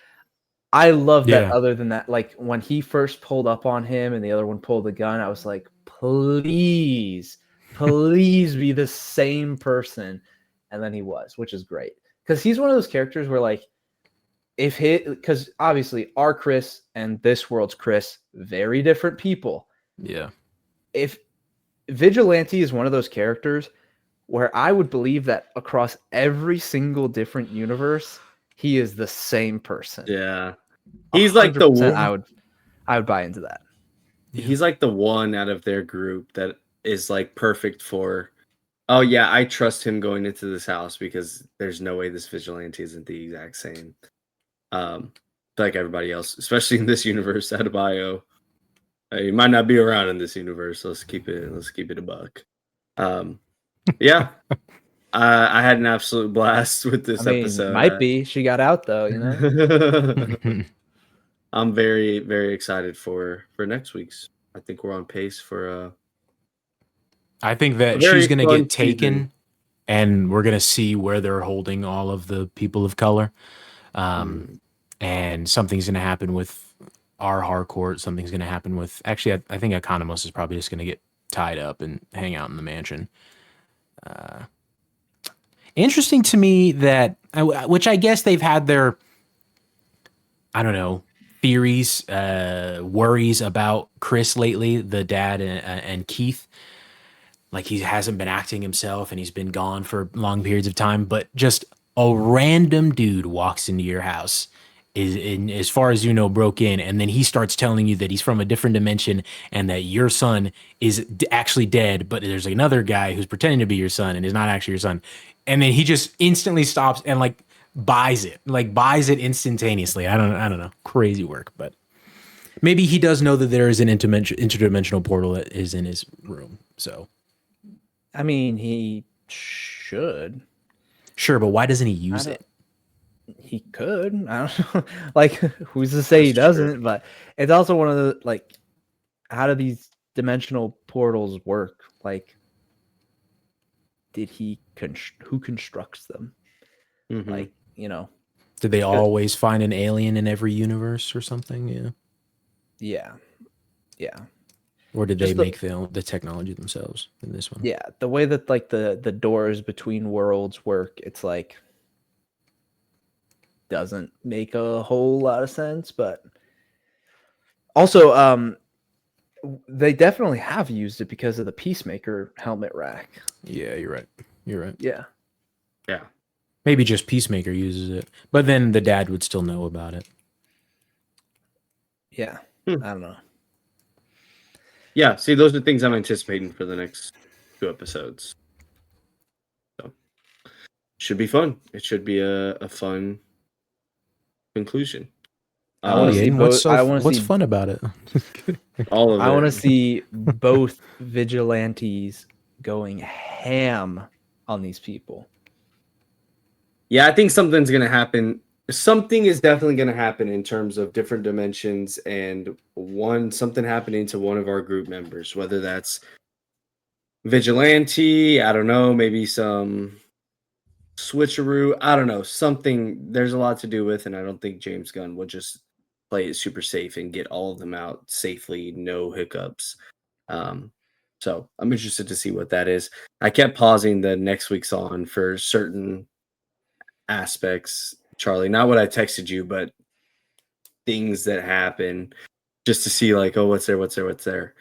C: I love that. Other than that, like when he first pulled up on him and the other one pulled the gun, I was like, please be the same person. And then he was, which is great. Because he's one of those characters where like, because obviously our Chris and this world's Chris, very different people.
A: Yeah.
C: If Vigilante is one of those characters where I would believe that across every single different universe, he is the same person.
B: Yeah. He's like the one.
C: I would buy into that.
B: He's like the one out of their group that is like perfect for, oh yeah, I trust him going into this house because there's no way this vigilante isn't the exact same. Like everybody else, especially in this universe, Adebayo. He might not be around in this universe. Let's keep it a buck. Yeah. I had an absolute blast with this episode.
C: Might be. She got out though,
B: I'm very, very excited for next week's. I think we're on pace for
A: I think that she's gonna get taken and we're gonna see where they're holding all of the people of color. And something's gonna happen with our Harcourt, something's gonna happen with actually I think Economos is probably just gonna get tied up and hang out in the mansion. Interesting to me that, which I guess they've had their, I don't know, theories, worries about Chris lately, the dad and Keith. Like he hasn't been acting himself and he's been gone for long periods of time, but just a random dude walks into your house, is in, as far as you know, broke in, and then he starts telling you that he's from a different dimension and that your son is actually dead, but there's another guy who's pretending to be your son and is not actually your son. And then he just instantly stops and like buys it instantaneously. I don't know. Crazy work, but maybe he does know that there is an interdimensional portal that is in his room. So,
C: I mean, he should.
A: Sure, but why doesn't he use it?
C: He could. I don't know. Like, who's to say he doesn't? But it's also one of the, like, how do these dimensional portals work? Like, did he who constructs them?
B: Mhm.
C: Like, you know,
A: Did they always find an alien in every universe or something?
C: yeah.
A: Or did
C: Just
A: they make the technology themselves in this one?
C: Yeah, the way that like the doors between worlds work, it's like doesn't make a whole lot of sense, but also they definitely have used it because of the Peacemaker helmet rack.
A: Yeah, you're right.
C: Yeah.
A: Maybe just Peacemaker uses it, but then the dad would still know about it.
C: Yeah.
B: I
C: don't know.
B: Yeah, see, those are things I'm anticipating for the next 2 episodes. So, should be fun. It should be a fun conclusion.
C: I want to see both.
A: What's fun about it?
B: all of it.
C: I want to see both vigilantes going ham on these people.
B: Yeah, I think something's going to happen. Something is definitely going to happen in terms of different dimensions and something happening to one of our group members, whether that's vigilante, I don't know, maybe some switcheroo, I don't know, something there's a lot to do with, and I don't think James Gunn will just play it super safe and get all of them out safely, no hiccups. So I'm interested to see what that is. I kept pausing the next week's on for certain aspects, Charlie, not what I texted you, but things that happen just to see like, oh, what's there.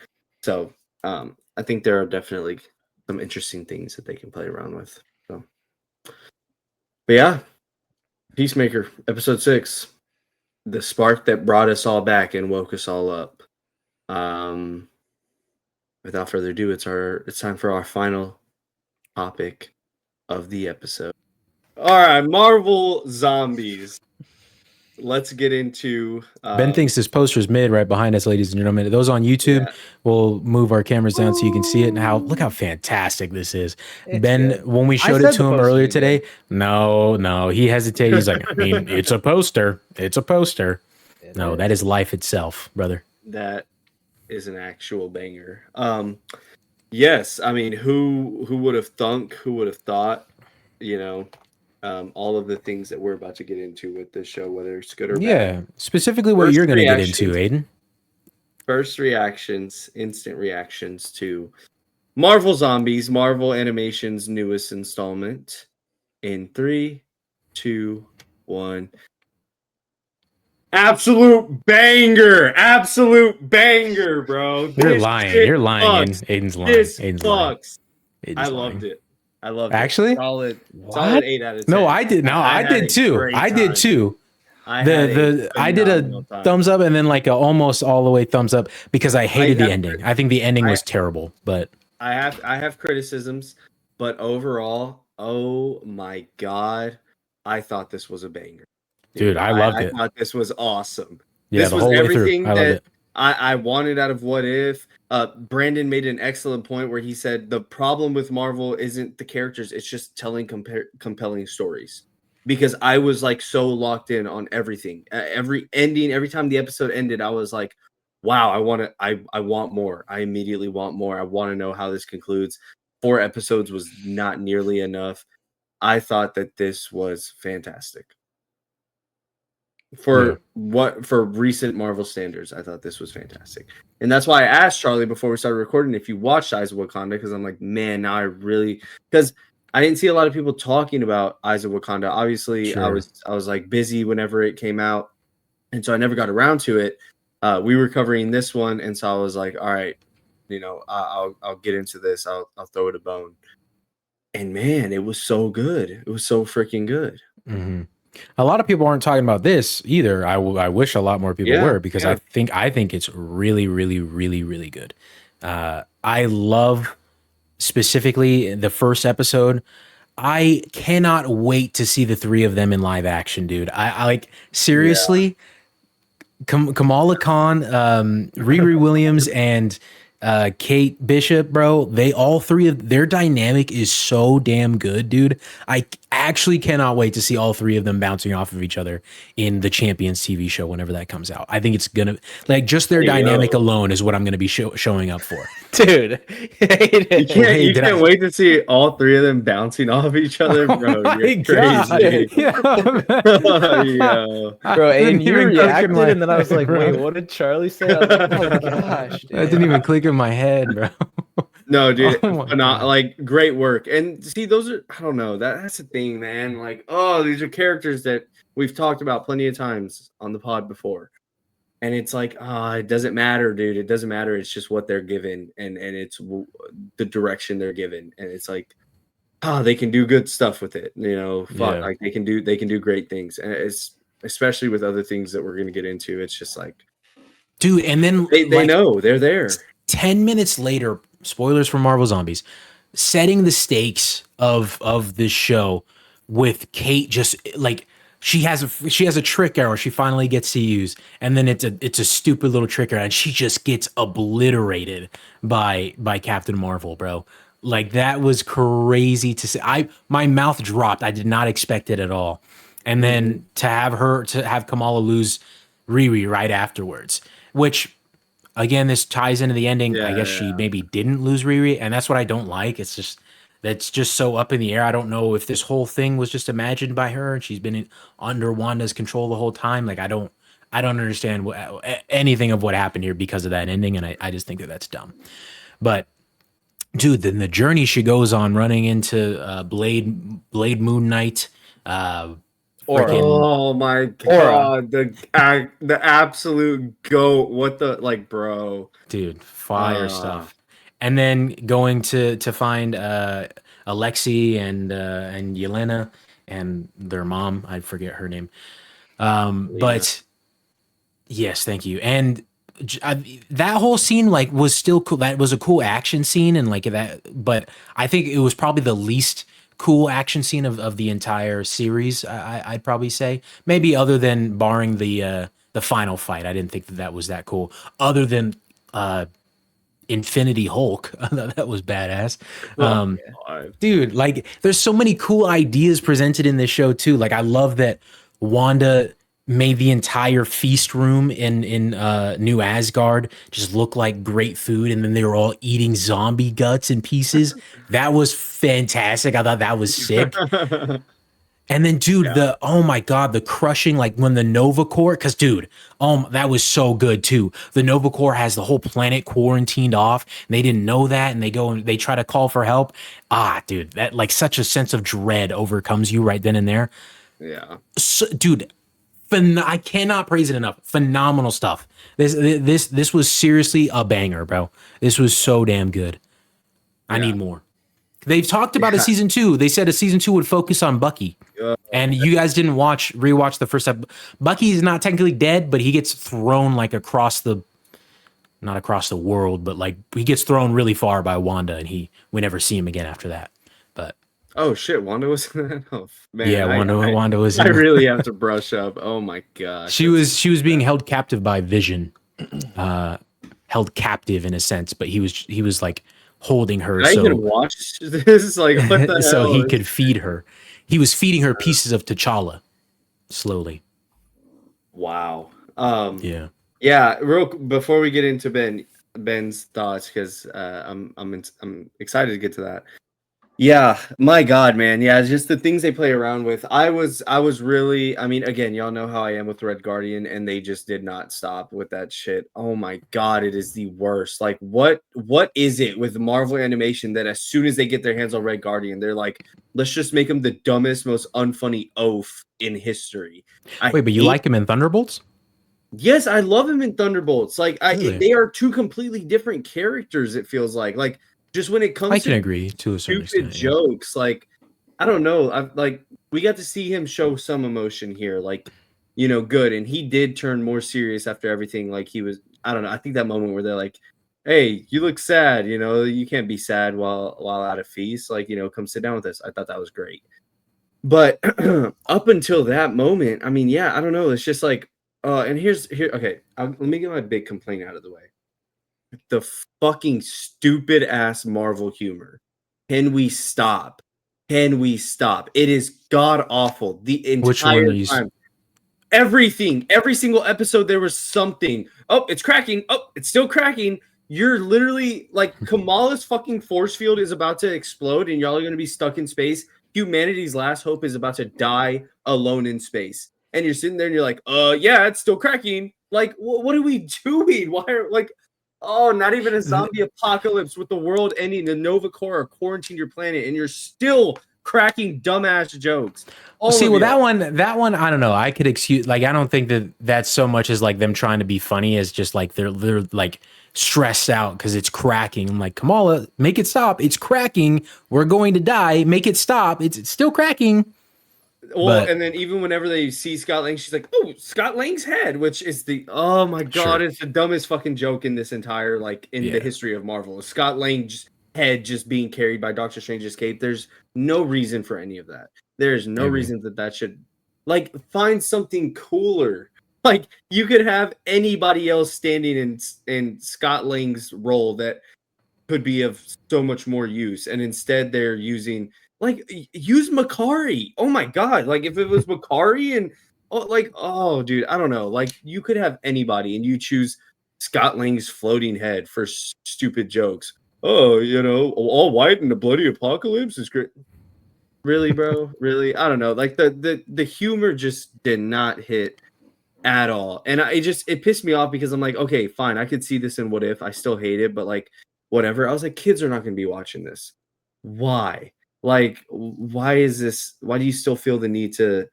B: So I think there are definitely some interesting things that they can play around with. So, but yeah, Peacemaker episode 6, the spark that brought us all back and woke us all up. Without further ado, it's time for our final topic of the episode. All right, Marvel Zombies. Let's get into
A: Ben thinks this poster is mid right behind us, ladies and gentlemen. Those on YouTube, we'll move our cameras down so you can see it. And look how fantastic this is.
C: It's
A: Ben,
C: good.
A: when we showed it to him earlier today, no, he hesitated. He's like, I mean, it's a poster. It's a poster. No, that is life itself, brother.
B: That is an actual banger. Yes, I mean, who would have thunk? Who would have thought? You know, all of the things that we're about to get into with this show, whether it's good or bad.
A: Yeah, specifically what you're going to get into, Aiden.
B: First reactions, instant reactions to Marvel Zombies, Marvel Animation's newest installment. In 3, 2, 1. Absolute banger, bro.
A: You're lying. Aiden's lying.
B: Aiden's lying. I loved it.
A: Actually,
B: solid 8 out of 10.
A: No, I did. No, I did too. I did too. I did a thumbs up and then like a almost all the way thumbs up because I hated the ending. I think the ending was terrible. But
B: I have criticisms, but overall, oh my god, I thought this was a banger.
A: Dude, I loved it.
B: I thought this was awesome.
A: Yeah,
B: this
A: the
B: was
A: whole
B: everything
A: way through. I loved it.
B: I wanted out of What If. Brandon made an excellent point where he said the problem with Marvel isn't the characters, it's just telling compelling stories. Because I was like so locked in on everything. Every ending, every time the episode ended, I was like, wow, I want more. I immediately want more. I want to know how this concludes. 4 episodes was not nearly enough. I thought that this was fantastic. For recent Marvel standards, I thought this was fantastic. And that's why I asked Charlie before we started recording if you watched Eyes of Wakanda, because I'm like, man, now I really, because I didn't see a lot of people talking about Eyes of Wakanda. Obviously, sure. I was like busy whenever it came out, and so I never got around to it. We were covering this one, and so I was like, all right, I'll get into this. I'll throw it a bone. And man, it was so good. It was so freaking good.
A: Mm-hmm. A lot of people aren't talking about this either. I wish a lot more people were, because I think it's really, really, really, really good. I love specifically the first episode. I cannot wait to see the 3 of them in live action, dude. I like, seriously, Kamala Khan, Riri Williams, and Kate Bishop, bro, they all three of their dynamic is so damn good, dude. I actually cannot wait to see all three of them bouncing off of each other in the Champions TV show whenever that comes out. I think it's gonna like just their dynamic alone is what I'm gonna be showing up for.
C: Dude,
B: you can't wait to see all three of them bouncing off each other, bro. You're crazy.
C: Bro, and you reacted, and then I was like, wait, what did Charlie say? I was like, oh gosh, dude.
A: That didn't even click in my head, bro.
B: No, dude, like great work. And see, those are I don't know. That's the thing, man. Like, oh, these are characters that we've talked about plenty of times on the pod before. And it's like, it doesn't matter, dude. It doesn't matter. It's just what they're given, and it's the direction they're given. And it's like, they can do good stuff with it. You know, like they can do great things. And it's especially with other things that we're gonna get into. It's just like,
A: dude. And then
B: they know they're there.
A: 10 minutes later, spoilers for Marvel Zombies, setting the stakes of this show with Kate just like. She has a trick arrow she finally gets to use, and then it's a stupid little trick arrow, and she just gets obliterated by Captain Marvel, bro. Like that was crazy to see. My mouth dropped. I did not expect it at all. And then to have Kamala lose Riri right afterwards, which again this ties into the ending. I guess she maybe didn't lose Riri, and that's what I don't like. It's just that's just so up in the air. I don't know if this whole thing was just imagined by her and she's been under Wanda's control the whole time. Like I don't understand anything of what happened here because of that ending, and I just think that's dumb. But dude, then the journey she goes on, running into Blade Moon Knight.
B: Oh my god, the absolute goat! What the bro,
A: dude, fire stuff. And then going to find Alexei and Yelena and their mom. I forget her name. But yes, thank you. And that whole scene was still cool. That was a cool action scene and that. But I think it was probably the least cool action scene of the entire series. I'd probably say maybe other than barring the final fight. I didn't think that was that cool. Other than Infinity Hulk. That was badass. Dude, there's so many cool ideas presented in this show too. I love that Wanda made the entire feast room in New Asgard just look like great food, and then they were all eating zombie guts and pieces. That was fantastic. I thought that was sick. And then, dude, oh my god, the crushing, when the Nova Corps, because, dude, that was so good too. The Nova Corps has the whole planet quarantined off, and they didn't know that, and they go and they try to call for help. Dude, that such a sense of dread overcomes you right then and there.
B: Yeah,
A: so, dude, I cannot praise it enough. Phenomenal stuff. This was seriously a banger, bro. This was so damn good. I need more. They've talked about a season 2. They said a season 2 would focus on Bucky. And you guys didn't rewatch the first episode. Bucky is not technically dead, but he gets thrown not across the world, but he gets thrown really far by Wanda, and we never see him again after that. But
B: oh shit, Wanda was in that? Oh, man,
A: yeah, Wanda was in
B: I really have to brush up. Oh my gosh.
A: She was being held captive by Vision. Held captive in a sense, but he was holding her.
B: I even watched this what the
A: so
B: hell?
A: He could feed her. He was feeding her pieces of T'Challa slowly.
B: Wow.
A: Yeah.
B: Before we get into Ben's thoughts, because I'm excited to get to that. Yeah, my God, man. Yeah, it's just the things they play around with. I was really, again, y'all know how I am with Red Guardian, and they just did not stop with that shit. Oh my God, it is the worst. What is it with Marvel animation that as soon as they get their hands on Red Guardian, they're like, let's just make him the dumbest, most unfunny oaf in history.
A: Wait, but you like him in Thunderbolts?
B: Yes, I love him in Thunderbolts.
A: Really?
B: They are two completely different characters, it feels like. Just when it comes
A: I can agree to a certain extent.
B: Jokes, I don't know. We got to see him show some emotion here, good. And he did turn more serious after everything. He was, I don't know. I think that moment where they're like, "Hey, you look sad. You can't be sad while at a feast. Come sit down with us." I thought that was great. But up until that moment, I don't know. It's just and here. Okay, let me get my big complaint out of the way. the fucking stupid ass Marvel humor. Can we stop? Can we stop? It is god awful the
A: Which one
B: entire
A: are you?
B: time. Everything, every single episode, there was something. Oh, it's cracking. Oh, it's still cracking. You're literally like Kamala's fucking force field is about to explode, and y'all are going to be stuck in space. Humanity's last hope is about to die alone in space, and you're sitting there and you're like, yeah, it's still cracking. Like, what are we doing? Why are like, oh, not even a zombie apocalypse with the world ending. The Nova Corps quarantine your planet, and you're still cracking dumbass jokes.
A: See, well, that one, I don't know. I could excuse, like, I don't think that that's so much as like them trying to be funny as just like they're like stressed out because it's cracking. I'm like, Kamala, make it stop. It's cracking. We're going to die. Make it stop. It's still cracking.
B: Well, and then even whenever they see Scott Lang, she's like, "Oh, Scott Lang's head," which is oh my god, it's the dumbest fucking joke in this entire in the history of Marvel. Scott Lang's head just being carried by Doctor Strange's cape. There's no reason for any of that. There's no reason that should find something cooler. Like you could have anybody else standing in Scott Lang's role that could be of so much more use, and instead they're using use Makari. Oh my god! Like if it was Makari and oh dude, I don't know. Like you could have anybody, and you choose Scott Lang's floating head for stupid jokes. Oh, all white in the bloody apocalypse is great. Really, bro? Really? I don't know. Like the humor just did not hit at all, and it pissed me off because I'm like, okay, fine, I could see this in What If. I still hate it, but like whatever. I was like, kids are not going to be watching this. Why? Like, why is this? Why do you still feel the need to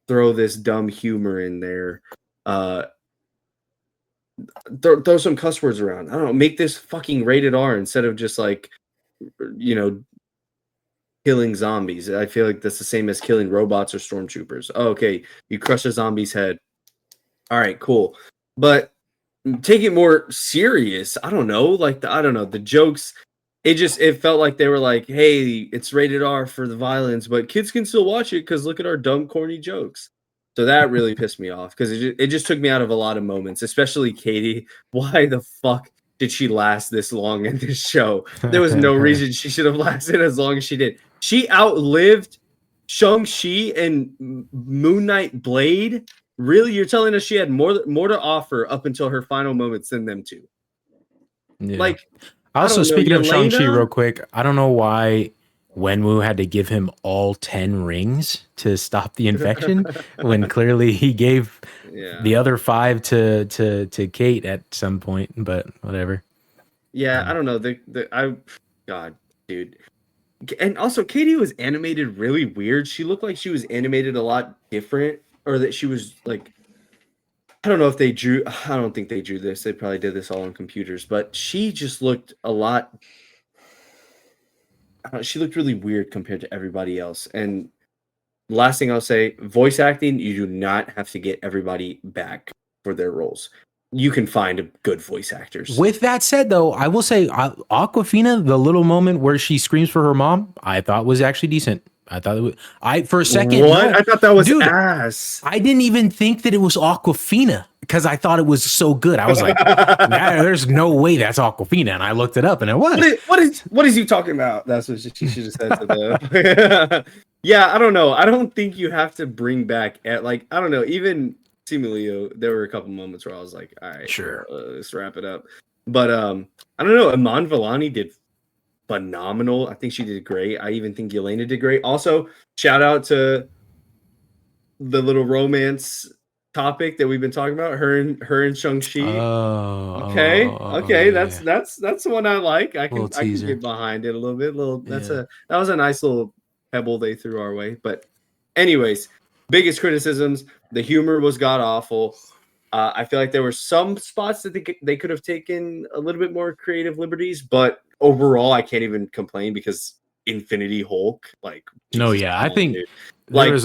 B: throw this dumb humor in there? Throw some cuss words around. I don't know. Make this fucking rated R instead of just like, killing zombies. I feel like that's the same as killing robots or stormtroopers. Oh, okay, you crush a zombie's head. All right, cool. But take it more serious. I don't know. I don't know. The jokes, it felt like they were like, hey, it's rated R for the violence, but kids can still watch it because look at our dumb, corny jokes. So that really pissed me off because it just took me out of a lot of moments, especially Katie. Why the fuck did she last this long in this show? There was no reason she should have lasted as long as she did. She outlived Shang-Chi and Moon Knight Blade. Really? You're telling us she had more to offer up until her final moments than them two?
A: Yeah.
B: Like,
A: also, speaking of
B: Yelena?
A: Shang-Chi real quick, I don't know why Wenwu had to give him all 10 rings to stop the infection when clearly he gave the other 5 to Kate at some point, but whatever.
B: Yeah, I don't know. God, dude. And also Katie was animated really weird. She looked like she was animated a lot different, or that she was like, I don't know if they drew. I don't think they drew this. They probably did this all on computers, but she just looked a lot. She looked really weird compared to everybody else. And last thing I'll say, voice acting, you do not have to get everybody back for their roles. You can find good voice actors.
A: With that said, though, I will say Aquafina, the little moment where she screams for her mom, I thought was actually decent. I thought it was, for a second.
B: What?
A: No,
B: I thought that was ass.
A: I didn't even think that it was Aquafina because I thought it was so good. I was like, nah, there's no way that's Aquafina. And I looked it up and it was.
B: What is you talking about? That's what she should have said to the. Yeah, I don't know. I don't think you have to bring back I don't know. Even seemingly, there were a couple moments where I was like, all right,
A: sure,
B: let's wrap it up. But I don't know. Iman Vellani did phenomenal. I think she did great. I even think Yelena did great. Also, shout out to the little romance topic that we've been talking about. Her and Shang-Chi. Okay. That's the one I like. I can get behind it a little bit. That was a nice little pebble they threw our way. But anyways, biggest criticisms. The humor was god awful. I feel like there were some spots that they could have taken a little bit more creative liberties, but overall, I can't even complain because Infinity Hulk,
A: I think there's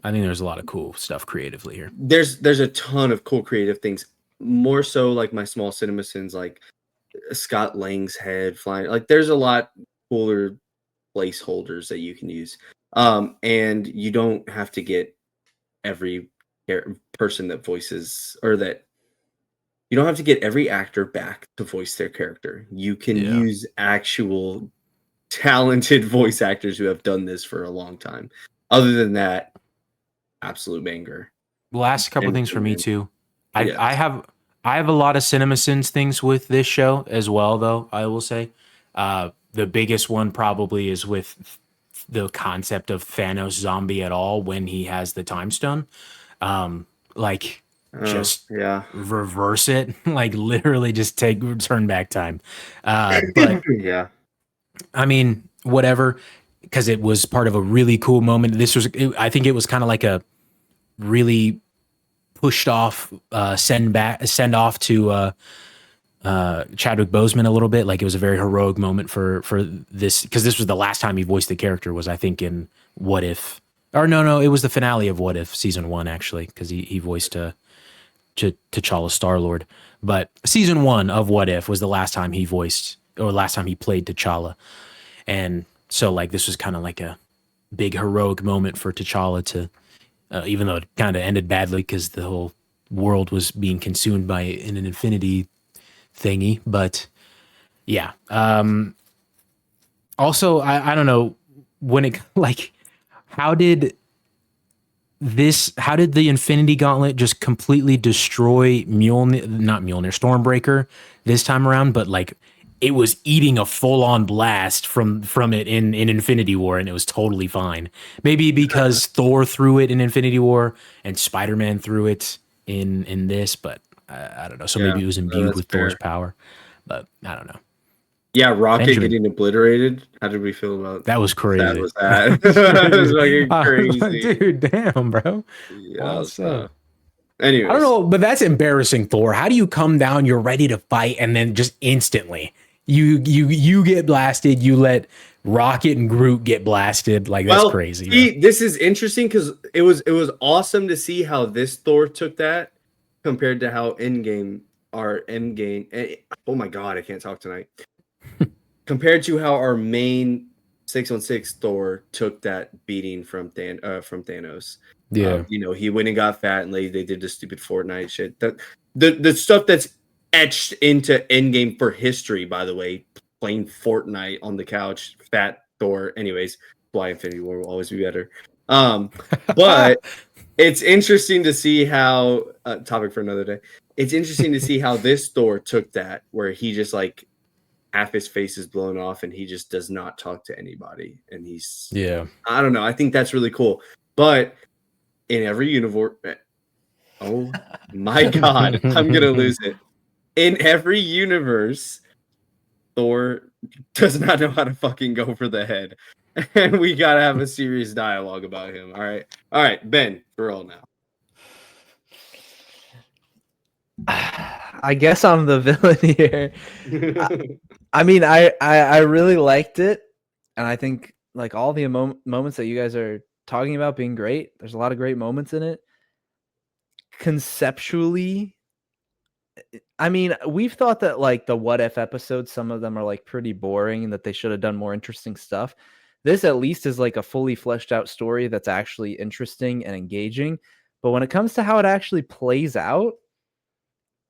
A: I think there's a lot of cool stuff creatively here.
B: There's a ton of cool creative things. More so like my small CinemaSins, like Scott Lang's head flying. Like there's a lot cooler placeholders that you can use. And you don't have to get every person that voices or that you don't have to get every actor back to voice their character. You can use actual talented voice actors who have done this for a long time. Other than that, absolute banger.
A: Last couple things for me too. I
B: Yes.
A: I have a lot of CinemaSins things with this show as well, though. I will say, the biggest one probably is with the concept of Thanos zombie at all when he has the time stone. Like just reverse it, like literally just turn back time. But
B: yeah,
A: I mean, whatever, because it was part of a really cool moment. I think it was kind of like a really pushed off send off to Chadwick Boseman a little bit. Like it was a very heroic moment for this, because this was the last time he voiced the character, was I think in What If, or no, it was the finale of What If season 1 actually, because he voiced T'Challa Star-Lord. But season 1 of What If was the last time he voiced, or last time he played T'Challa. And so like this was kind of like a big heroic moment for T'Challa to, even though it kind of ended badly because the whole world was being consumed by an infinity thingy. But yeah. Also, I don't know when it like how did the Infinity Gauntlet just completely destroy Stormbreaker this time around, but like it was eating a full-on blast from it in Infinity War, and it was totally fine. Maybe because Thor threw it in Infinity War and Spider-Man threw it in this, but I don't know. So maybe it was imbued with Thor's power, but I don't know.
B: Yeah, Rocket getting obliterated. How did we feel about
A: that? Was crazy.
B: That was that. That was fucking crazy,
A: dude. Damn, bro.
B: Yeah. Anyways,
A: I don't know, but that's embarrassing, Thor. How do you come down? You're ready to fight, and then just instantly you get blasted. You let Rocket and Groot get blasted. Like that's crazy.
B: This is interesting because it was awesome to see how this Thor took that compared to how Endgame. Oh my god, I can't talk tonight. Compared to how our main 616 Thor took that beating from Thanos.
A: Yeah,
B: he went and got fat, and they did the stupid Fortnite shit. That the stuff that's etched into Endgame for history, by the way, playing Fortnite on the couch, fat Thor. Anyways, why Infinity War will always be better. But it's interesting to see how topic for another day. It's interesting to see how this Thor took that, where he just like half his face is blown off and he just does not talk to anybody. And I don't know. I think that's really cool. But in every universe, oh my god, I'm gonna lose it. In every universe, Thor does not know how to fucking go for the head. And we gotta have a serious dialogue about him. All right, Ben, for real now.
C: I guess I'm the villain here. I mean, I really liked it, and I think like all the moments that you guys are talking about being great. There's a lot of great moments in it. Conceptually, I mean, we've thought that like the What If episodes, some of them are like pretty boring and that they should have done more interesting stuff. This at least is like a fully fleshed out story that's actually interesting and engaging. But when it comes to how it actually plays out,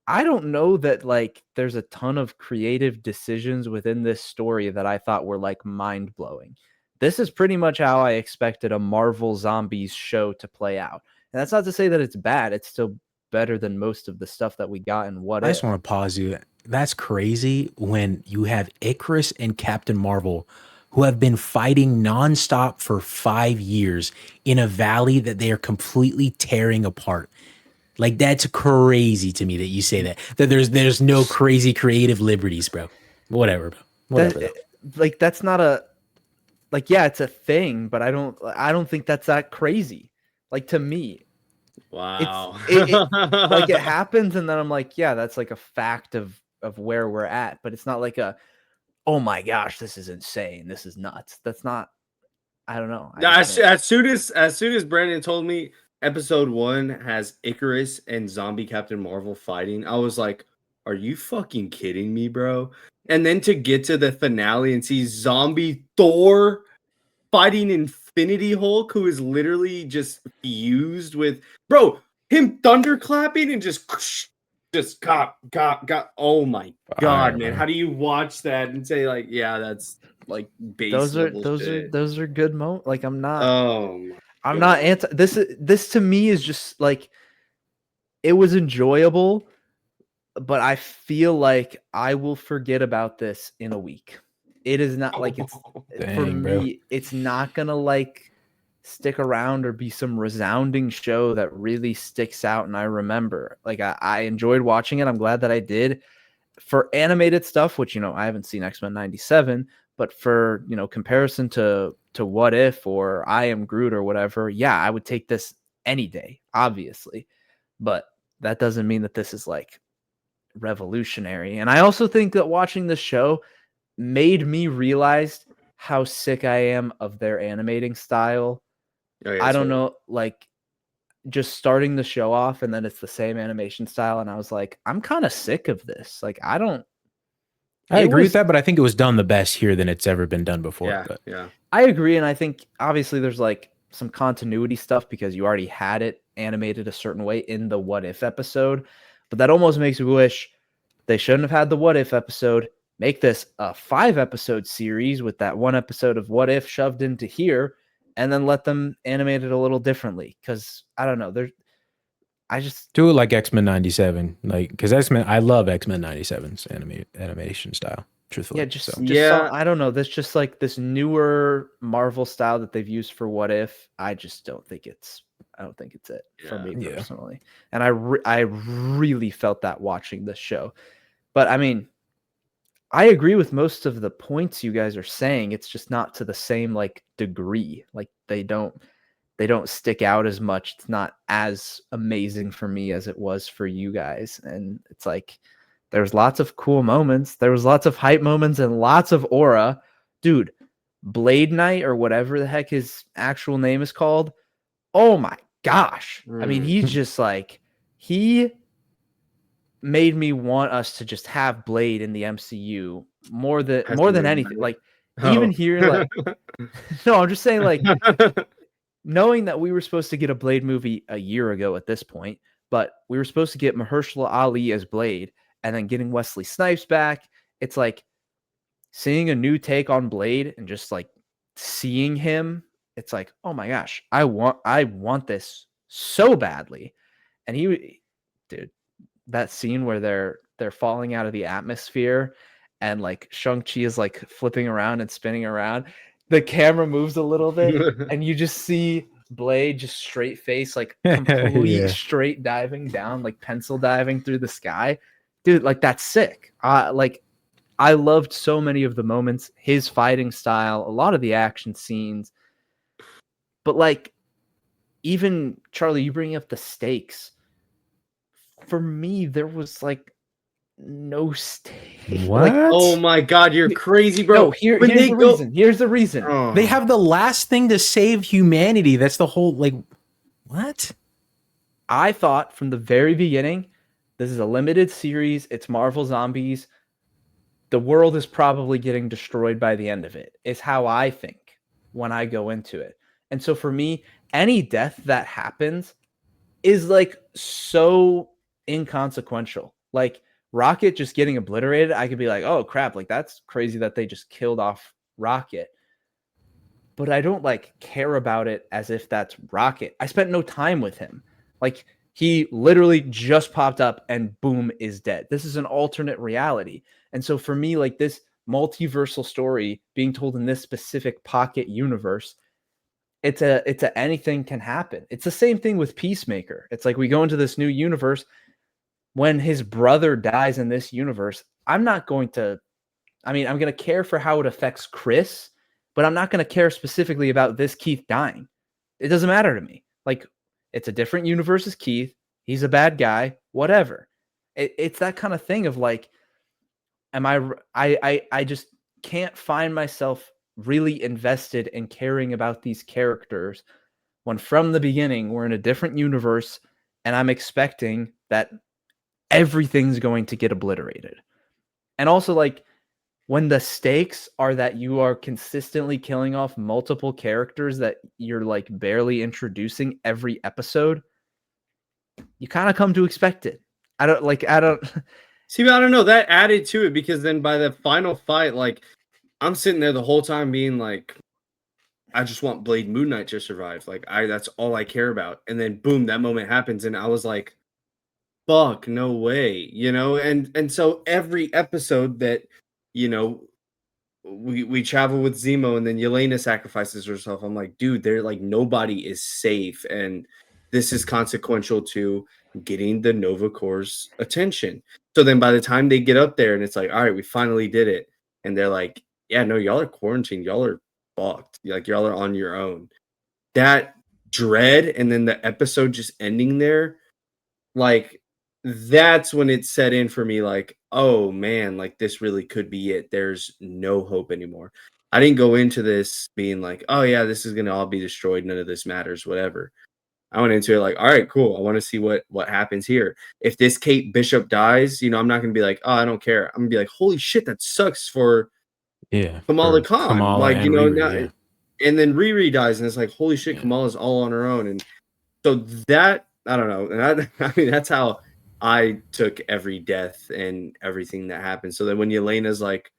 C: I don't know that like there's a ton of creative decisions within this story that I thought were like mind blowing. This is pretty much how I expected a Marvel Zombies show to play out. And that's not to say that it's bad. It's still better than most of the stuff that we got in What If.
A: I just want to pause you. That's crazy when you have Icarus and Captain Marvel who have been fighting nonstop for 5 years in a valley that they are completely tearing apart. Like that's crazy to me that you say that there's no crazy creative liberties, bro. Whatever, bro. Whatever.
C: Like that's not a like yeah, it's a thing, but I don't think that's that crazy. Like to me,
B: wow,
C: like it happens, and then I'm like, yeah, that's like a fact of where we're at. But it's not like a oh my gosh, this is insane, this is nuts. That's not. I don't know.
B: As soon as Brandon told me episode 1 has Icarus and zombie Captain Marvel fighting, I was like, are you fucking kidding me, bro? And then to get to the finale and see zombie Thor fighting Infinity Hulk, who is literally just fused with him thunderclapping and just just got. Oh my god, man!
A: Fire.
B: How do you watch that and say like, yeah, that's like base level shit?
C: Those are good moments. Like I'm not
B: Oh my
C: not
B: god.
C: anti this to me is just like it was enjoyable, but I feel like I will forget about this in a week. It is not like it's for
A: Dang, bro.
C: me, it's not gonna like stick around or be some resounding show that really sticks out and I remember. Like I enjoyed watching it. I'm glad that I did. For animated stuff, which I haven't seen X-Men 97, but for comparison to What If or I Am Groot or whatever, yeah, I would take this any day, obviously. But that doesn't mean that this is like revolutionary. And I also think that watching this show made me realize how sick I am of their animating style.
B: Oh, yeah,
C: I don't
B: totally.
C: know, like just starting the show off and then it's the same animation style. And I was like, I'm kind of sick of this. Like, I
A: agree with that, but I think it was done the best here than it's ever been done before.
B: Yeah,
A: But
B: yeah.
C: I agree. And I think obviously there's like some continuity stuff because you already had it animated a certain way in the What If episode. But that almost makes me wish they shouldn't have had the What If episode. Make this a 5-episode series with that one episode of What If shoved into here, and then let them animate it a little differently. Because I don't know, I just
A: do it like X-Men 97, like because X-Men. I love X-Men 97's animation style. Truthfully,
C: yeah, just
B: Yeah.
C: I don't know. That's just like this newer Marvel style that they've used for What If. I just don't think it's it for me
A: Yeah.
C: personally. And I really felt that watching this show. But I mean, I agree with most of the points you guys are saying. It's just not to the same like degree. Like they don't stick out as much. It's not as amazing for me as it was for you guys. And it's like there's lots of cool moments. There was lots of hype moments and lots of aura. Dude, Blade Knight or whatever the heck his actual name is called. Oh my gosh. I mean, he's just like he made me want us to just have Blade in the MCU more than anything. Like even here, like no, I'm just saying like knowing that we were supposed to get a Blade movie a year ago at this point, but we were supposed to get Mahershala Ali as Blade and then getting Wesley Snipes back. It's like seeing a new take on Blade and just like seeing him. It's like, oh my gosh, I want this so badly. And dude, that scene where they're falling out of the atmosphere and like Shang-Chi is like flipping around and spinning around. The camera moves a little bit and you just see Blade just straight face, like complete straight diving down, like pencil diving through the sky. Dude, like that's sick. Like I loved so many of the moments, his fighting style, a lot of the action scenes. But like even Charlie, you bring up the stakes. For me, there was like no stake.
A: What?
C: Like,
B: oh my god, you're crazy, bro.
C: No, here's the reason. Here's the reason.
B: Oh.
A: They have the last thing to save humanity. That's the whole like what?
C: I thought from the very beginning, this is a limited series. It's Marvel Zombies. The world is probably getting destroyed by the end of it, is how I think when I go into it. And so for me, any death that happens is like so inconsequential. Like Rocket just getting obliterated, I could be like, oh crap, like that's crazy that they just killed off Rocket. But I don't like care about it as if that's Rocket. I spent no time with him. Like he literally just popped up and boom is dead. This is an alternate reality. And so for me, like this multiversal story being told in this specific pocket universe, it's a anything can happen. It's the same thing with Peacemaker. It's like we go into this new universe. When his brother dies in this universe, I'm going to care for how it affects Chris, but I'm not going to care specifically about this Keith dying. It doesn't matter to me. Like it's a different universe as Keith. He's a bad guy, whatever. It's that kind of thing of like, I just can't find myself really invested in caring about these characters when from the beginning we're in a different universe and I'm expecting that everything's going to get obliterated. And also like when the stakes are that you are consistently killing off multiple characters that you're like barely introducing every episode, you kind of come to expect it. I don't
B: See, but I don't know. That added to it because then by the final fight, like I'm sitting there the whole time being like, I just want Blade Moon Knight to survive. Like that's all I care about. And then boom, that moment happens, and I was like, fuck, no way, And so every episode that, you know, we travel with Zemo and then Yelena sacrifices herself. I'm like, dude, they're like nobody is safe, and this is consequential to getting the Nova Corps' attention. So then by the time they get up there and it's like, all right, we finally did it, and they're like, yeah, no, y'all are quarantined, y'all are fucked, like y'all are on your own. That dread, and then the episode just ending there, like that's when it set in for me, like, oh man, like this really could be it. There's no hope anymore. I didn't go into this being like, oh yeah, this is gonna all be destroyed, none of this matters, whatever. I went into it like, all right, cool, I want to see what happens here. If this Kate Bishop dies, I'm not gonna be like, oh, I don't care. I'm gonna be like, holy shit, that sucks for Kamala
A: for
B: Khan,
A: Kamala
B: like,
A: and
B: now,
A: Riri,
B: and then Riri dies and it's like, holy shit,
A: yeah.
B: Kamala's all on her own. And so that, I don't know. And I mean, that's how I took every death and everything that happened. So then when Yelena's like,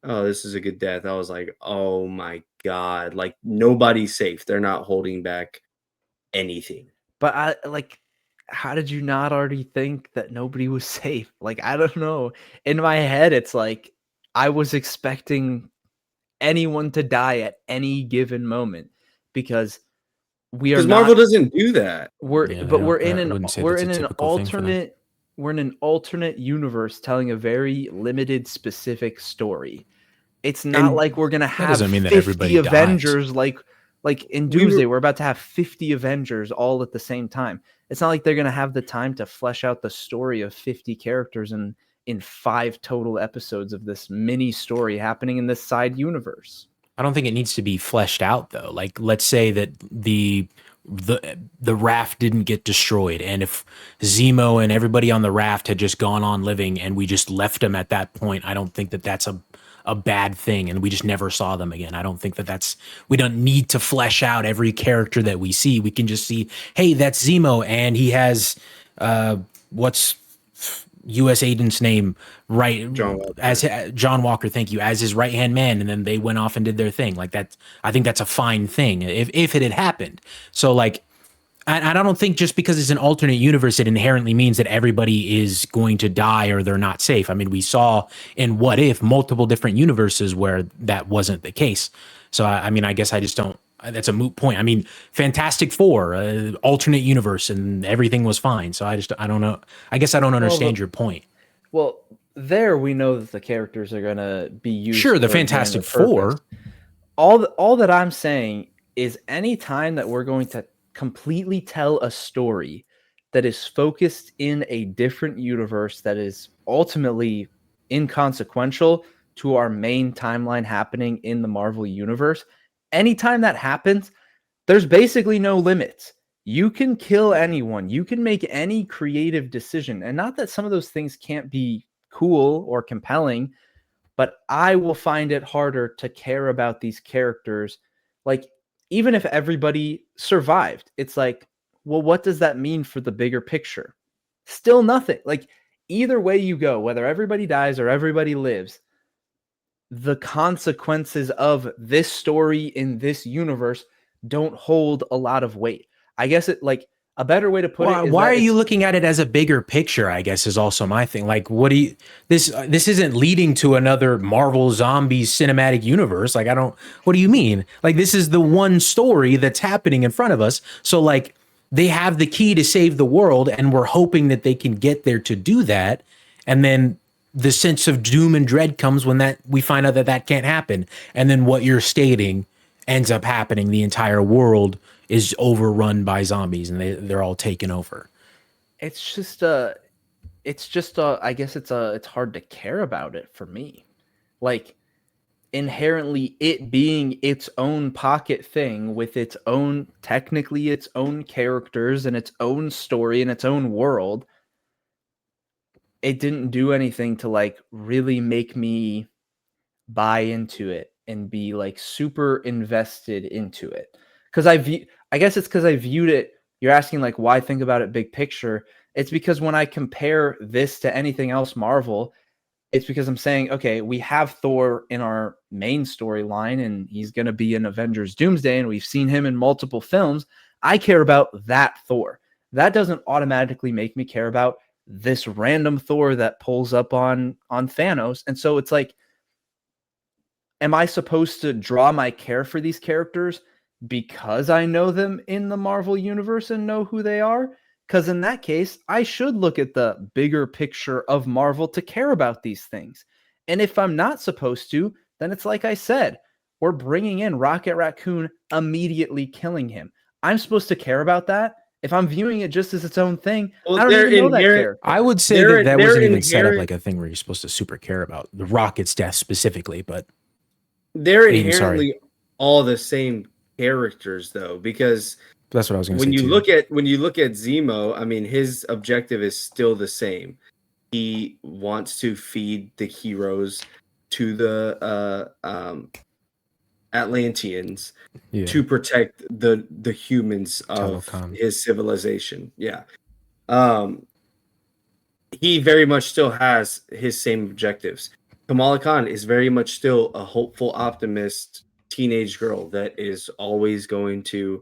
B: oh, this is a good death, I was like, oh my God, like nobody's safe. They're not holding back anything.
C: But how did you not already think that nobody was safe? Like, I don't know. In my head, it's like I was expecting anyone to die at any given moment because we are
B: Marvel
C: not
B: doesn't do that.
A: Yeah,
C: but
A: I wouldn't say that's a typical thing for them.
C: we're in an alternate universe telling a very limited specific story. It's not
B: And
C: like we're gonna
A: That
C: have
A: doesn't mean that
C: 50
A: everybody dies.
C: Avengers like in
B: We were-
C: Doomsday, we're about to have 50 Avengers all at the same time. It's not like they're gonna have the time to flesh out the story of 50 characters in 5 total episodes of this mini story happening in this side universe.
A: I don't think it needs to be fleshed out though. Like, let's say that the raft didn't get destroyed, and if Zemo and everybody on the raft had just gone on living, and we just left them at that point, I don't think that that's a bad thing, and we just never saw them again. I don't think that that's, we don't need to flesh out every character that we see. We can just see, hey, that's Zemo, and he has what's U.S. agent's name, right?
B: John Walker.
A: As John Walker, thank you, as his right hand man, and then they went off and did their thing. Like that, I think that's a fine thing if it had happened. So like, I don't think just because it's an alternate universe, it inherently means that everybody is going to die or they're not safe. I mean, we saw in What If multiple different universes where that wasn't the case. So I mean, I guess I just don't. That's a moot point. I mean, Fantastic Four, alternate universe, and everything was fine. So I don't know. I guess I don't understand your point.
C: Well, there we know that the characters are gonna be used.
A: Sure, the
C: for a
A: Fantastic
C: general
A: Four.
C: purpose. All that I'm saying is any time that we're going to completely tell a story that is focused in a different universe that is ultimately inconsequential to our main timeline happening in the Marvel universe, anytime that happens, there's basically no limits. You can kill anyone. You can make any creative decision. And not that some of those things can't be cool or compelling, but I will find it harder to care about these characters. Like, even if everybody survived, it's like, well, what does that mean for the bigger picture? Still nothing. Like, either way you go, whether everybody dies or everybody lives, the consequences of this story in this universe don't hold a lot of weight. I guess it like a better way to put it is
A: why
C: that
A: are you looking at it as a bigger picture? I guess is also my thing. Like, what do you this isn't leading to another Marvel Zombies cinematic universe? Like, I don't. What do you mean? Like, this is the one story that's happening in front of us. So like, they have the key to save the world, and we're hoping that they can get there to do that, and then the sense of doom and dread comes when that we find out that that can't happen, and then what you're stating ends up happening. The entire world is overrun by zombies, and they're all taken over.
C: it's just I guess it's hard to care about it for me. Like, inherently it being its own pocket thing with its own, technically its own characters and its own story and its own world, it didn't do anything to like really make me buy into it and be like super invested into it. Because I guess it's because I viewed it you're asking like why think about it big picture. It's because when I compare this to anything else Marvel, it's because I'm saying, okay, we have Thor in our main storyline and he's going to be in Avengers Doomsday and we've seen him in multiple films. I care about that Thor. That doesn't automatically make me care about this random Thor that pulls up on Thanos. And so it's like, am I supposed to draw my care for these characters because I know them in the Marvel universe and know who they are? Because in that case, I should look at the bigger picture of Marvel to care about these things. And if I'm not supposed to, then it's like I said, we're bringing in Rocket Raccoon, immediately killing him. I'm supposed to care about that? If I'm viewing it just as its own thing,
B: Well,
C: I don't
B: they're
C: even know that
B: inherent.
C: character.
A: I would say
B: They're-
A: that
B: they're
A: wasn't even set up
B: inherent-
A: like a thing where you're supposed to super care about the Rocket's death specifically, but
B: They're
A: Aiden, sorry.
B: inherently all the same characters, though, because
A: that's what I was going to say.
B: when you
A: too.
B: look at Zemo, I mean, his objective is still the same. He wants to feed the heroes to the Atlanteans
A: Yeah.
B: to protect the humans of
A: Telecom.
B: his civilization. Yeah. He very much still has his same objectives. Kamala Khan is very much still a hopeful, optimist teenage girl that is always going to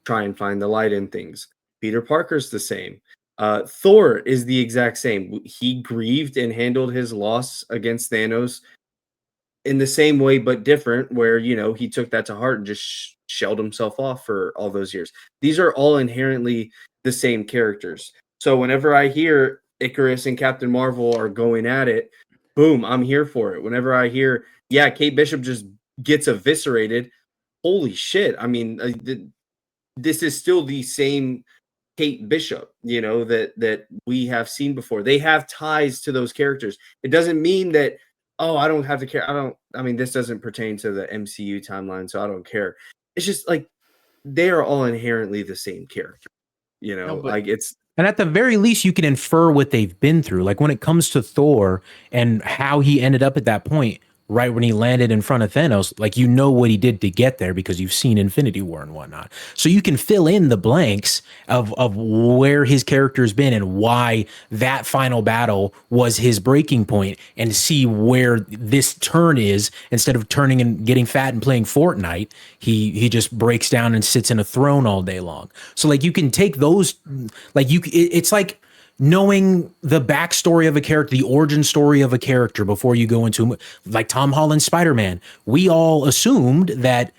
B: try and find the light in things. Peter Parker's the same. Thor is the exact same. He grieved and handled his loss against Thanos in the same way, but different, where, you know, he took that to heart and just shelled himself off for all those years. These are all inherently the same characters. So whenever I hear Icarus and Captain Marvel are going at it, boom, I'm here for it. Whenever I hear, yeah, Kate Bishop just gets eviscerated, holy shit. I mean, this is still the same Kate Bishop, you know, that we have seen before. They have ties to those characters. It doesn't mean that, oh, I don't have to care. I mean, this doesn't pertain to the MCU timeline, so I don't care. It's just like they are all inherently the same character, you know, like it's.
A: And at the very least, you can infer what they've been through. Like when it comes to Thor and how he ended up at that point, right when he landed in front of Thanos, like, you know what he did to get there because you've seen Infinity War and whatnot. So you can fill in the blanks of where his character's been and why that final battle was his breaking point, and see where this turn is. Instead of turning and getting fat and playing Fortnite, he just breaks down and sits in a throne all day long. So like you can take those, like it's like knowing the backstory of a character, the origin story of a character before you go into, like Tom Holland's Spider-Man. We all assumed that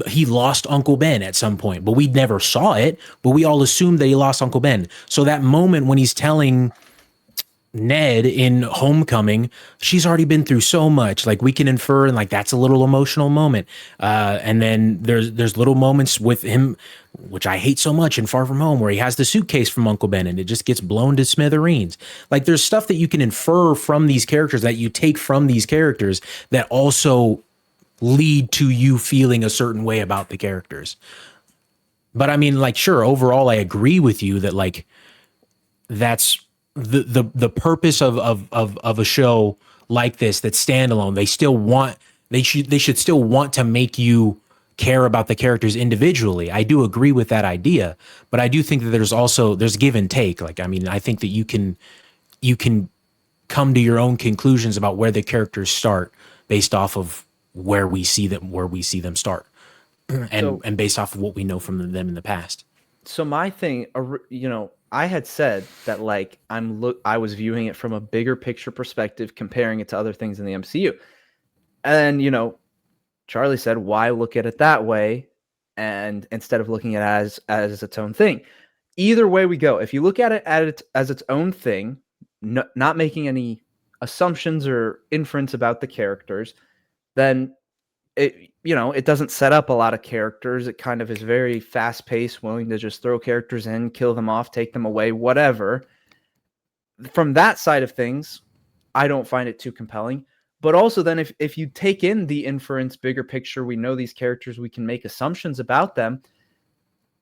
A: he lost Uncle Ben at some point, but we never saw it, but we all assumed that he lost Uncle Ben. So that moment when he's telling Ned in Homecoming, she's already been through so much, like we can infer, and like that's a little emotional moment. And then there's little moments with him, which I hate so much, in Far From Home, where he has the suitcase from Uncle Ben and it just gets blown to smithereens. Like there's stuff that you can infer from these characters, that you take from these characters, that also lead to you feeling a certain way about the characters. But I mean, like, sure, overall I agree with you that like that's the purpose of a show like this that's standalone. They should still want to make you care about the characters individually. I do agree with that idea, but I do think that there's give and take. Like, I mean, I think that you can come to your own conclusions about where the characters start based off of where we see them start, and based off of what we know from them in the past.
C: So my thing, you know, I had said that like I was viewing it from a bigger picture perspective, comparing it to other things in the MCU. And, you know, Charlie said, why look at it that way? And instead of looking at it as its own thing. Either way we go, if you look at it as its own thing, not making any assumptions or inference about the characters, then it doesn't set up a lot of characters. It kind of is very fast paced, willing to just throw characters in, kill them off, take them away, whatever. From that side of things, I don't find it too compelling. But also then if you take in the inference, bigger picture, we know these characters, we can make assumptions about them.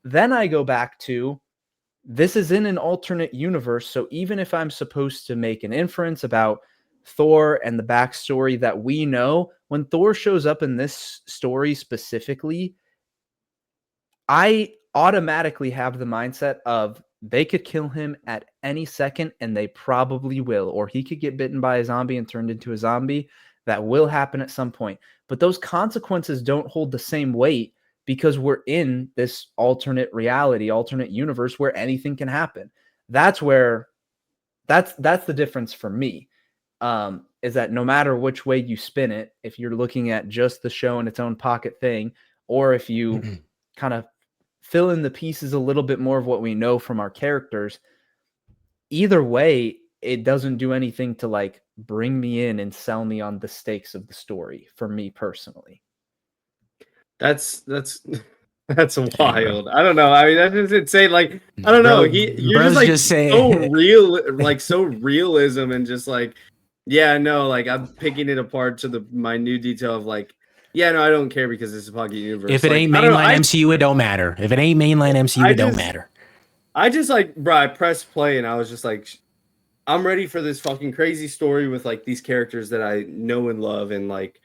C: Then I go back to, this is in an alternate universe. So even if I'm supposed to make an inference about Thor and the backstory that we know, when Thor shows up in this story specifically, I automatically have the mindset of they could kill him at any second, and they probably will, or he could get bitten by a zombie and turned into a zombie. That will happen at some point. But those consequences don't hold the same weight because we're in this alternate reality, alternate universe where anything can happen. That's where that's the difference for me. Is that no matter which way you spin it, if you're looking at just the show in its own pocket thing, or if you kind of fill in the pieces a little bit more of what we know from our characters, either way, it doesn't do anything to like bring me in and sell me on the stakes of the story for me personally.
B: That's wild. I don't know. I mean, that's just insane. Like, I don't know. You're just like so real, like so realism, and just like, yeah, no, like I'm picking it apart to the minute detail of like, yeah, no, I don't care because it's a pocket universe.
A: If it ain't mainline MCU, it don't matter. If it ain't mainline MCU, it don't matter.
B: I just like, bro, I pressed play and I was just like, I'm ready for this fucking crazy story with like these characters that I know and love, and like,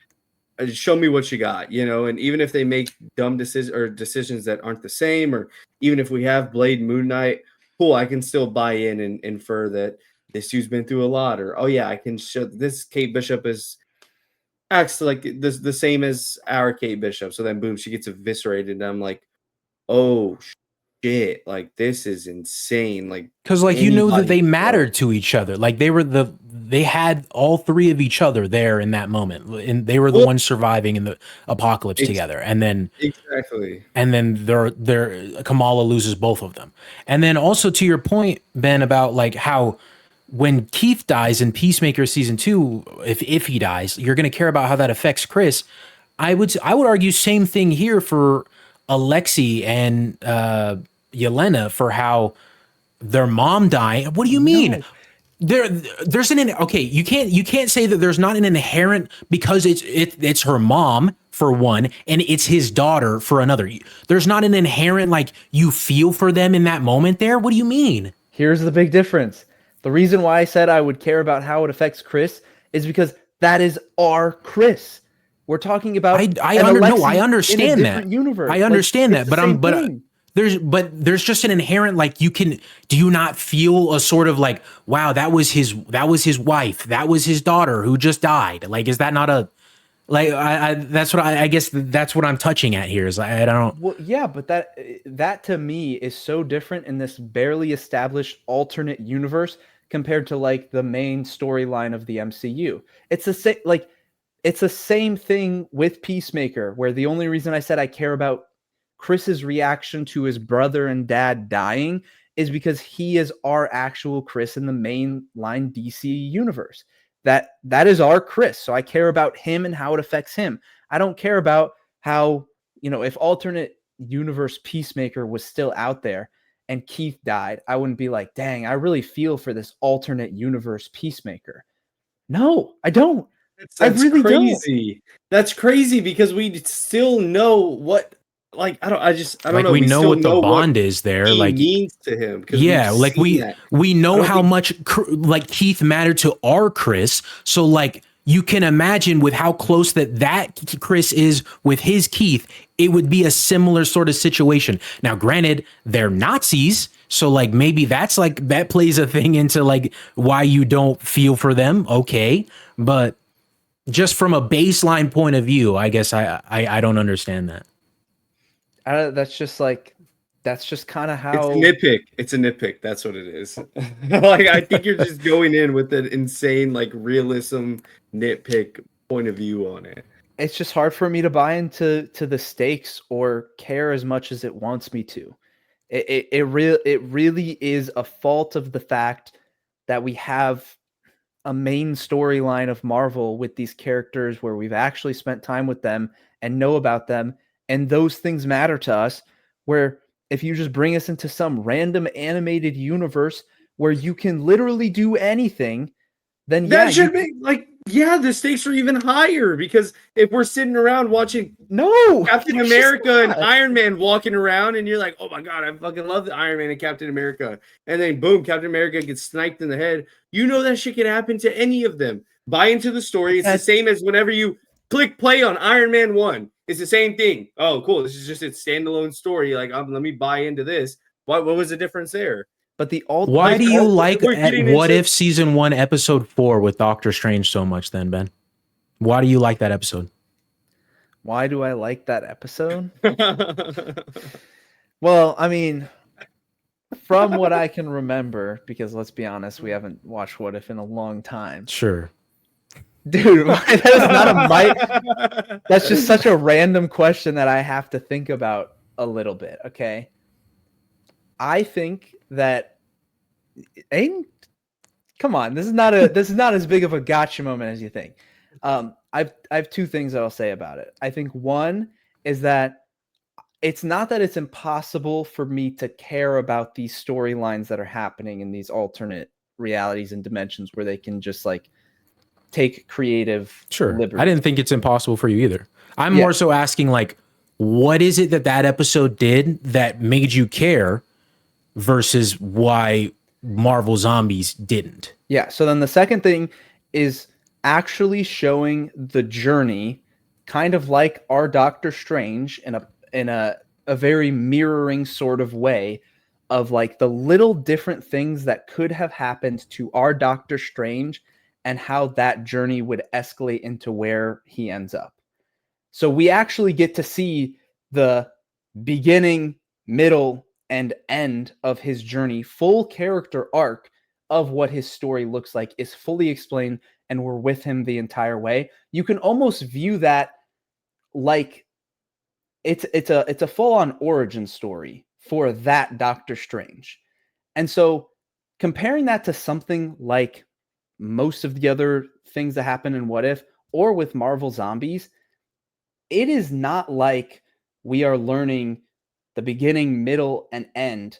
B: show me what you got, you know. And even if they make dumb decisions that aren't the same, or even if we have Blade, Moon Knight, cool, I can still buy in and infer that this dude's been through a lot, or oh yeah, I can show this Kate Bishop acts like the same as our Kate Bishop. So then boom, she gets eviscerated, and I'm like, oh shit, like this is insane. Like,
A: because like you know that they mattered to each other. Like they had all three of each other there in that moment, and they were the ones surviving in the apocalypse together. And then they're Kamala loses both of them. And then also to your point, Ben, about like how when Keith dies in Peacemaker season 2, if he dies, you're going to care about how that affects Chris. I would argue same thing here for Alexei and Yelena, for how their mom died. What do you mean? There's okay. You can't say that there's not an inherent, because it's her mom for one, and it's his daughter for another. There's not an inherent like you feel for them in that moment there. What do you mean?
C: Here's the big difference. The reason why I said I would care about how it affects Chris is because that is our Chris. We're talking about
A: I understand that.
C: Universe.
A: I understand that, but there's just an inherent like do you not feel a sort of like, wow, that was his wife, that was his daughter who just died? Like, is that not a like that's what I guess that's what I'm touching at here is I don't.
C: Well, yeah, but that to me is so different in this barely established alternate universe compared to like the main storyline of the MCU. It's the same it's the same thing with Peacemaker, where the only reason I said I care about Chris's reaction to his brother and dad dying is because he is our actual Chris in the mainline DC universe. That is our Chris. So I care about him and how it affects him. I don't care about how, if alternate universe Peacemaker was still out there and Keith died, I wouldn't be like, dang, I really feel for this alternate universe Peacemaker. No, I don't.
B: That's really crazy. That's crazy because we still know what. Like I don't know.
A: We know what the bond is there. Like
B: means to him.
A: Yeah, like we know how much like Keith mattered to our Chris. So like you can imagine with how close that Chris is with his Keith, it would be a similar sort of situation. Now, granted, they're Nazis, so like maybe that's like that plays a thing into like why you don't feel for them. Okay, but just from a baseline point of view, I guess I don't understand that.
C: That's just kind of how
B: it's a nitpick. That's what it is. Like I think you're just going in with an insane like realism nitpick point of view on it.
C: It's just hard for me to buy into the stakes or care as much as it wants me to. It really is a fault of the fact that we have a main storyline of Marvel with these characters where we've actually spent time with them and know about them. And those things matter to us, where if you just bring us into some random animated universe where you can literally do anything, then
B: that should be like, the stakes are even higher, because if we're sitting around watching Captain America and Iron Man walking around and you're like, oh my God, I fucking love the Iron Man and Captain America. And then boom, Captain America gets sniped in the head. You know that shit can happen to any of them. Buy into the story. It's the same as whenever you click play on Iron Man 1. It's the same thing. Oh, cool. This is just its standalone story. Like, let me buy into this. What was the difference there?
C: But
A: Why do you like What
B: into...
A: If season 1, episode 4 with Doctor Strange so much then, Ben? Why do you like that episode?
C: Why do I like that episode? Well, I mean, from what I can remember, because let's be honest, we haven't watched What If in a long time.
A: Sure.
C: Dude, that is not a mic. That's just such a random question that I have to think about a little bit, okay? I think that come on, this is not as big of a gotcha moment as you think. I have two things that I'll say about it. I think one is that it's not that it's impossible for me to care about these storylines that are happening in these alternate realities and dimensions where they can just like take creative liberty.
A: I didn't think it's impossible for you either. I'm more so asking, like, what is it that episode did that made you care versus why Marvel Zombies didn't?
C: Yeah. So then the second thing is actually showing the journey, kind of like our Doctor Strange in a very mirroring sort of way of like the little different things that could have happened to our Doctor Strange and how that journey would escalate into where he ends up. So we actually get to see the beginning, middle, and end of his journey, full character arc of what his story looks like is fully explained, and we're with him the entire way. You can almost view that like it's a full-on origin story for that Doctor Strange. And so comparing that to something like most of the other things that happen in What If or with Marvel Zombies, it is not like we are learning the beginning, middle, and end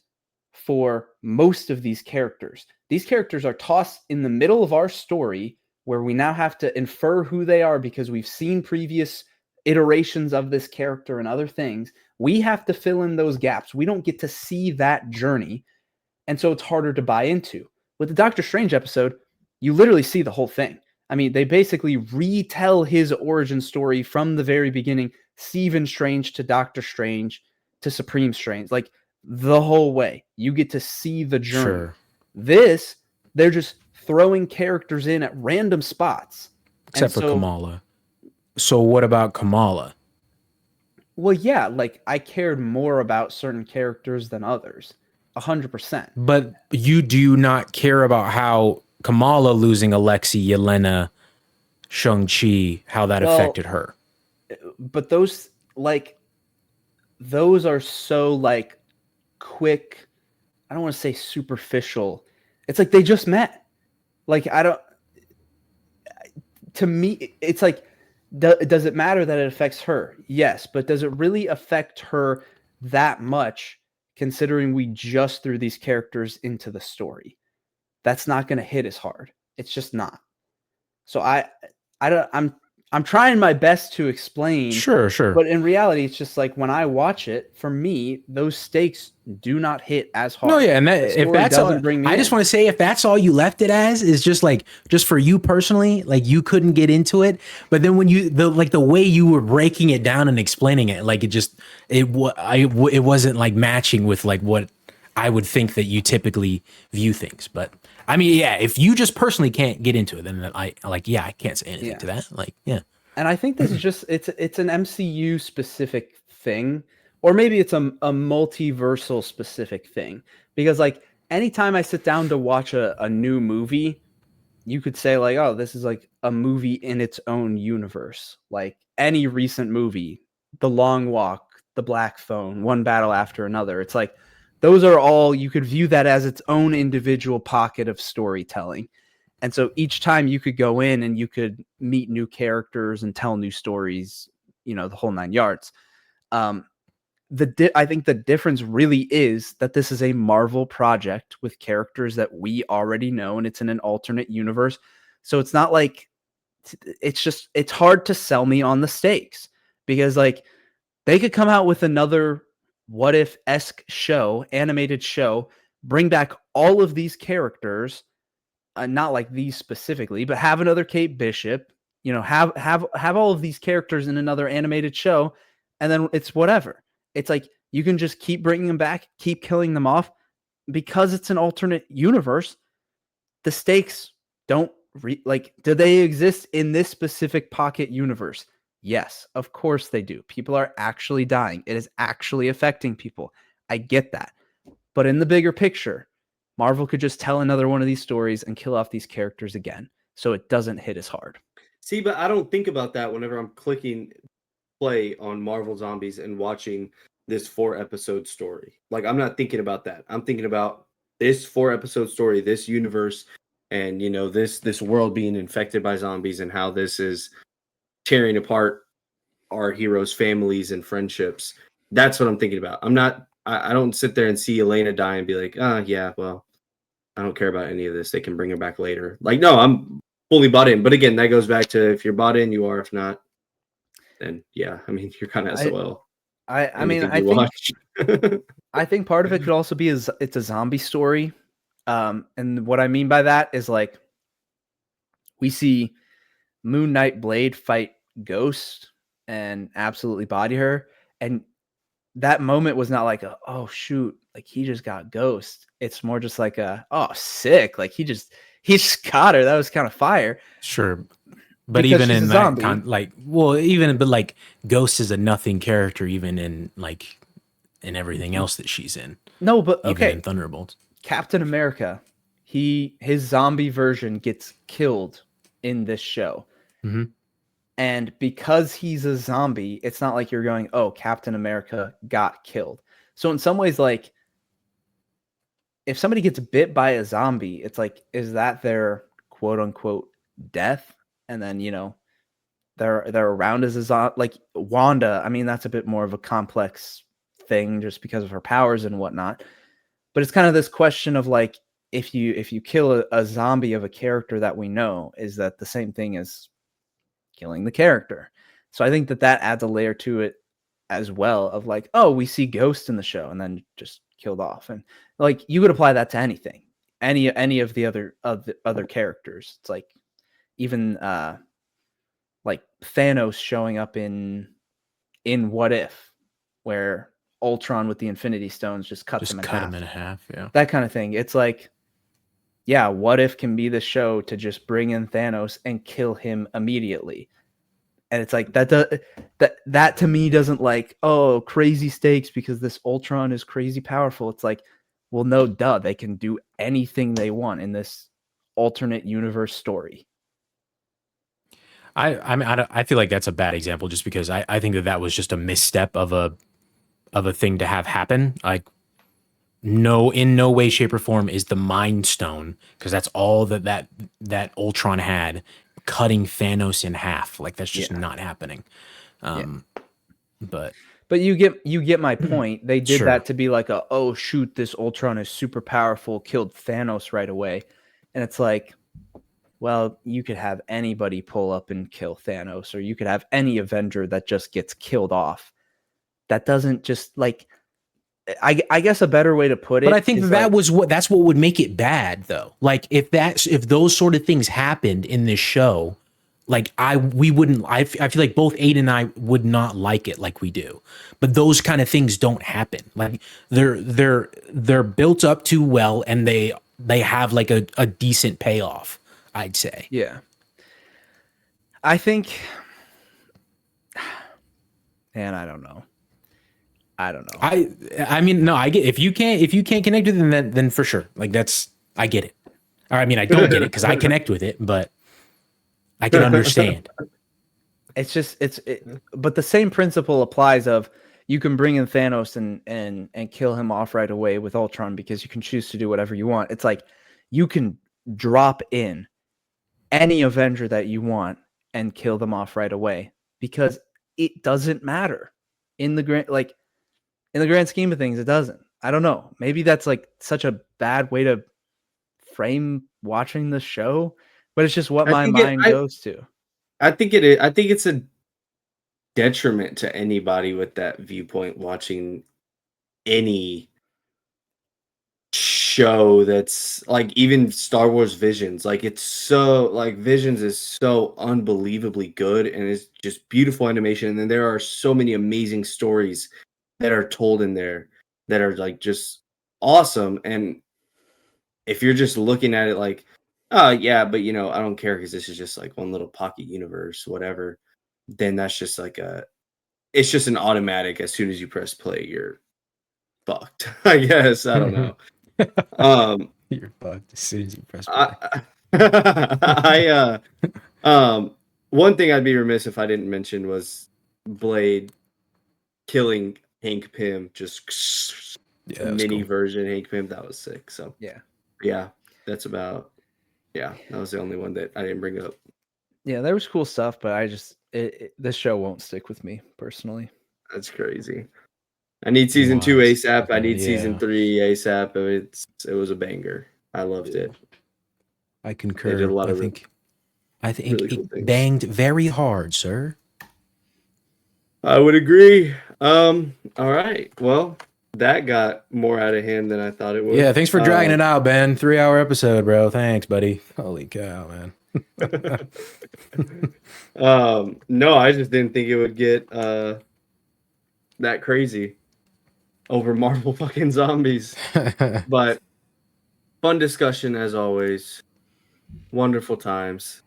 C: for most of these characters. These characters are tossed in the middle of our story where we now have to infer who they are because we've seen previous iterations of this character and other things. We have to fill in those gaps. We don't get to see that journey. And so it's harder to buy into. With the Doctor Strange episode, you literally see the whole thing. I mean, they basically retell his origin story from the very beginning, Stephen Strange to Doctor Strange to Supreme Strange, like the whole way. You get to see the journey.
A: Sure.
C: This, they're just throwing characters in at random spots.
A: Except for Kamala. So what about Kamala?
C: Well, yeah, like I cared more about certain characters than others. 100%.
A: But you do not care about how Kamala losing Alexei, Yelena, Shang-Chi, how that affected her.
C: But those are so like quick. I don't want to say superficial. It's like they just met. Like to me, it's like, does it matter that it affects her? Yes. But does it really affect her that much considering we just threw these characters into the story? That's not going to hit as hard. It's just not. So I'm trying my best to explain.
A: Sure.
C: But in reality, it's just like when I watch it, for me, those stakes do not hit as hard.
A: No, yeah, and if that's all, I just want to say, if that's all you left it as, is just for you personally, like you couldn't get into it. But then when the way you were breaking it down and explaining it, like it wasn't like matching with like what I would think that you typically view things. But I mean, yeah, if you just personally can't get into it, then I can't say anything to that. Like, yeah.
C: And I think this is just it's an MCU specific thing, or maybe it's a multiversal specific thing. Because like anytime I sit down to watch a new movie, you could say like, oh, this is like a movie in its own universe. Like any recent movie, The Long Walk, The Black Phone, One Battle After Another. It's like those are all, you could view that as its own individual pocket of storytelling. And so each time you could go in and you could meet new characters and tell new stories, the whole 9 yards. I think the difference really is that this is a Marvel project with characters that we already know, and it's in an alternate universe. So it's not like, it's hard to sell me on the stakes, because like they could come out with another What If-esque show, animated show, bring back all of these characters, not like these specifically, but have another Kate Bishop, have all of these characters in another animated show, and then it's whatever. It's like you can just keep bringing them back, keep killing them off, because it's an alternate universe. The stakes don't do they exist in this specific pocket universe? Yes, of course they do. People are actually dying. It is actually affecting people. I get that. But in the bigger picture, Marvel could just tell another one of these stories and kill off these characters again, so it doesn't hit as hard.
B: See, but I don't think about that whenever I'm clicking play on Marvel Zombies and watching this 4-episode story. Like, I'm not thinking about that. I'm thinking about this 4-episode story, this universe, and this world being infected by zombies, and how this is tearing apart our heroes' families and friendships. That's what I'm thinking about. I don't sit there and see Elena die and be like, yeah, well, I don't care about any of this. They can bring her back later. Like, no, I'm fully bought in. But again, that goes back to, if you're bought in, you are. If not, then yeah, I mean, you're kind of SOL.
C: I think part of it could also be it's a zombie story. And what I mean by that is, like, we see Moon Knight Blade fight Ghost and absolutely body her. And that moment was not like oh shoot, like he just got Ghost. It's more just like oh sick, like he just got her. That was kind of fire.
A: Sure. But because even in that Ghost is a nothing character, even in everything else that she's in.
C: No, but
A: even
C: okay.
A: in Thunderbolts.
C: Captain America, his zombie version gets killed in this show.
A: Mm-hmm.
C: And because he's a zombie, it's not like you're going, oh, Captain America got killed. So in some ways, like, if somebody gets bit by a zombie, it's like, is that their quote unquote death? And then, they're around as a zombie. Like Wanda, I mean, that's a bit more of a complex thing just because of her powers and whatnot. But it's kind of this question of, like, if you kill a zombie of a character that we know, is that the same thing as killing the character? So I think that adds a layer to it as well, of like, oh, we see Ghost in the show and then just killed off. And like, you could apply that to anything, any of the other characters. It's like, even like Thanos showing up in What If, where Ultron with the Infinity Stones just cut him in half.
A: Yeah,
C: that kind of thing. It's like, yeah, What If can be the show to just bring in Thanos and kill him immediately. And it's like, that to me doesn't, like, oh, crazy stakes because this Ultron is crazy powerful. It's like, well, no, duh, they can do anything they want in this alternate universe story.
A: I feel like that's a bad example, just because I think that was just a misstep of a thing to have happen. Like, no, in no way, shape, or form is the Mind Stone, because that's all that Ultron had, cutting Thanos in half. Like, that's just not happening. But
C: you get my point. They did that to be like oh shoot, this Ultron is super powerful, killed Thanos right away. And it's like, well, you could have anybody pull up and kill Thanos, or you could have any Avenger that just gets killed off. That doesn't just, like, I guess a better way to put it.
A: But I think that's what would make it bad, though. Like, if those sort of things happened in this show, like, I feel like both Aiden and I would not like it like we do. But those kind of things don't happen. Like, they're built up too well, and they have like a decent payoff, I'd say.
C: Yeah. I think, and I don't know.
A: I mean, no, I get, if you can't connect with it, then for sure. Like, I get it. Or, I mean, I don't get it because I connect with it, but I can understand.
C: But the same principle applies of, you can bring in Thanos and kill him off right away with Ultron because you can choose to do whatever you want. It's like, you can drop in any Avenger that you want and kill them off right away, because it doesn't matter in the grand scheme of things. It doesn't. I don't know. Maybe that's like such a bad way to frame watching the show, but it's just what my mind goes to.
B: I think it is. I think it's a detriment to anybody with that viewpoint watching any show that's like even Star Wars Visions. Like it's so like Visions is so unbelievably good and it's just beautiful animation. And then there are so many amazing stories that are told in there that are like just awesome. And if you're just looking at it like, oh yeah, but I don't care because this is just like one little pocket universe, whatever, then that's just like it's just an automatic. As soon as you press play, you're fucked. I guess. I don't know.
A: You're fucked as soon as you press play.
B: One thing I'd be remiss if I didn't mention was Blade killing Hank Pym, just mini
A: cool.
B: version Hank Pym. That was sick. So
C: yeah,
B: that's about. Yeah, that was the only one that I didn't bring up.
C: Yeah, there was cool stuff, but I just this show won't stick with me personally.
B: That's crazy. I need season 2 ASAP. I need season 3 ASAP. It was a banger. I loved it.
A: I concur.
B: They did a lot of
A: I think
B: really cool
A: it
B: things.
A: banged very hard, sir.
B: I would agree. All right. Well, that got more out of hand than I thought it would.
A: Yeah, thanks for dragging it out, Ben. 3-hour episode, bro. Thanks, buddy. Holy cow, man.
B: No, I just didn't think it would get that crazy over Marvel fucking zombies. But fun discussion as always. Wonderful times.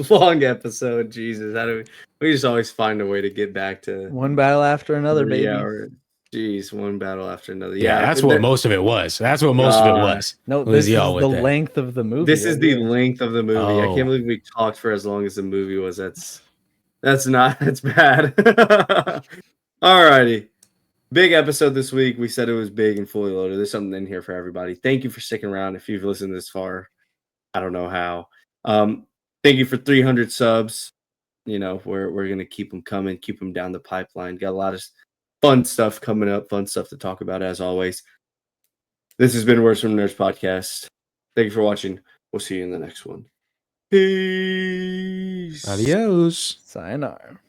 B: Long episode. Jesus, how do we just always find a way to get back to
C: one battle after another, baby.
B: Jeez, one battle after another.
A: Yeah, that's what most of it was. That's what most of it was.
C: No, this is the length of the movie.
B: This is the length of the movie. I can't believe we talked for as long as the movie was. That's bad. Alrighty. Big episode this week. We said it was big and fully loaded. There's something in here for everybody. Thank you for sticking around. If you've listened this far, I don't know how. Thank you for 300 subs. We're gonna keep them coming, keep them down the pipeline. Got a lot of fun stuff coming up, fun stuff to talk about as always. This has been Words from Nerds Podcast. Thank you for watching. We'll see you in the next one. Peace.
A: Adios.
C: Sayonara.